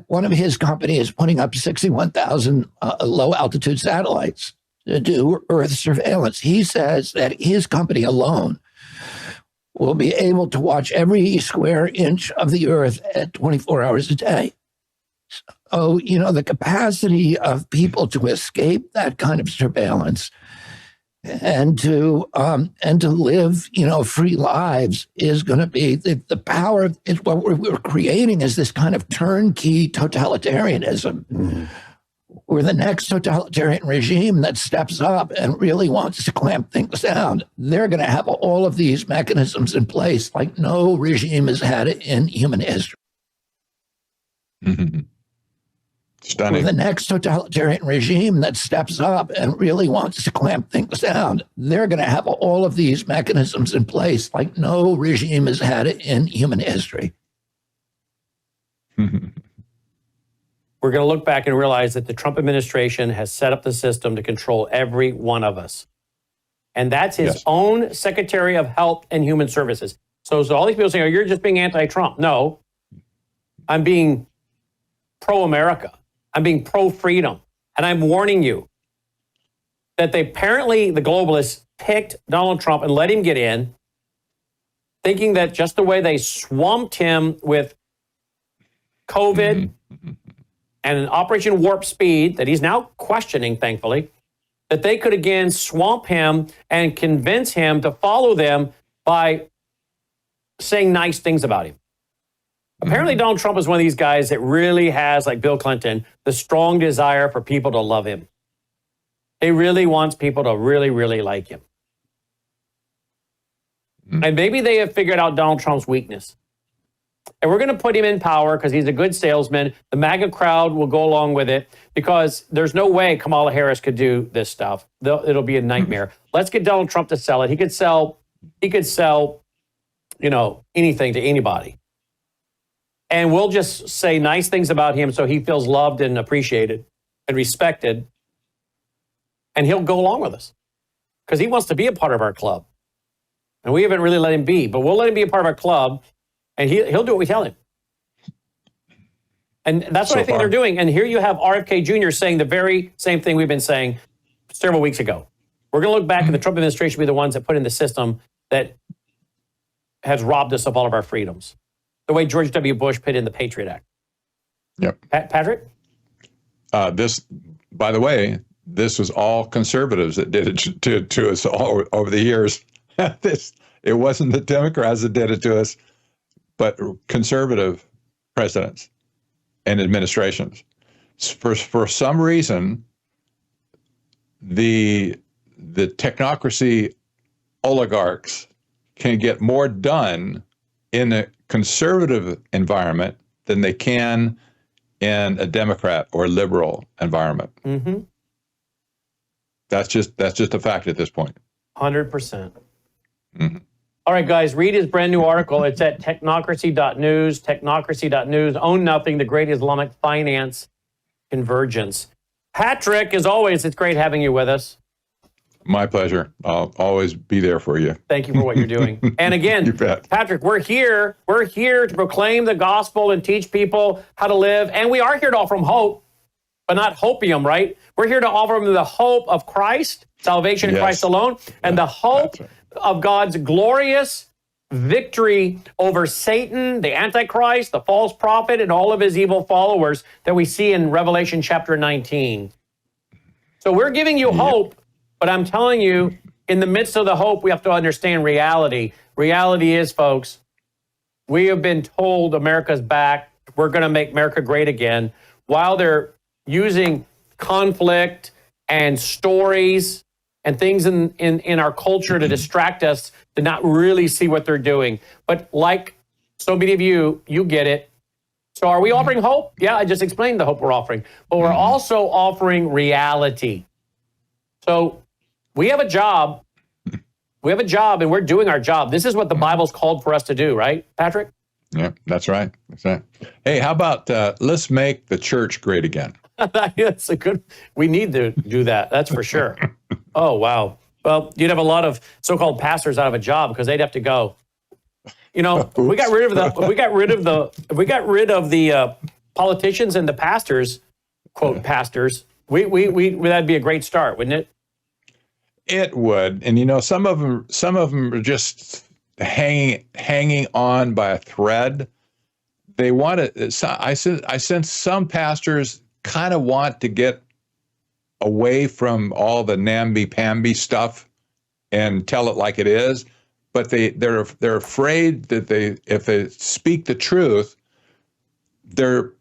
one of his companies is putting up 61,000 low-altitude satellites to do Earth surveillance. He says that his company alone will be able to watch every square inch of the Earth at 24 hours a day. So, the capacity of people to escape that kind of surveillance and to live, free lives is going to be the power of it. What we're creating is this kind of turnkey totalitarianism. Or the next totalitarian regime that steps up and really wants to clamp things down. They're going to have all of these mechanisms in place like no regime has had it in human history. Stunning. Or the next totalitarian regime that steps up and really wants to clamp things down. They're going to have all of these mechanisms in place like no regime has had it in human history. we're going to look back and realize that the Trump administration has set up the system to control every one of us. And that's his own Secretary of Health and Human Services. So all these people saying, oh, you're just being anti-Trump. No, I'm being pro-America. I'm being pro-freedom. And I'm warning you that the globalists picked Donald Trump and let him get in, thinking that just the way they swamped him with COVID and an Operation Warp Speed that he's now questioning, thankfully, that they could again swamp him and convince him to follow them by saying nice things about him. Apparently, Donald Trump is one of these guys that really has, like Bill Clinton, the strong desire for people to love him. He really wants people to really, really like him. And maybe they have figured out Donald Trump's weakness. And we're going to put him in power because he's a good salesman. The MAGA crowd will go along with it because there's no way Kamala Harris could do this stuff. It'll be a nightmare. Let's get Donald Trump to sell it. He could sell, anything to anybody. And we'll just say nice things about him so he feels loved and appreciated and respected. And he'll go along with us because he wants to be a part of our club. And we haven't really let him be, but we'll let him be a part of our club. And he'll do what we tell him. And that's what I think they're doing. And here you have RFK Jr. saying the very same thing we've been saying several weeks ago. We're going to look back and the Trump administration will be the ones that put in the system that has robbed us of all of our freedoms. The way George W. Bush put in the Patriot Act. Yep. Patrick? By the way, this was all conservatives that did it to us all over the years. It wasn't the Democrats that did it to us, but conservative presidents and administrations. For some reason, the technocracy oligarchs can get more done in a conservative environment than they can in a Democrat or liberal environment. Mm-hmm. That's just a fact at this point. 100%. Mm-hmm. All right, guys, read his brand new article. It's at technocracy.news, technocracy.news. Own Nothing, the Great Islamic Finance Convergence. Patrick, as always, it's great having you with us. My pleasure. I'll always be there for you. Thank you for what you're doing. And again, you bet. Patrick, we're here to proclaim the gospel and teach people how to live. And we are here to offer them hope, but not hopium, right? We're here to offer them the hope of Christ, salvation in Christ alone, and the hope of God's glorious victory over Satan, the Antichrist, the false prophet, and all of his evil followers that we see in Revelation chapter 19. So we're giving you hope, but I'm telling you, in the midst of the hope, we have to understand reality. Reality is, folks, we have been told America's back. We're going to make America great again, while they're using conflict and stories and things in our culture to distract us, to not really see what they're doing. But like so many of you get it. So are we offering hope? Yeah, I just explained the hope we're offering. But we're also offering reality. So we have a job. We have a job, and we're doing our job. This is what the Bible's called for us to do, right, Patrick? Yeah, that's right. That's right. Hey, how about let's make the church great again? That's a good. We need to do that. That's for sure. Oh wow. Well, you'd have a lot of so-called pastors out of a job because they'd have to go. You know, if we got rid of the politicians and the pastors, quote pastors. We that'd be a great start, wouldn't it? It would, and some of them are just hanging on by a thread. They want to. I sense some pastors kind of want to get away from all the namby-pamby stuff and tell it like it is, but they're afraid that if they speak the truth, their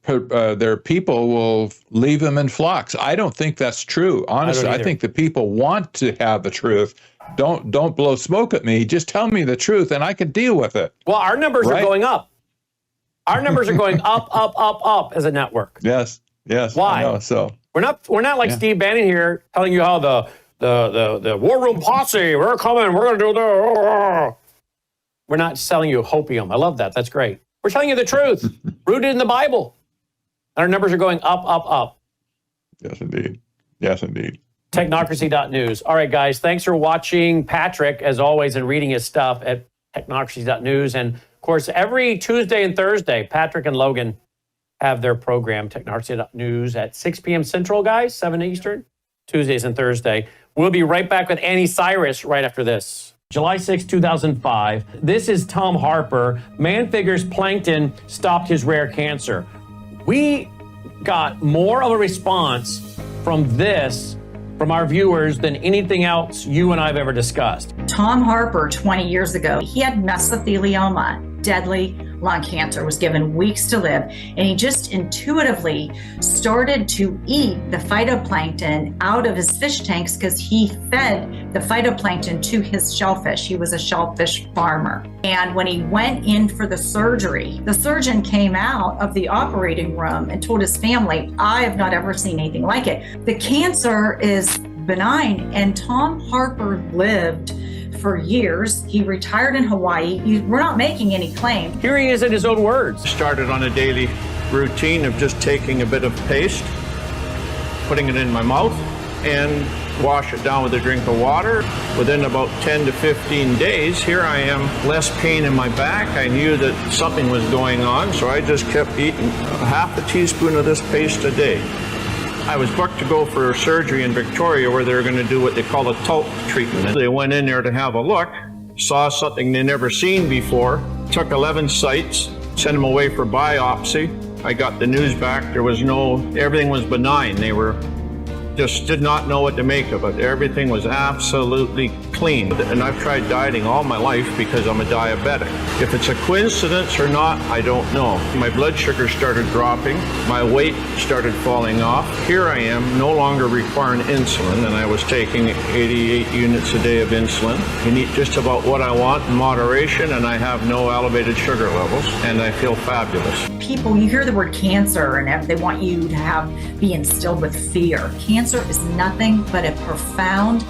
people will leave them in flocks. I don't think that's true. Honestly, I think the people want to have the truth. Don't blow smoke at me. Just tell me the truth, and I can deal with it. Well, our numbers are going up. Our numbers are going up as a network. Yes. Why? I know, so we're not like Steve Bannon here telling you how the war room posse, we're coming, we're going to do the. We're not selling you hopium. I love that. That's great. We're telling you the truth, rooted in the Bible. Our numbers are going up, up, up. Yes, indeed. Yes, indeed. Technocracy.news. All right, guys, thanks for watching Patrick, as always, and reading his stuff at Technocracy.news. And, of course, every Tuesday and Thursday, Patrick and Logan have their program, Technocracy.news, at 6 p.m. Central, guys, 7 Eastern, Tuesdays and Thursday. We'll be right back with Annie Cyrus right after this. July 6, 2005. This is Tom Harper. Man figures plankton stopped his rare cancer. We got more of a response from this from our viewers than anything else you and I have ever discussed. Tom Harper, 20 years ago, he had mesothelioma, deadly lung cancer, was given weeks to live, and he just intuitively started to eat the phytoplankton out of his fish tanks because he fed the phytoplankton to his shellfish. He was a shellfish farmer. And when he went in for the surgery, the surgeon came out of the operating room and told his family, I have not ever seen anything like it. The cancer is benign, and Tom Harper lived for years. He retired in Hawaii. We're not making any claim. Here he is in his own words. Started on a daily routine of just taking a bit of paste, putting it in my mouth, and wash it down with a drink of water. Within about 10 to 15 days, here I am, less pain in my back. I knew that something was going on, so I just kept eating half a teaspoon of this paste a day. I was booked to go for surgery in Victoria where they were going to do what they call a talc treatment. They went in there to have a look, saw something they never seen before, took 11 sites, sent them away for biopsy. I got the news back. Everything was benign. They just did not know what to make of it. Everything was absolutely clean. And I've tried dieting all my life because I'm a diabetic. If it's a coincidence or not, I don't know. My blood sugar started dropping. My weight started falling off. Here I am, no longer requiring insulin, and I was taking 88 units a day of insulin. I can eat just about what I want in moderation, and I have no elevated sugar levels, and I feel fabulous. People, you hear the word cancer, and they want you to be instilled with fear. Cancer is nothing but a profound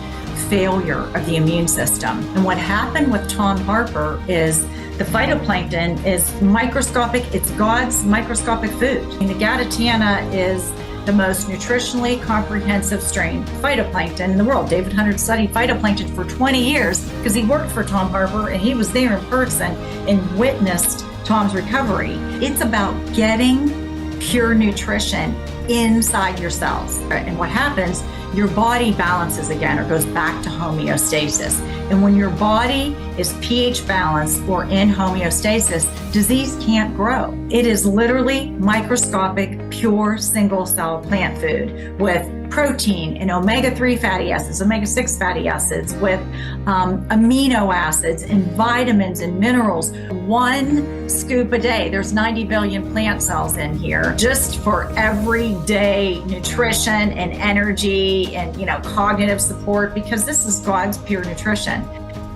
failure of the immune system. And what happened with Tom Harper is the phytoplankton is microscopic. It's God's microscopic food. And the Gadatiana is the most nutritionally comprehensive strain phytoplankton in the world. David Hunter studied phytoplankton for 20 years because he worked for Tom Harper, and he was there in person and witnessed Tom's recovery. It's about getting pure nutrition inside your cells. And what happens, your body balances again or goes back to homeostasis. And when your body is pH balanced or in homeostasis, disease can't grow. It is literally microscopic, pure single cell plant food with protein and omega-3 fatty acids, omega-6 fatty acids, with amino acids and vitamins and minerals. 1 scoop a day. There's 90 billion plant cells in here just for everyday nutrition and energy and, cognitive support, because this is God's pure nutrition.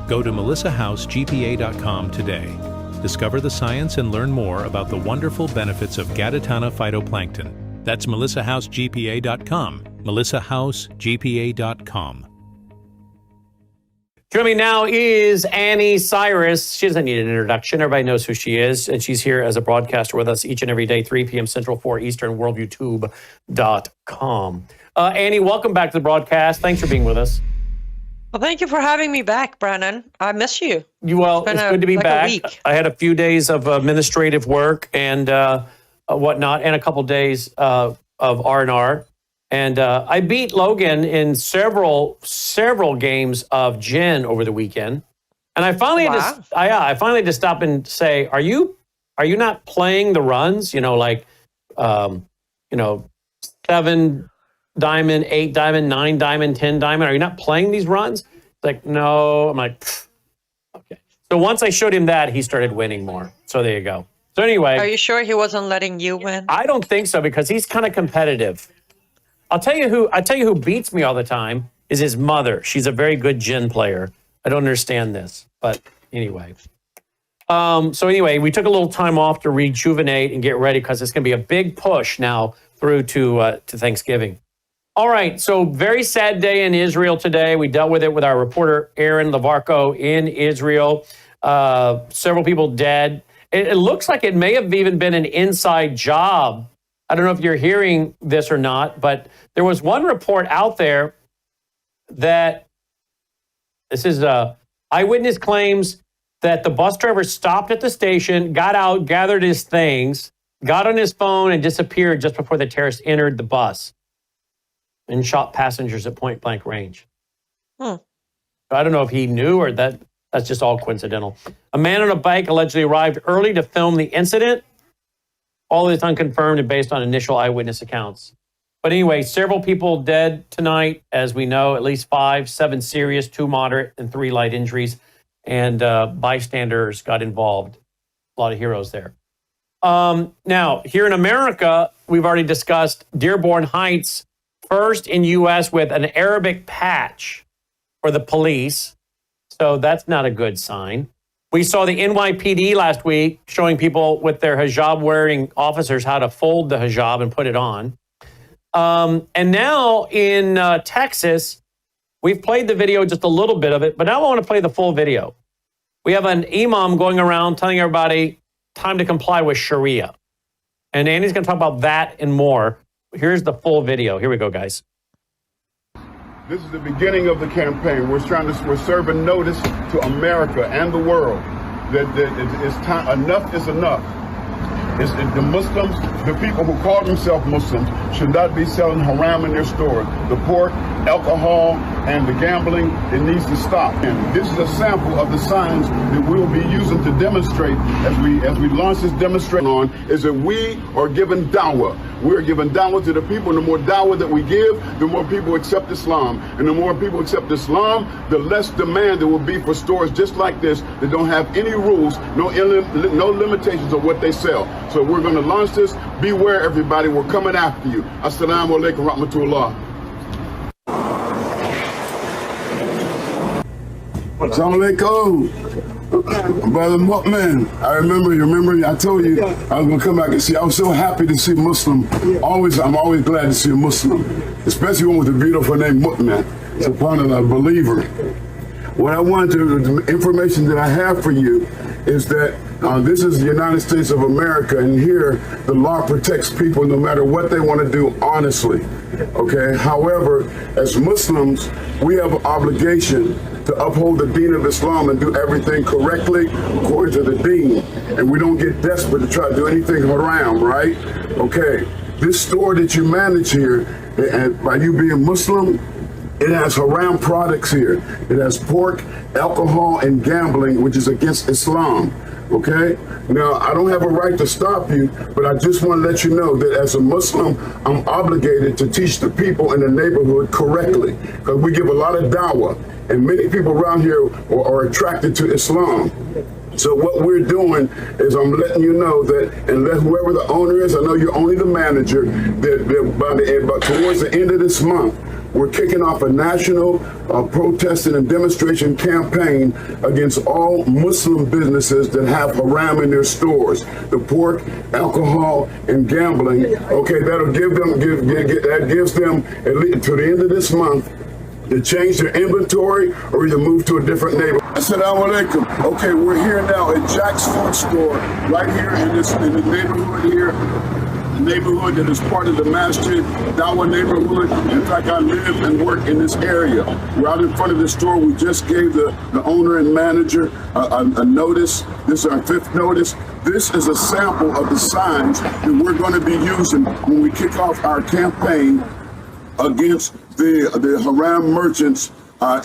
Go to melissahousegpa.com today. Discover the science and learn more about the wonderful benefits of Gadatana phytoplankton. That's melissahousegpa.com. melissahousegpa.com. Joining me now is Annie Cyrus. She doesn't need an introduction. Everybody knows who she is, and she's here as a broadcaster with us each and every day, 3 p.m. Central, 4 Eastern, worldviewtube.com. Annie, welcome back to the broadcast. Thanks for being with us. Well, thank you for having me back, Brannon. I miss you. It's good to be back. I had a few days of administrative work and whatnot, and a couple days of R&R. And I beat Logan in several games of gin over the weekend. And I finally I finally had to stop and say, are you not playing the runs? 7 diamond, 8 diamond, 9 diamond, 10 diamond. Are you not playing these runs? It's like, no. I'm like, okay. So once I showed him that, he started winning more. So there you go. So anyway. Are you sure he wasn't letting you win? I don't think so, because he's kind of competitive. I'll tell you who beats me all the time is his mother. She's a very good gin player. I don't understand this, but anyway. So anyway, we took a little time off to rejuvenate and get ready, because it's going to be a big push now through to Thanksgiving. All right, so very sad day in Israel today. We dealt with it with our reporter Aaron Lavarco in Israel. Several people dead. It looks like it may have even been an inside job I don't know if you're hearing this or not, but there was one report out there that this is eyewitness claims that the bus driver stopped at the station, got out, gathered his things, got on his phone, and disappeared just before the terrorists entered the bus and shot passengers at point blank range. I don't know if he knew or that's just all coincidental. A man on a bike allegedly arrived early to film the incident. All this unconfirmed and based on initial eyewitness accounts. But anyway, several people dead tonight, as we know, at least 5, 7 serious, 2 moderate, and 3 light injuries. And bystanders got involved. A lot of heroes there. Now, here in America, we've already discussed Dearborn Heights, first in U.S. with an Arabic patch for the police. So that's not a good sign. We saw the NYPD last week showing people with their hijab-wearing officers how to fold the hijab and put it on. And now in Texas, we've played the video, just a little bit of it, but now I want to play the full video. We have an imam going around telling everybody time to comply with Sharia. And Annie's going to talk about that and more. Here's the full video. Here we go, guys. This is the beginning of the campaign. We're serving notice to America and the world that it's time. Enough is enough. The Muslims, the people who call themselves Muslims, should not be selling haram in their stores. The pork, alcohol, and the gambling, it needs to stop. And this is a sample of the signs that we'll be using to demonstrate as we launch this demonstration on, is that we are giving dawah. We're giving dawah to the people, and the more dawah that we give, the more people accept Islam. And the more people accept Islam, the less demand there will be for stores just like this that don't have any rules, no limitations of what they sell. So we're going to launch this. Beware, everybody. We're coming after you. Assalamu alaikum rahmatullah. Assalamu alaikum. Brother Mu'min, I remember I told you I was going to come back and see. I was so happy to see a Muslim. I'm always glad to see a Muslim, especially one with a beautiful name, Mu'min. SubhanAllah, a believer. What I wanted to, the information that I have for you is that this is the United States of America, and here the law protects people no matter what they want to do honestly, okay? However, as Muslims, we have an obligation to uphold the deen of Islam and do everything correctly according to the deen. And we don't get desperate to try to do anything haram, right? Okay, this store that you manage here, and by you being Muslim, it has haram products here. It has pork, alcohol, and gambling, which is against Islam. Okay? Now, I don't have a right to stop you, but I just want to let you know that as a Muslim, I'm obligated to teach the people in the neighborhood correctly, because we give a lot of dawah, and many people around here are attracted to Islam. So what we're doing is I'm letting you know that unless whoever the owner is, I know you're only the manager, that towards the end of this month, we're kicking off a national protesting and demonstration campaign against all Muslim businesses that have haram in their stores. The pork, alcohol, and gambling. Okay, that'll that gives them at least to the end of this month to change their inventory or either move to a different neighborhood. Assalamu alaikum. Okay, we're here now at Jack's Food Store, right here in the neighborhood here. The neighborhood that is part of the Masjid Dawah neighborhood. In fact, I live and work in this area. We're out in front of the store. We just gave the owner and manager a notice. This is our 5th notice. This is a sample of the signs that we're going to be using when we kick off our campaign against the haram merchants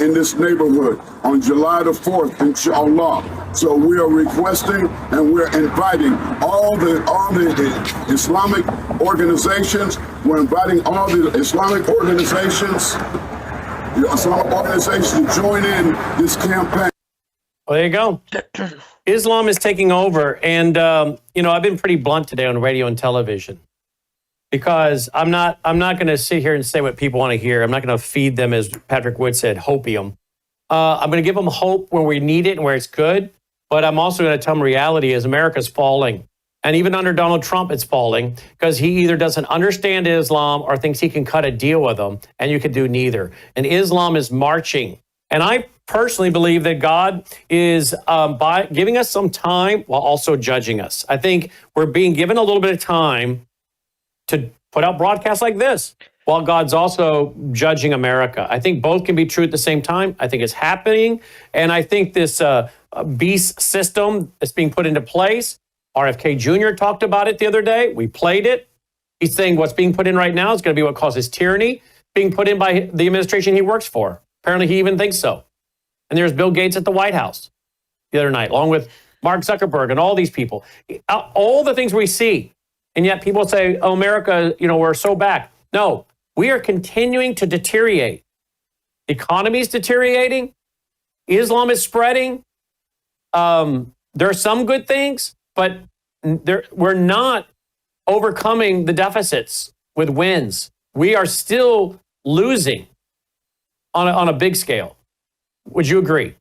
in this neighborhood on July the 4th, inshallah. So we are requesting and we're inviting all the Islamic organizations. We're inviting all the Islamic organizations to join in this campaign. Well, there you go. Islam is taking over. And, I've been pretty blunt today on radio and television, because I'm not going to sit here and say what people want to hear. I'm not going to feed them, as Patrick Wood said, hopium. I'm going to give them hope where we need it and where it's good. But I'm also going to tell them reality is America's falling. And even under Donald Trump, it's falling, because he either doesn't understand Islam or thinks he can cut a deal with them. And you can do neither. And Islam is marching. And I personally believe that God is by giving us some time while also judging us. I think we're being given a little bit of time to put out broadcasts like this, while God's also judging America. I think both can be true at the same time. I think it's happening. And I think this beast system that's being put into place, RFK Jr. talked about it the other day. We played it. He's saying what's being put in right now is going to be what causes tyranny, being put in by the administration he works for. Apparently, he even thinks so. And there's Bill Gates at the White House the other night, along with Mark Zuckerberg and all these people. All the things we see. And yet people say, oh, America, we're so back. No, we are continuing to deteriorate. The economy is deteriorating. Islam is spreading. There are some good things, but we're not overcoming the deficits with wins. We are still losing on a big scale. Would you agree?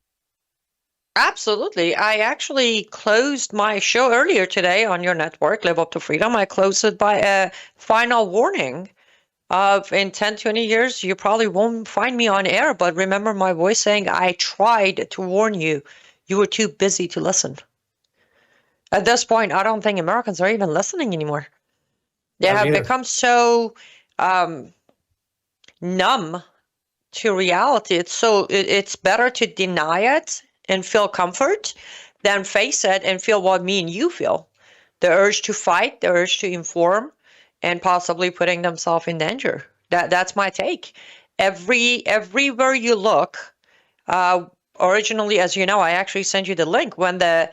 Absolutely. I actually closed my show earlier today on your network, Live Up to Freedom. I closed it by a final warning of in 10, 20 years, you probably won't find me on air, but remember my voice saying, I tried to warn you. You were too busy to listen. At this point, I don't think Americans are even listening anymore. They have become so numb to reality. It's better to deny it and feel comfort than face it and feel what me and you feel. The urge to fight, the urge to inform, and possibly putting themselves in danger. That's my take. Everywhere you look, originally, as you know, I actually sent you the link when the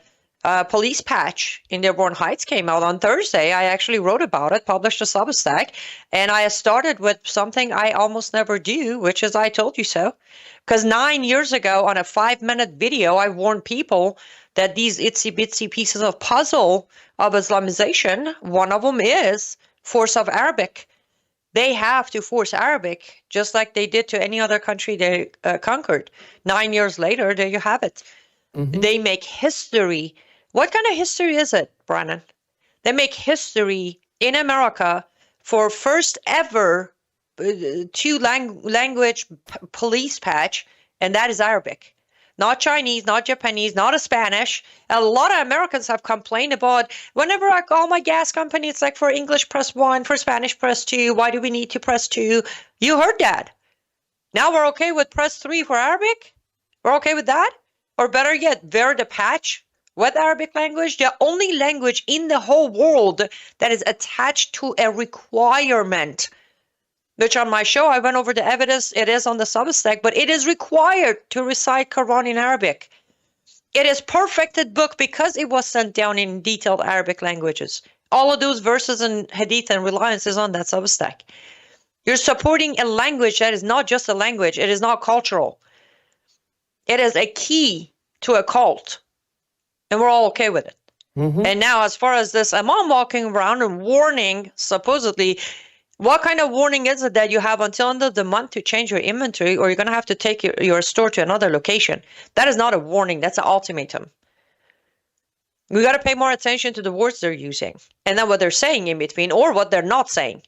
police patch in Dearborn Heights came out on Thursday. I actually wrote about it, published a Substack, and I started with something I almost never do, which is I told you so. Because 9 years ago on a 5-minute video, I warned people that these itsy bitsy pieces of puzzle of Islamization, one of them is force of Arabic. They have to force Arabic, just like they did to any other country they conquered. 9 years later, there you have it. Mm-hmm. They make history. What kind of history is it, Brannon? They make history in America for first ever two-language police patch, and that is Arabic. Not Chinese, not Japanese, not a Spanish. A lot of Americans have complained about, whenever I call my gas company, it's like for English press 1, for Spanish press 2. Why do we need to press 2? You heard that. Now we're okay with press 3 for Arabic? We're okay with that? Or better yet, wear the patch with Arabic language, the only language in the whole world that is attached to a requirement. Which on my show, I went over the evidence. It is on the Substack, but it is required to recite Quran in Arabic. It is perfected book because it was sent down in detailed Arabic languages. All of those verses and hadith and reliance is on that Substack. You're supporting a language that is not just a language. It is not cultural. It is a key to a cult. And we're all okay with it. Mm-hmm. And now, as far as this imam walking around and warning, supposedly, what kind of warning is it that you have until end of the month to change your inventory, or you're going to have to take your store to another location? That is not a warning. That's an ultimatum. We got to pay more attention to the words they're using and then what they're saying in between, or what they're not saying.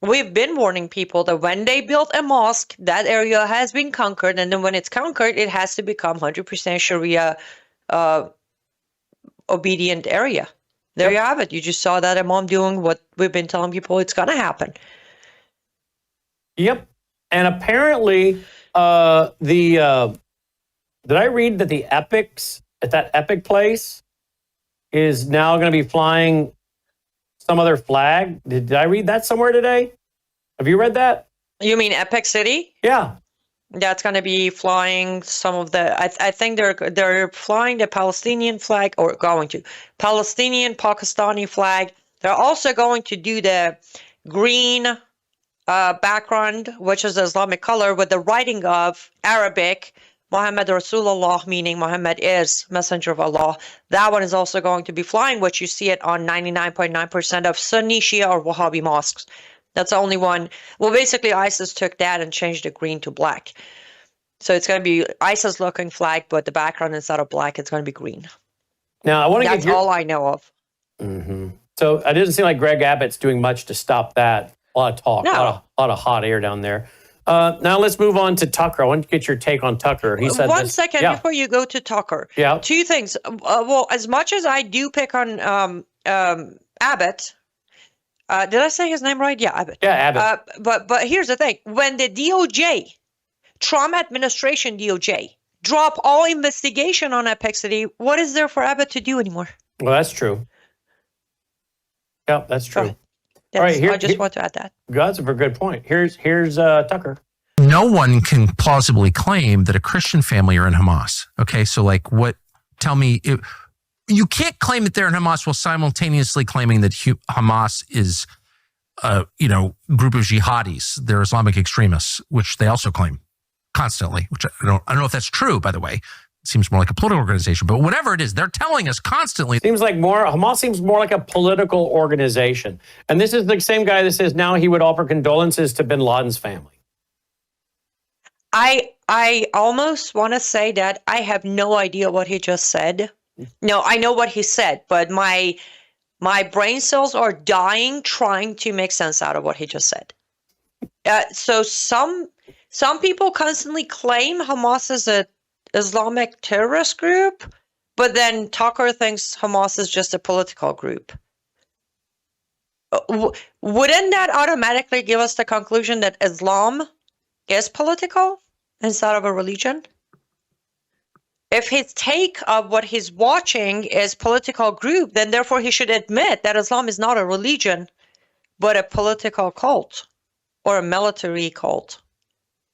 We've been warning people that when they build a mosque, that area has been conquered. And then when it's conquered, it has to become 100% Sharia obedient area. There you have it. You just saw that imam doing what we've been telling people it's going to happen. Yep. And apparently, did I read that the epics at that epic place is now going to be flying some other flag? Did I read that somewhere today? Have you read that? You mean Epic City? Yeah. That's going to be flying some of the. I think they're flying the Palestinian flag, or going to Palestinian Pakistani flag. They're also going to do the green background, which is the Islamic color, with the writing of Arabic, Muhammad Rasulullah, meaning Muhammad is Messenger of Allah. That one is also going to be flying, which you see it on 99.9% of Sunni, Shia, or Wahhabi mosques. That's the only one. Well, basically, ISIS took that and changed the green to black. So it's going to be ISIS-looking flag, but the background instead of black, it's going to be green. Now, I want to That's all I know of. Mm-hmm. So it doesn't seem like Greg Abbott's doing much to stop that. A lot of talk, no. a lot of hot air down there. Now let's move on to Tucker. I want to get your take on Tucker. He said One second before you go to Tucker. Yeah. Two things. Well, as much as I do pick on Abbott, Did I say his name right? Yeah, Abbott. Yeah, Abbott. But here's the thing. When the DOJ, Trump administration DOJ, drop all investigation on apathy, what is there for Abbott to do anymore? Well, that's true. Yeah, that's true. All right, I just want to add that. That's a very good point. Here's Tucker. No one can plausibly claim that a Christian family are in Hamas. Okay, so like what? Tell me, you can't claim that they're in Hamas while simultaneously claiming that Hamas is, group of jihadis. They're Islamic extremists, which they also claim constantly. Which I don't know if that's true. By the way, it seems more like a political organization. But whatever it is, they're telling us constantly. Hamas seems more like a political organization. And this is the same guy that says now he would offer condolences to bin Laden's family. I almost want to say that I have no idea what he just said. No, I know what he said, but my brain cells are dying trying to make sense out of what he just said. So some people constantly claim Hamas is a Islamic terrorist group, but then Tucker thinks Hamas is just a political group. Wouldn't that automatically give us the conclusion that Islam is political instead of a religion? If his take of what he's watching is political group, then therefore he should admit that Islam is not a religion, but a political cult or a military cult.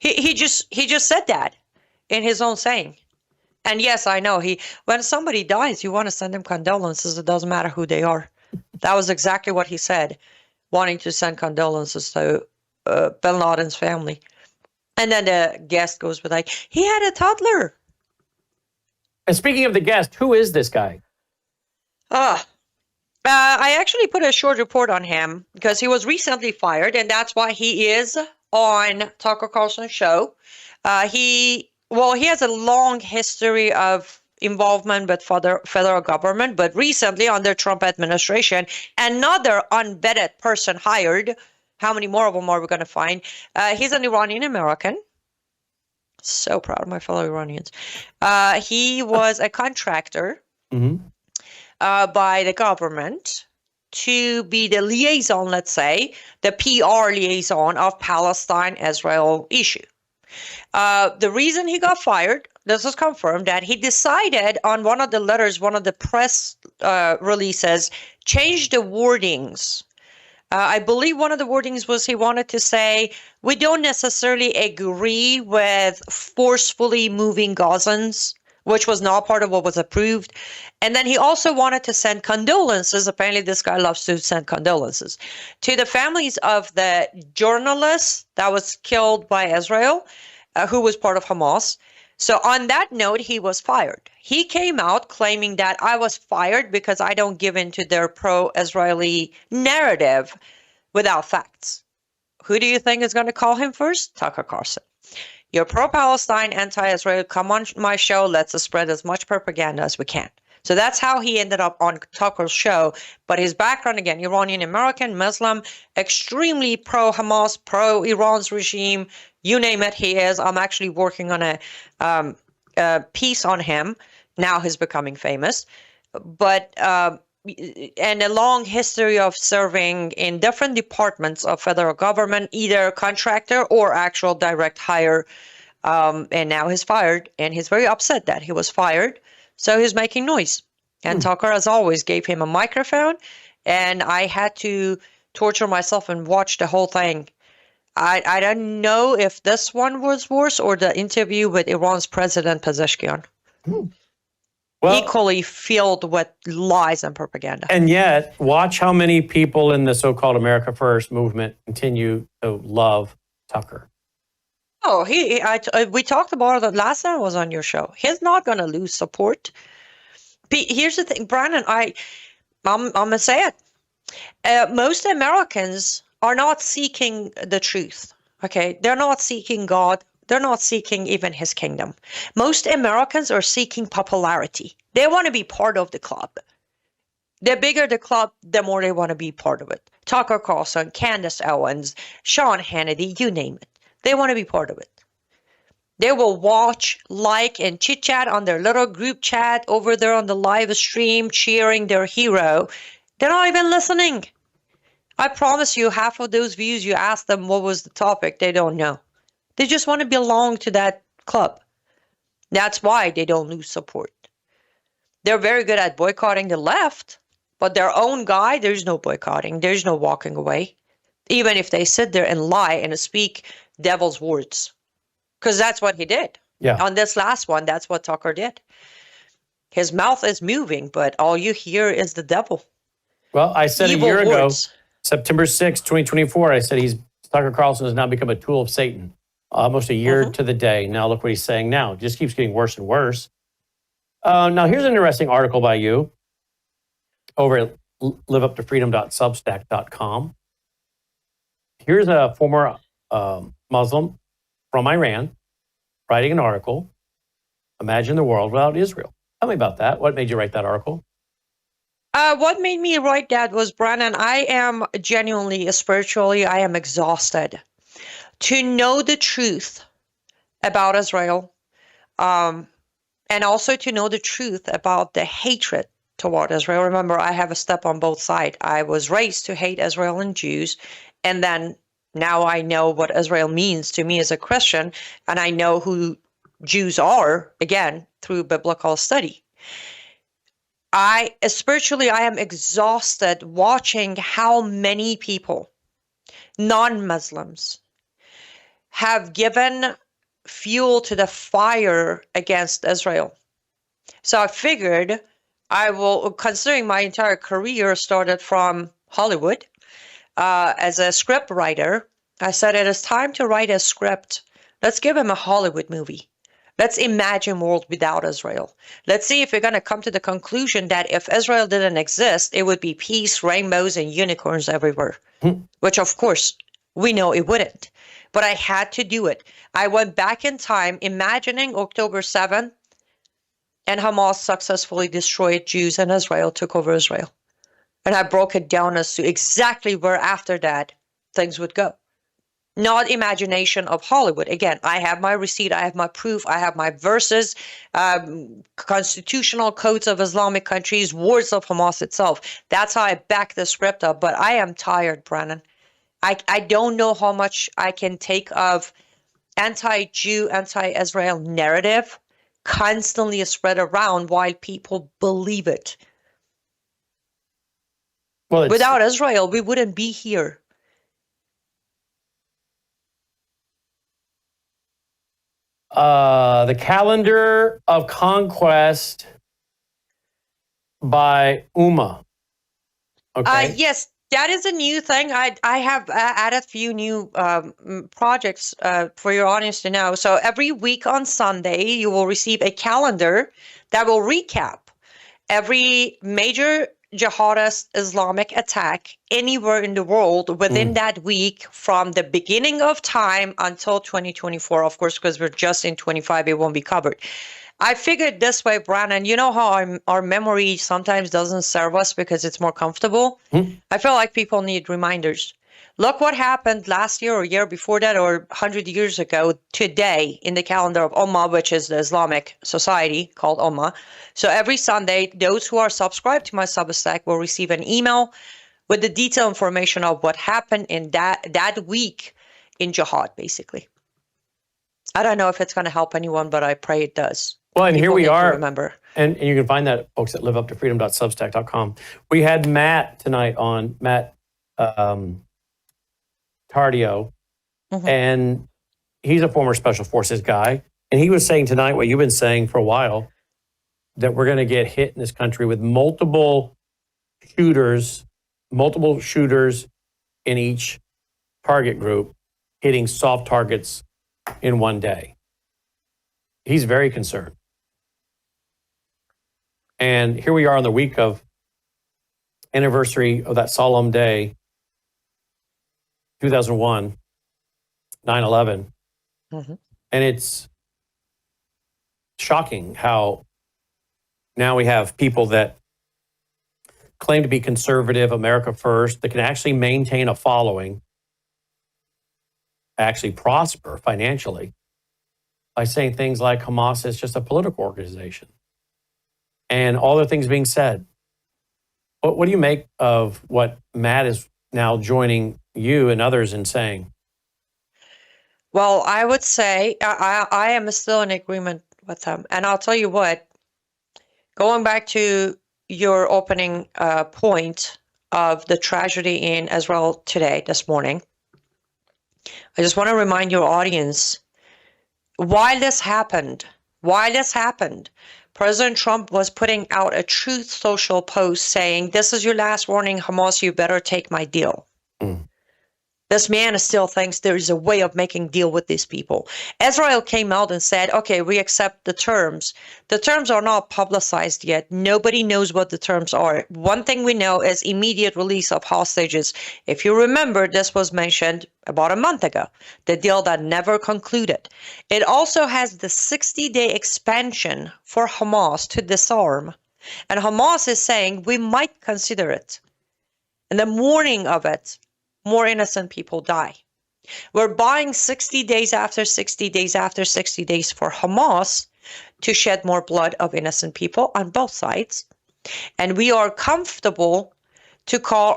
He just said that in his own saying. And yes, I know when somebody dies, you want to send them condolences. It doesn't matter who they are. That was exactly what he said, wanting to send condolences to bin Laden's family. And then the guest goes with like, he had a toddler. And speaking of the guest, who is this guy? I actually put a short report on him because he was recently fired, and that's why he is on Tucker Carlson's show. He has a long history of involvement with federal government, but recently under Trump administration, another unvetted person hired. How many more of them are we going to find? He's an Iranian American. So proud of my fellow Iranians. He was a contractor by the government to be the liaison, let's say, the PR liaison of Palestine-Israel issue. The reason he got fired, this is confirmed, that he decided on one of the letters, one of the press releases, change the wordings. I believe one of the wordings was he wanted to say, we don't necessarily agree with forcefully moving Gazans, which was not part of what was approved. And then he also wanted to send condolences. Apparently, this guy loves to send condolences to the families of the journalist that was killed by Israel, who was part of Hamas. So on that note, he was fired. He came out claiming that I was fired because I don't give in to their pro-Israeli narrative without facts. Who do you think is going to call him first? Tucker Carlson. You're pro-Palestine, anti-Israel. Come on my show. Let's spread as much propaganda as we can. So that's how he ended up on Tucker's show. But his background, again, Iranian American, Muslim, extremely pro-Hamas, pro-Iran's regime. You name it, he is. I'm actually working on a piece on him. Now he's becoming famous. But and a long history of serving in different departments of federal government, either contractor or actual direct hire. And now he's fired, and he's very upset that he was fired. So he's making noise. And Tucker, as always, gave him a microphone, and I had to torture myself and watch the whole thing. I don't know if this one was worse or the interview with Iran's President Pezeshkian. Well, equally filled with lies and propaganda. And yet, watch how many people in the so-called America First movement continue to love Tucker. Oh, we talked about it last time I was on your show. He's not going to lose support. Here's the thing, Brannon, I'm going to say it. Most Americans are not seeking the truth, okay? They're not seeking God. They're not seeking even his kingdom. Most Americans are seeking popularity. They want to be part of the club. The bigger the club, the more they want to be part of it. Tucker Carlson, Candace Owens, Sean Hannity, you name it. They want to be part of it. They will watch, like, and chit-chat on their little group chat over there on the live stream, cheering their hero. They're not even listening. I promise you, half of those views, you ask them what was the topic, they don't know. They just want to belong to that club. That's why they don't lose support. They're very good at boycotting the left, but their own guy, there's no boycotting. There's no walking away. Even if they sit there and lie and speak devil's words. Because that's what he did. Yeah. On this last one, that's what Tucker did. His mouth is moving, but all you hear is the devil. Well, I said Evil a year ago, words. September 6, 2024, I said Tucker Carlson has now become a tool of Satan. Almost a year to the day. Now look what he's saying now. It just keeps getting worse and worse. Now here's an interesting article by you over at liveuptofreedom.substack.com. Here's a former Muslim from Iran writing an article, Imagine the World Without Israel. Tell me about that. What made you write that article? What made me write that was, Brannon, I am genuinely, spiritually, I am exhausted. To know the truth about Israel, and also to know the truth about the hatred toward Israel. Remember, I have a step on both sides. I was raised to hate Israel and Jews, and then now I know what Israel means to me as a Christian, and I know who Jews are, again, through biblical study. Spiritually, I am exhausted watching how many people, non-Muslims, have given fuel to the fire against Israel. So I figured I will, considering my entire career started from Hollywood as a script writer, I said it is time to write a script. Let's give him a Hollywood movie. Let's imagine a world without Israel. Let's see if we're going to come to the conclusion that if Israel didn't exist, it would be peace, rainbows, and unicorns everywhere. Which, of course, we know it wouldn't. But I had to do it. I went back in time, imagining October 7th, and Hamas successfully destroyed Jews and Israel, took over Israel. And I broke it down as to exactly where after that things would go. Not imagination of Hollywood. Again, I have my receipt, I have my proof, I have my verses, constitutional codes of Islamic countries, words of Hamas itself. That's how I back the script up. But I am tired, Brannon. I don't know how much I can take of anti-Jew, anti-Israel narrative constantly spread around while people believe it. Well, without Israel, we wouldn't be here. The Calendar of Conquest by Uma. Okay. Yes, that is a new thing. I have added a few new projects for your audience to know. So every week on Sunday, you will receive a calendar that will recap every major jihadist Islamic attack anywhere in the world within that week from the beginning of time until 2024. Of course, because we're just in 25, it won't be covered. I figured this way, Brannon, you know how our memory sometimes doesn't serve us because it's more comfortable? I feel like people need reminders. Look what happened last year or year before that or 100 years ago today in the calendar of Ummah, which is the Islamic society called Ummah. So every Sunday, those who are subscribed to my Substack will receive an email with the detailed information of what happened in that week in jihad, basically. I don't know if it's going to help anyone, but I pray it does. Well, and People here we need to are. remember. And you can find that, folks, at liveuptofreedom.substack.com. We had Matt tonight on, Matt Tardio, and he's a former Special Forces guy. And he was saying tonight what you've been saying for a while, that we're going to get hit in this country with multiple shooters in each target group, hitting soft targets in one day. He's very concerned. And here we are on the week of anniversary of that solemn day, 2001, 9/11. And it's shocking how now we have people that claim to be conservative, America first, that can actually maintain a following, actually prosper financially by saying things like Hamas is just a political organization and all the things being said. What do you make of what Matt is now joining you and others in saying? Well, I would say I am still in agreement with them. And I'll tell you what, going back to your opening point of the tragedy in Israel today, this morning, I just want to remind your audience why this happened. President Trump was putting out a Truth Social post saying, "This is your last warning, Hamas, you better take my deal." This man still thinks there is a way of making deal with these people. Israel came out and said, okay, we accept the terms. The terms are not publicized yet. Nobody knows what the terms are. One thing we know is immediate release of hostages. If you remember, this was mentioned about a month ago, the deal that never concluded. It also has the 60-day expansion for Hamas to disarm. And Hamas is saying we might consider it. In the morning of it, more innocent people die. We're buying 60 days after 60 days after 60 days for Hamas to shed more blood of innocent people on both sides. And we are comfortable to call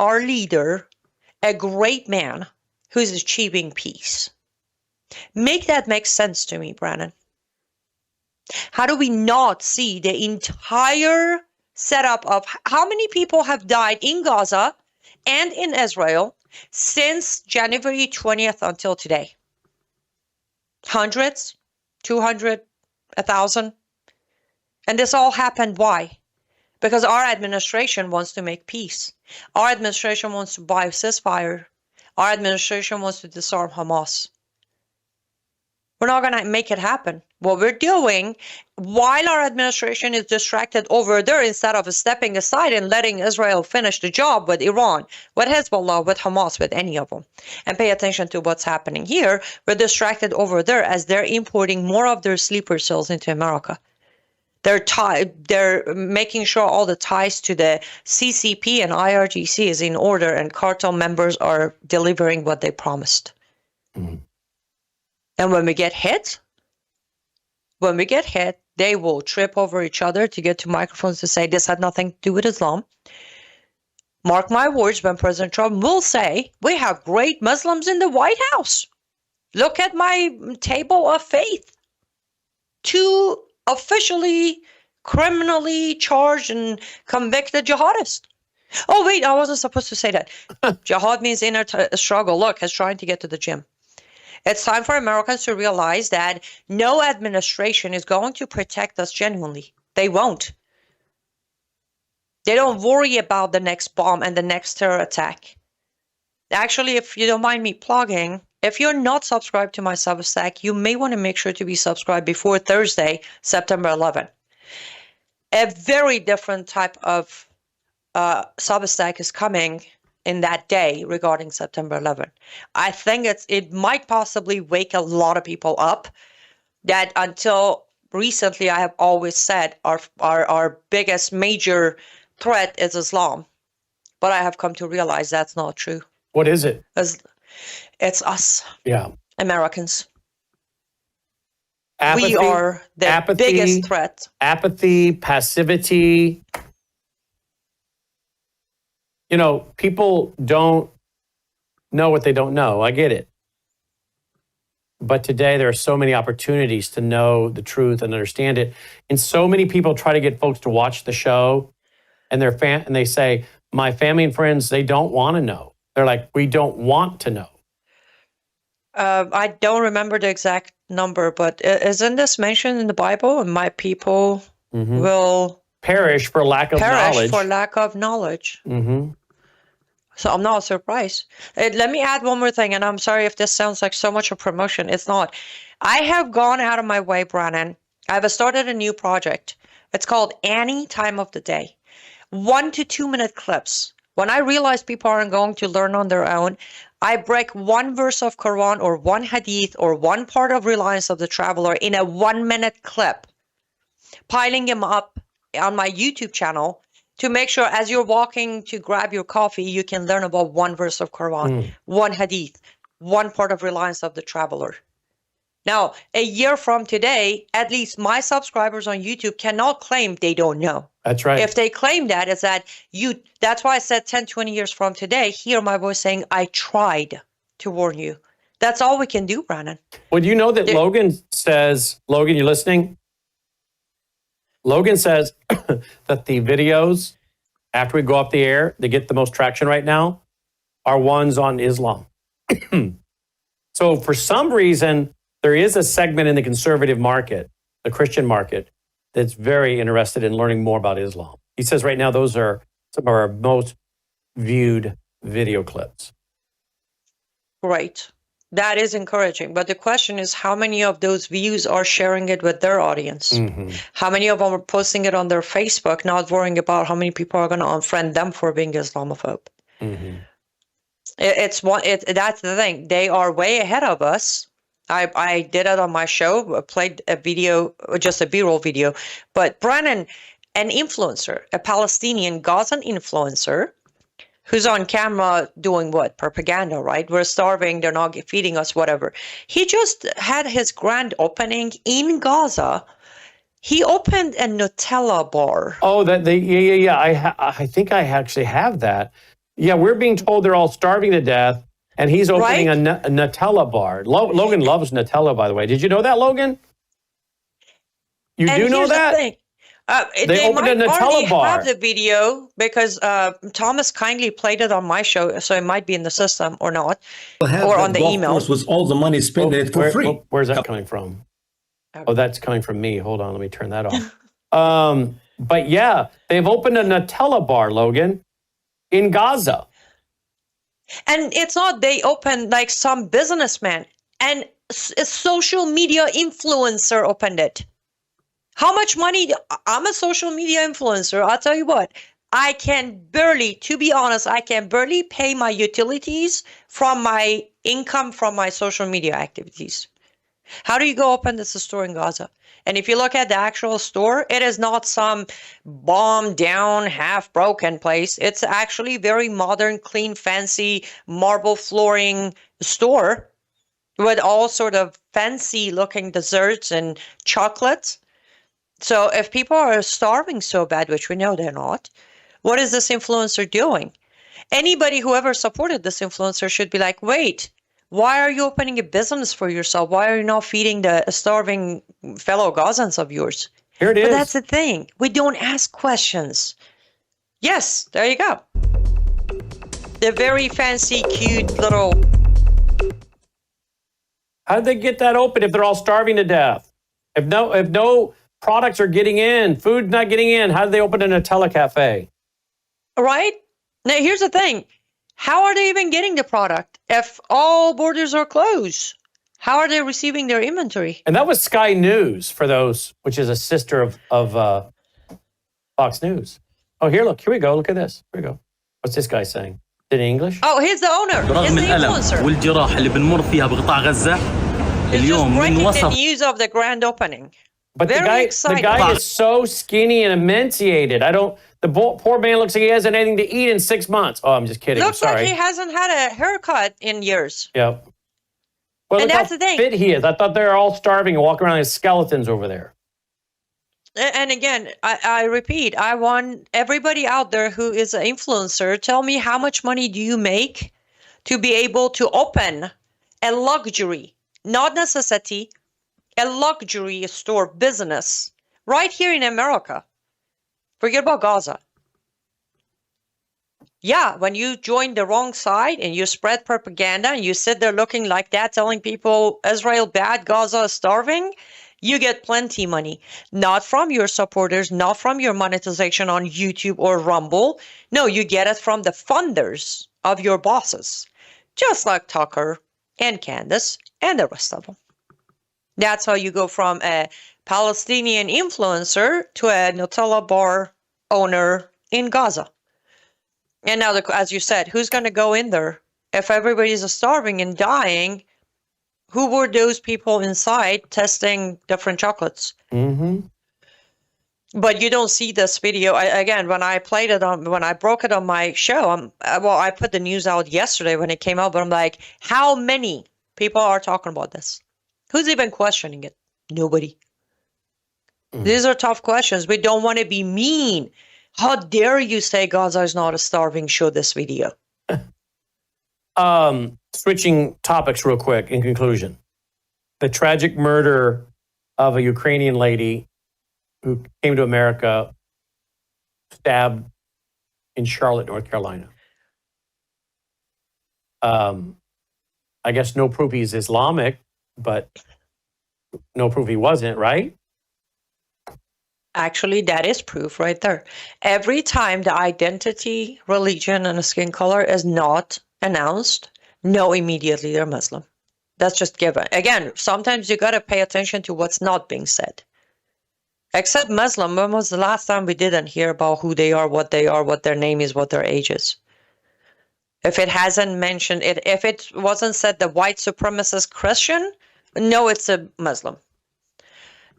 our leader a great man who's achieving peace. Make that make sense to me, Brannon. How do we not see the entire setup of how many people have died in Gaza and in Israel since January 20th until today? Hundreds, 200, 1,000. And this all happened, why? Because our administration wants to make peace. Our administration wants to buy a ceasefire. Our administration wants to disarm Hamas. We're not going to make it happen. What we're doing, while our administration is distracted over there, instead of stepping aside and letting Israel finish the job with Iran, with Hezbollah, with Hamas, with any of them, and pay attention to what's happening here, we're distracted over there as they're importing more of their sleeper cells into America. They're making sure all the ties to the CCP and IRGC is in order, and cartel members are delivering what they promised. And when we get hit, they will trip over each other to get to microphones to say this had nothing to do with Islam. Mark my words, when President Trump will say, we have great Muslims in the White House. Look at my table of faith. 2 officially, criminally charged and convicted jihadists. Oh, wait, I wasn't supposed to say that. Jihad means inner struggle. Look, he's trying to get to the gym. It's time for Americans to realize that no administration is going to protect us genuinely. They won't. They don't worry about the next bomb and the next terror attack. Actually, if you don't mind me plugging, if you're not subscribed to my Substack, you may want to make sure to be subscribed before Thursday, September 11. A very different type of Substack is coming in that day regarding September 11. I think it might possibly wake a lot of people up that until recently I have always said our biggest major threat is Islam. But I have come to realize that's not true. What is it? It's us. Yeah. Americans. Apathy, we are the biggest threat. Apathy, passivity. You know, people don't know what they don't know. I get it. But today there are so many opportunities to know the truth and understand it. And so many people try to get folks to watch the show and and they say, my family and friends, they don't want to know. They're like, we don't want to know. I don't remember the exact number, but isn't this mentioned in the Bible? And my people will perish for lack of knowledge. So I'm not surprised. Let me add one more thing, and I'm sorry if this sounds like so much a promotion. It's not. I have gone out of my way, Brannon. I've started a new project. It's called Annie Time of the Day. 1 to 2 minute clips. When I realize people aren't going to learn on their own, I break one verse of Quran or one hadith or one part of Reliance of the Traveler in a 1 minute clip, piling them up on my YouTube channel to make sure as you're walking to grab your coffee, you can learn about one verse of Quran, one hadith, one part of Reliance of the Traveler. Now, a year from today, at least my subscribers on YouTube cannot claim they don't know. That's right. If they claim that, is that that's why I said 10, 20 years from today, hear my voice saying, I tried to warn you. That's all we can do, Brannon. Well, you know that Logan says, Logan, you listening? Logan says that the videos, after we go off the air, they get the most traction right now, are ones on Islam. So for some reason, there is a segment in the conservative market, the Christian market, that's very interested in learning more about Islam. He says right now those are some of our most viewed video clips. Right. That is encouraging. But the question is, how many of those views are sharing it with their audience? Mm-hmm. How many of them are posting it on their Facebook, not worrying about how many people are going to unfriend them for being Islamophobe? Mm-hmm. That's the thing. They are way ahead of us. I did it on my show, played a video, just a B-roll video. But Brannon, an influencer, a Palestinian Gazan influencer, who's on camera doing what? Propaganda, right? We're starving, they're not feeding us, whatever. He just had his grand opening in Gaza. He opened a Nutella bar. Oh, yeah. I think I actually have that. Yeah, we're being told they're all starving to death, and he's opening a Nutella bar. Logan loves Nutella, by the way. Did you know that, Logan? You do know that? They opened a might Nutella already bar. have the video because Thomas kindly played it on my show, so it might be in the system or not, or on the email. With all the money spent for free. Where's that coming from? Oh, that's coming from me. Hold on, let me turn that off. But yeah, they've opened a Nutella bar, Logan, in Gaza. And it's not they opened like some businessman, and a social media influencer opened it. How much money? I'm a social media influencer. I'll tell you what, I can barely, to be honest, I can barely pay my utilities from my income from my social media activities. How do you go open this store in Gaza? And if you look at the actual store, it is not some bombed down, half broken place. It's actually very modern, clean, fancy marble flooring store with all sort of fancy looking desserts and chocolates. So if people are starving so bad, which we know they're not, what is this influencer doing? Anybody who ever supported this influencer should be like, wait, why are you opening a business for yourself? Why are you not feeding the starving fellow Gazans of yours? Here it is. But that's the thing. We don't ask questions. Yes, there you go. The very fancy, cute little... How did they get that open if they're all starving to death? If no products are getting in, food's not getting in, how did they open a Nutella cafe? Right? Now, here's the thing. How are they even getting the product if all borders are closed? How are they receiving their inventory? And that was Sky News for those, which is a sister of Fox News. Oh, here we go. Look at this. Here we go. What's this guy saying? In English? Oh, he's the owner. He's the influencer. والجراح اللي بنمر فيها بقطاع غزة اليوم من وصف the news of the grand opening. But the guy is so skinny and emaciated. The poor man looks like he hasn't anything to eat in 6 months. Oh, I'm just kidding. Looks I'm sorry. like he hasn't had a haircut in years. Yep. Well, and look that's how the thing. fit he is. I thought they were all starving and walking around like skeletons over there. And again, I repeat, I want everybody out there who is an influencer, tell me how much money do you make to be able to open a luxury, not necessity, a luxury store business right here in America. Forget about Gaza. Yeah, when you join the wrong side and you spread propaganda and you sit there looking like that, telling people Israel bad, Gaza is starving, you get plenty money. Not from your supporters, not from your monetization on YouTube or Rumble. No, you get it from the funders of your bosses, just like Tucker and Candace and the rest of them. That's how you go from a Palestinian influencer to a Nutella bar owner in Gaza. And now, as you said, who's going to go in there? If everybody's starving and dying, who were those people inside testing different chocolates? Mm-hmm. But you don't see this video. Again, when I broke it on my show, I put the news out yesterday when it came out, but I'm like, how many people are talking about this? Who's even questioning it? Nobody. These are tough questions. We don't want to be mean. How dare you say Gaza is not a starving? Show this video. Switching topics real quick in conclusion. The tragic murder of a Ukrainian lady who came to America, stabbed in Charlotte, North Carolina. I guess no proof he's Islamic, but no proof he wasn't, right? Actually, that is proof right there. Every time the identity, religion, and skin color is not announced, know immediately they're Muslim. That's just given. Again, sometimes you got to pay attention to what's not being said. Except Muslim, when was the last time we didn't hear about who they are, what their name is, what their age is? If it hasn't mentioned it, if it wasn't said the white supremacist Christian, no, it's a Muslim.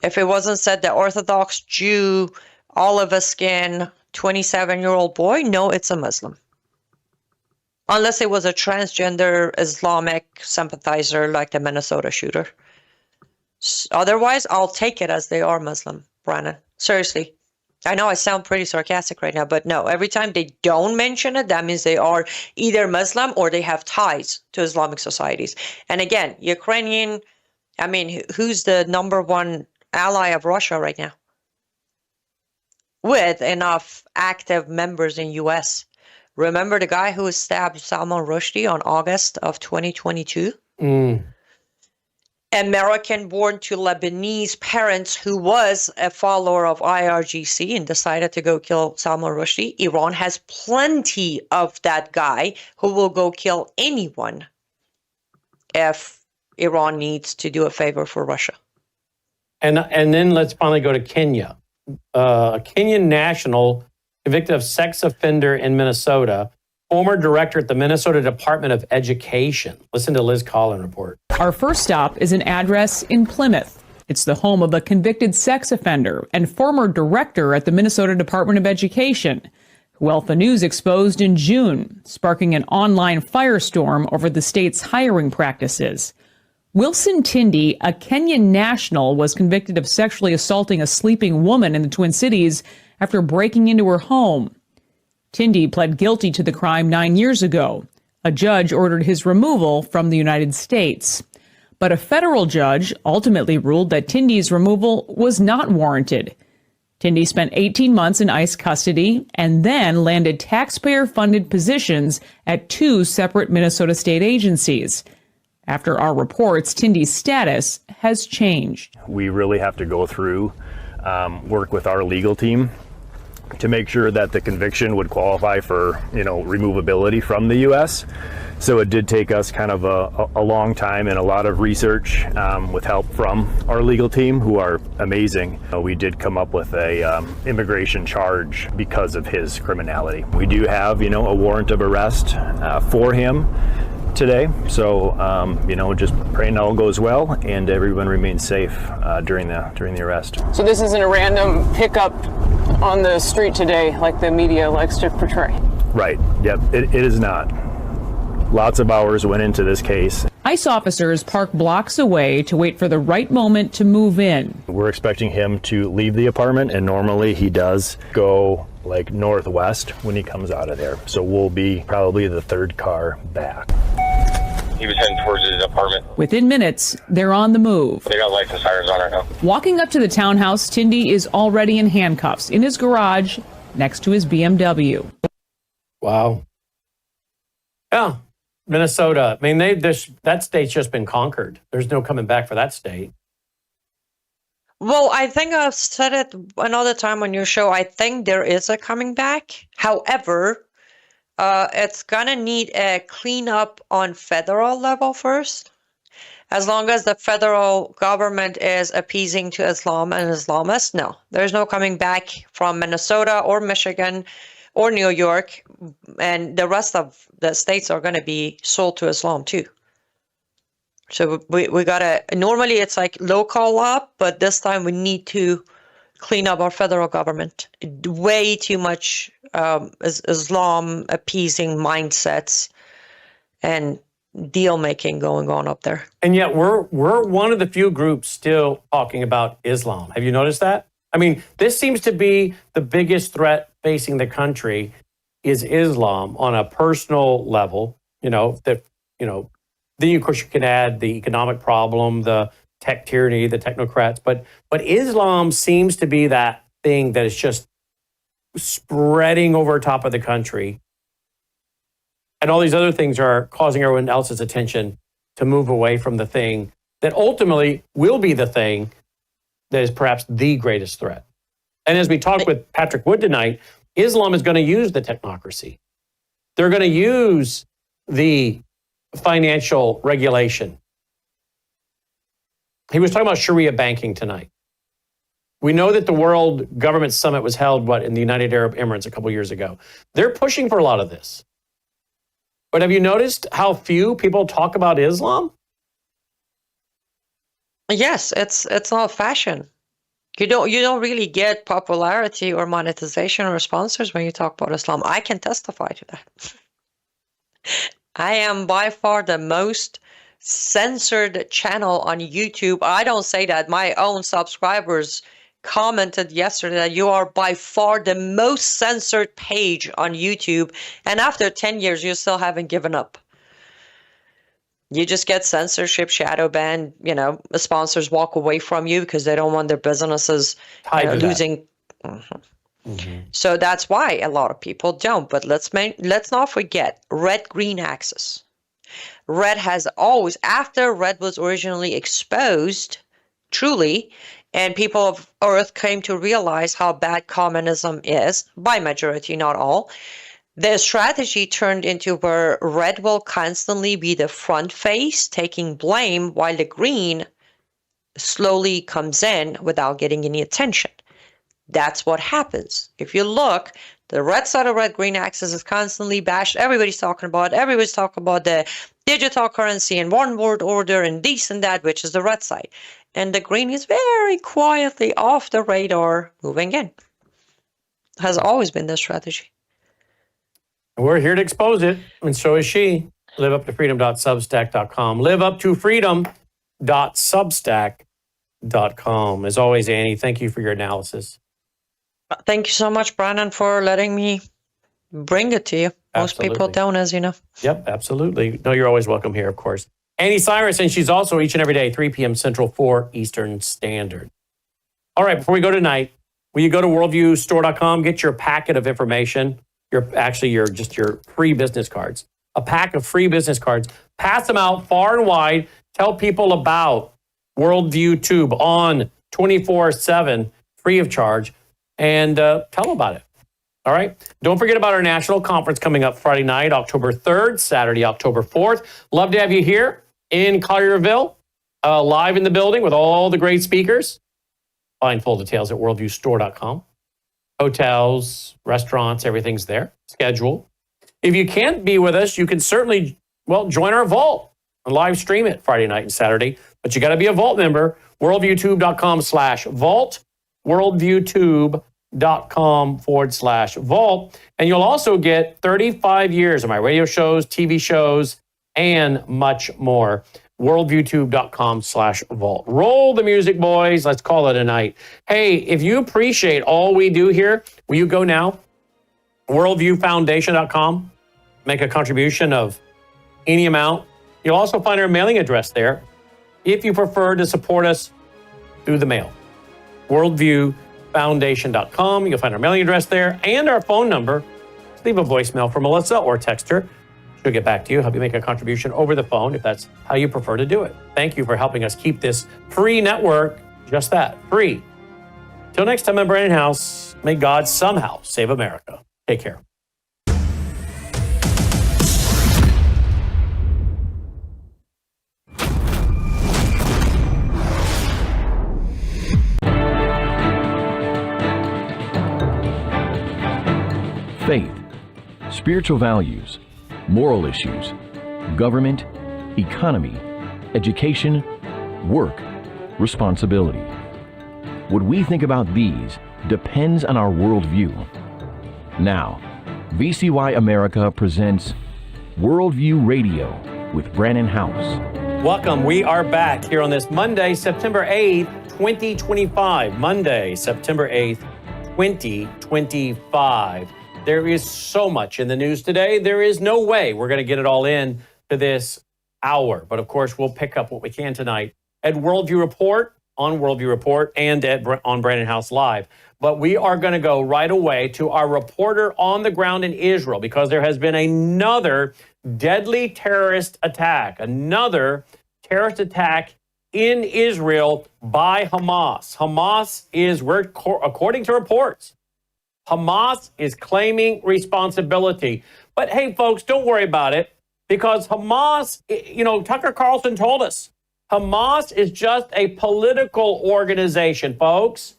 If it wasn't said the Orthodox Jew, olive skin, 27-year-old boy, no, it's a Muslim. Unless it was a transgender Islamic sympathizer like the Minnesota shooter. Otherwise, I'll take it as they are Muslim, Brannon. Seriously. I know I sound pretty sarcastic right now, but no, every time they don't mention it, that means they are either Muslim or they have ties to Islamic societies. And again, Ukrainian, I mean, who's the number one ally of Russia right now? With enough active members in U.S. Remember the guy who stabbed Salman Rushdie on August of 2022? American born to Lebanese parents who was a follower of IRGC and decided to go kill Salman Rushdie. Iran has plenty of that guy who will go kill anyone if Iran needs to do a favor for Russia. And then let's finally go to Kenya. A Kenyan national convicted of sex offender in Minnesota, former director at the Minnesota Department of Education. Listen to Liz Collin report. Our first stop is an address in Plymouth. It's the home of a convicted sex offender and former director at the Minnesota Department of Education, who Alpha News exposed in June, sparking an online firestorm over the state's hiring practices. Wilson Tindi, a Kenyan national, was convicted of sexually assaulting a sleeping woman in the Twin Cities after breaking into her home. Tindi pled guilty to the crime 9 years ago. A judge ordered his removal from the United States. But a federal judge ultimately ruled that Tindi's removal was not warranted. Tindi spent 18 months in ICE custody and then landed taxpayer-funded positions at 2 separate Minnesota state agencies. After our reports, Tindi's status has changed. We really have to go through, work with our legal team to make sure that the conviction would qualify for, removability from the U.S. So it did take us kind of a long time and a lot of research with help from our legal team, who are amazing. We did come up with a immigration charge because of his criminality. We do have, a warrant of arrest for him today. So, just praying all goes well and everyone remains safe during the arrest. So this isn't a random pickup on the street today like the media likes to portray? Right. Yep. It is not. Lots of hours went into this case. ICE officers park blocks away to wait for the right moment to move in. We're expecting him to leave the apartment, and normally he does go like northwest when he comes out of there. So we'll be probably the third car back. He was heading towards his apartment. Within minutes, they're on the move. They got lights and sirens on right now. Walking up to the townhouse, Tindi is already in handcuffs in his garage next to his BMW. Wow. Yeah, Minnesota. I mean, that state's just been conquered. There's no coming back for that state. Well, I think I've said it another time on your show. I think there is a coming back. However, it's going to need a cleanup on federal level first. As long as the federal government is appeasing to Islam and Islamists, no. There's no coming back from Minnesota or Michigan or New York. And the rest of the states are going to be sold to Islam too. So we got to, normally it's like local law, but this time we need to clean up our federal government. Way too much Islam appeasing mindsets and deal making going on up there. And yet we're one of the few groups still talking about Islam. Have you noticed that? I mean, this seems to be the biggest threat facing the country is Islam on a personal level. Then of course you can add the economic problem, the tech tyranny, the technocrats, but Islam seems to be that thing that is just spreading over top of the country. And all these other things are causing everyone else's attention to move away from the thing that ultimately will be the thing that is perhaps the greatest threat. And as we talked with Patrick Wood tonight, Islam is going to use the technocracy. They're going to use the financial regulation. He was talking about Sharia banking tonight. We know that the World Government Summit was held, in the United Arab Emirates a couple years ago. They're pushing for a lot of this. But have you noticed how few people talk about Islam? Yes, it's all fashion. You don't really get popularity or monetization or sponsors when you talk about Islam. I can testify to that. I am by far the most censored channel on YouTube. I don't say that. My own subscribers commented yesterday that you are by far the most censored page on YouTube. And after 10 years, you still haven't given up. You just get censorship, shadow ban, the sponsors walk away from you because they don't want their businesses losing. So that's why a lot of people don't. But let's not forget red-green axis. Red has always, after red was originally exposed, truly, and people of Earth came to realize how bad communism is, by majority, not all, the strategy turned into where red will constantly be the front face, taking blame, while the green slowly comes in without getting any attention. That's what happens. If you look, the red side of red-green axis is constantly bashed. Everybody's talking about the digital currency and one world order and this and that, which is the red side. And the green is very quietly off the radar, moving in. Has always been the strategy. We're here to expose it, and so is she. liveuptofreedom.substack.com. liveuptofreedom.substack.com. As always, Annie, thank you for your analysis. Thank you so much, Brannon, for letting me bring it to you. Most people don't, as you know. Yep, absolutely. No, you're always welcome here, of course. Annie Cyrus, and she's also each and every day, 3 p.m. Central, 4 Eastern Standard. All right, before we go tonight, will you go to worldviewstore.com, get your packet of information, your free business cards, a pack of free business cards, pass them out far and wide, tell people about Worldview Tube on 24/7, free of charge, and tell them about it. All right. Don't forget about our national conference coming up Friday night, October 3rd, Saturday, October 4th. Love to have you here in Collierville, live in the building with all the great speakers. Find full details at worldviewstore.com. Hotels, restaurants, everything's there. Schedule. If you can't be with us, you can certainly, join our vault and live stream it Friday night and Saturday. But you got to be a vault member. worldviewtube.com/vault. worldviewtube.com/vault. And you'll also get 35 years of my radio shows, TV shows, and much more. worldviewtube.com/vault. Roll the music, boys. Let's call it a night. Hey, if you appreciate all we do here, will you go now? worldviewfoundation.com. Make a contribution of any amount. You'll also find our mailing address there if you prefer to support us through the mail. worldviewfoundation.com. You'll find our mailing address there and our phone number. Leave a voicemail for Melissa or text her. She'll get back to you, help you make a contribution over the phone if that's how you prefer to do it. Thank you for helping us keep this free network, just that, free. Till next time, I'm Brannon Howse. May God somehow save America. Take care. Faith, spiritual values, moral issues, government, economy, education, work, responsibility. What we think about these depends on our worldview. Now, VCY America presents Worldview Radio with Brannon Howse. Welcome. We are back here on this Monday, September 8th, 2025, Monday, September 8th, 2025. There is so much in the news today. There is no way we're going to get it all in to this hour. But of course, we'll pick up what we can tonight at Worldview Report, on Worldview Report, and on Brannon Howse Live. But we are going to go right away to our reporter on the ground in Israel, because there has been another deadly terrorist attack, in Israel by Hamas. Hamas is, according to reports, Hamas is claiming responsibility. But hey, folks, don't worry about it, because Hamas, Tucker Carlson told us, Hamas is just a political organization, folks.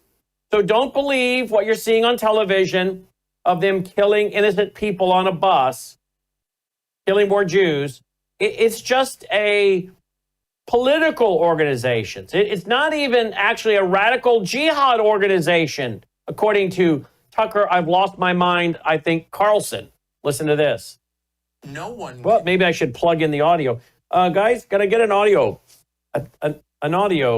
So don't believe what you're seeing on television of them killing innocent people on a bus, killing more Jews. It's just a political organization. It's not even actually a radical jihad organization, according to Tucker, I've lost my mind, I think, Carlson. Listen to this. No one. Well, maybe I should plug in the audio. Guys, got to get an audio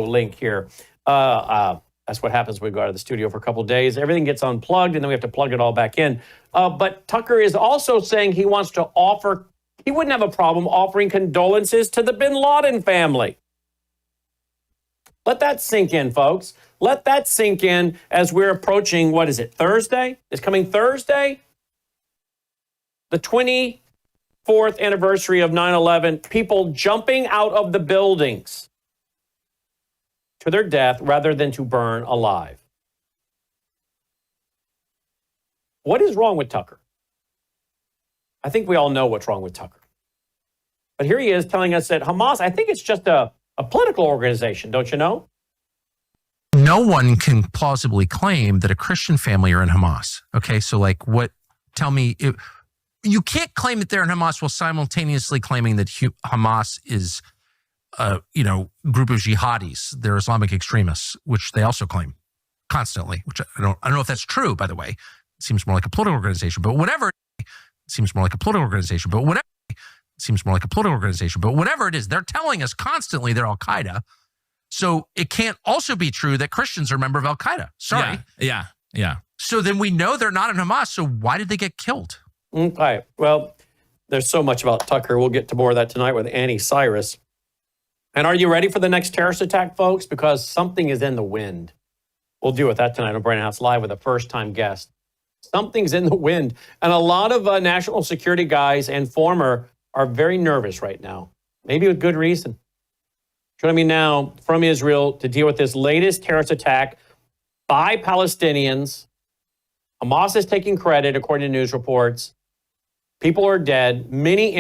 link here. That's what happens when we go out of the studio for a couple of days. Everything gets unplugged, and then we have to plug it all back in. But Tucker is also saying he wants to he wouldn't have a problem offering condolences to the bin Laden family. Let that sink in, folks. Let that sink in as we're approaching, what is it, Thursday? It's coming Thursday? The 24th anniversary of 9/11, people jumping out of the buildings to their death rather than to burn alive. What is wrong with Tucker? I think we all know what's wrong with Tucker. But here he is telling us that Hamas, I think it's just a political organization, don't you know? No one can plausibly claim that a Christian family are in Hamas. Okay, so you can't claim that they're in Hamas while simultaneously claiming that Hamas is a group of jihadis. They're Islamic extremists, which they also claim constantly, which I don't know if that's true, by the way. It seems more like a political organization, but whatever. Whatever it is, they're telling us constantly they're Al-Qaeda. So it can't also be true that Christians are a member of Al-Qaeda. Sorry. Yeah. So then we know they're not in Hamas. So why did they get killed? Okay. Well, there's so much about Tucker. We'll get to more of that tonight with Annie Cyrus. And are you ready for the next terrorist attack, folks? Because something is in the wind. We'll deal with that tonight on Brannon Howse Live with a first-time guest. Something's in the wind. And a lot of national security guys and former are very nervous right now, maybe with good reason. Joining me now from Israel to deal with this latest terrorist attack by Palestinians. Hamas is taking credit, according to news reports. People are dead. Many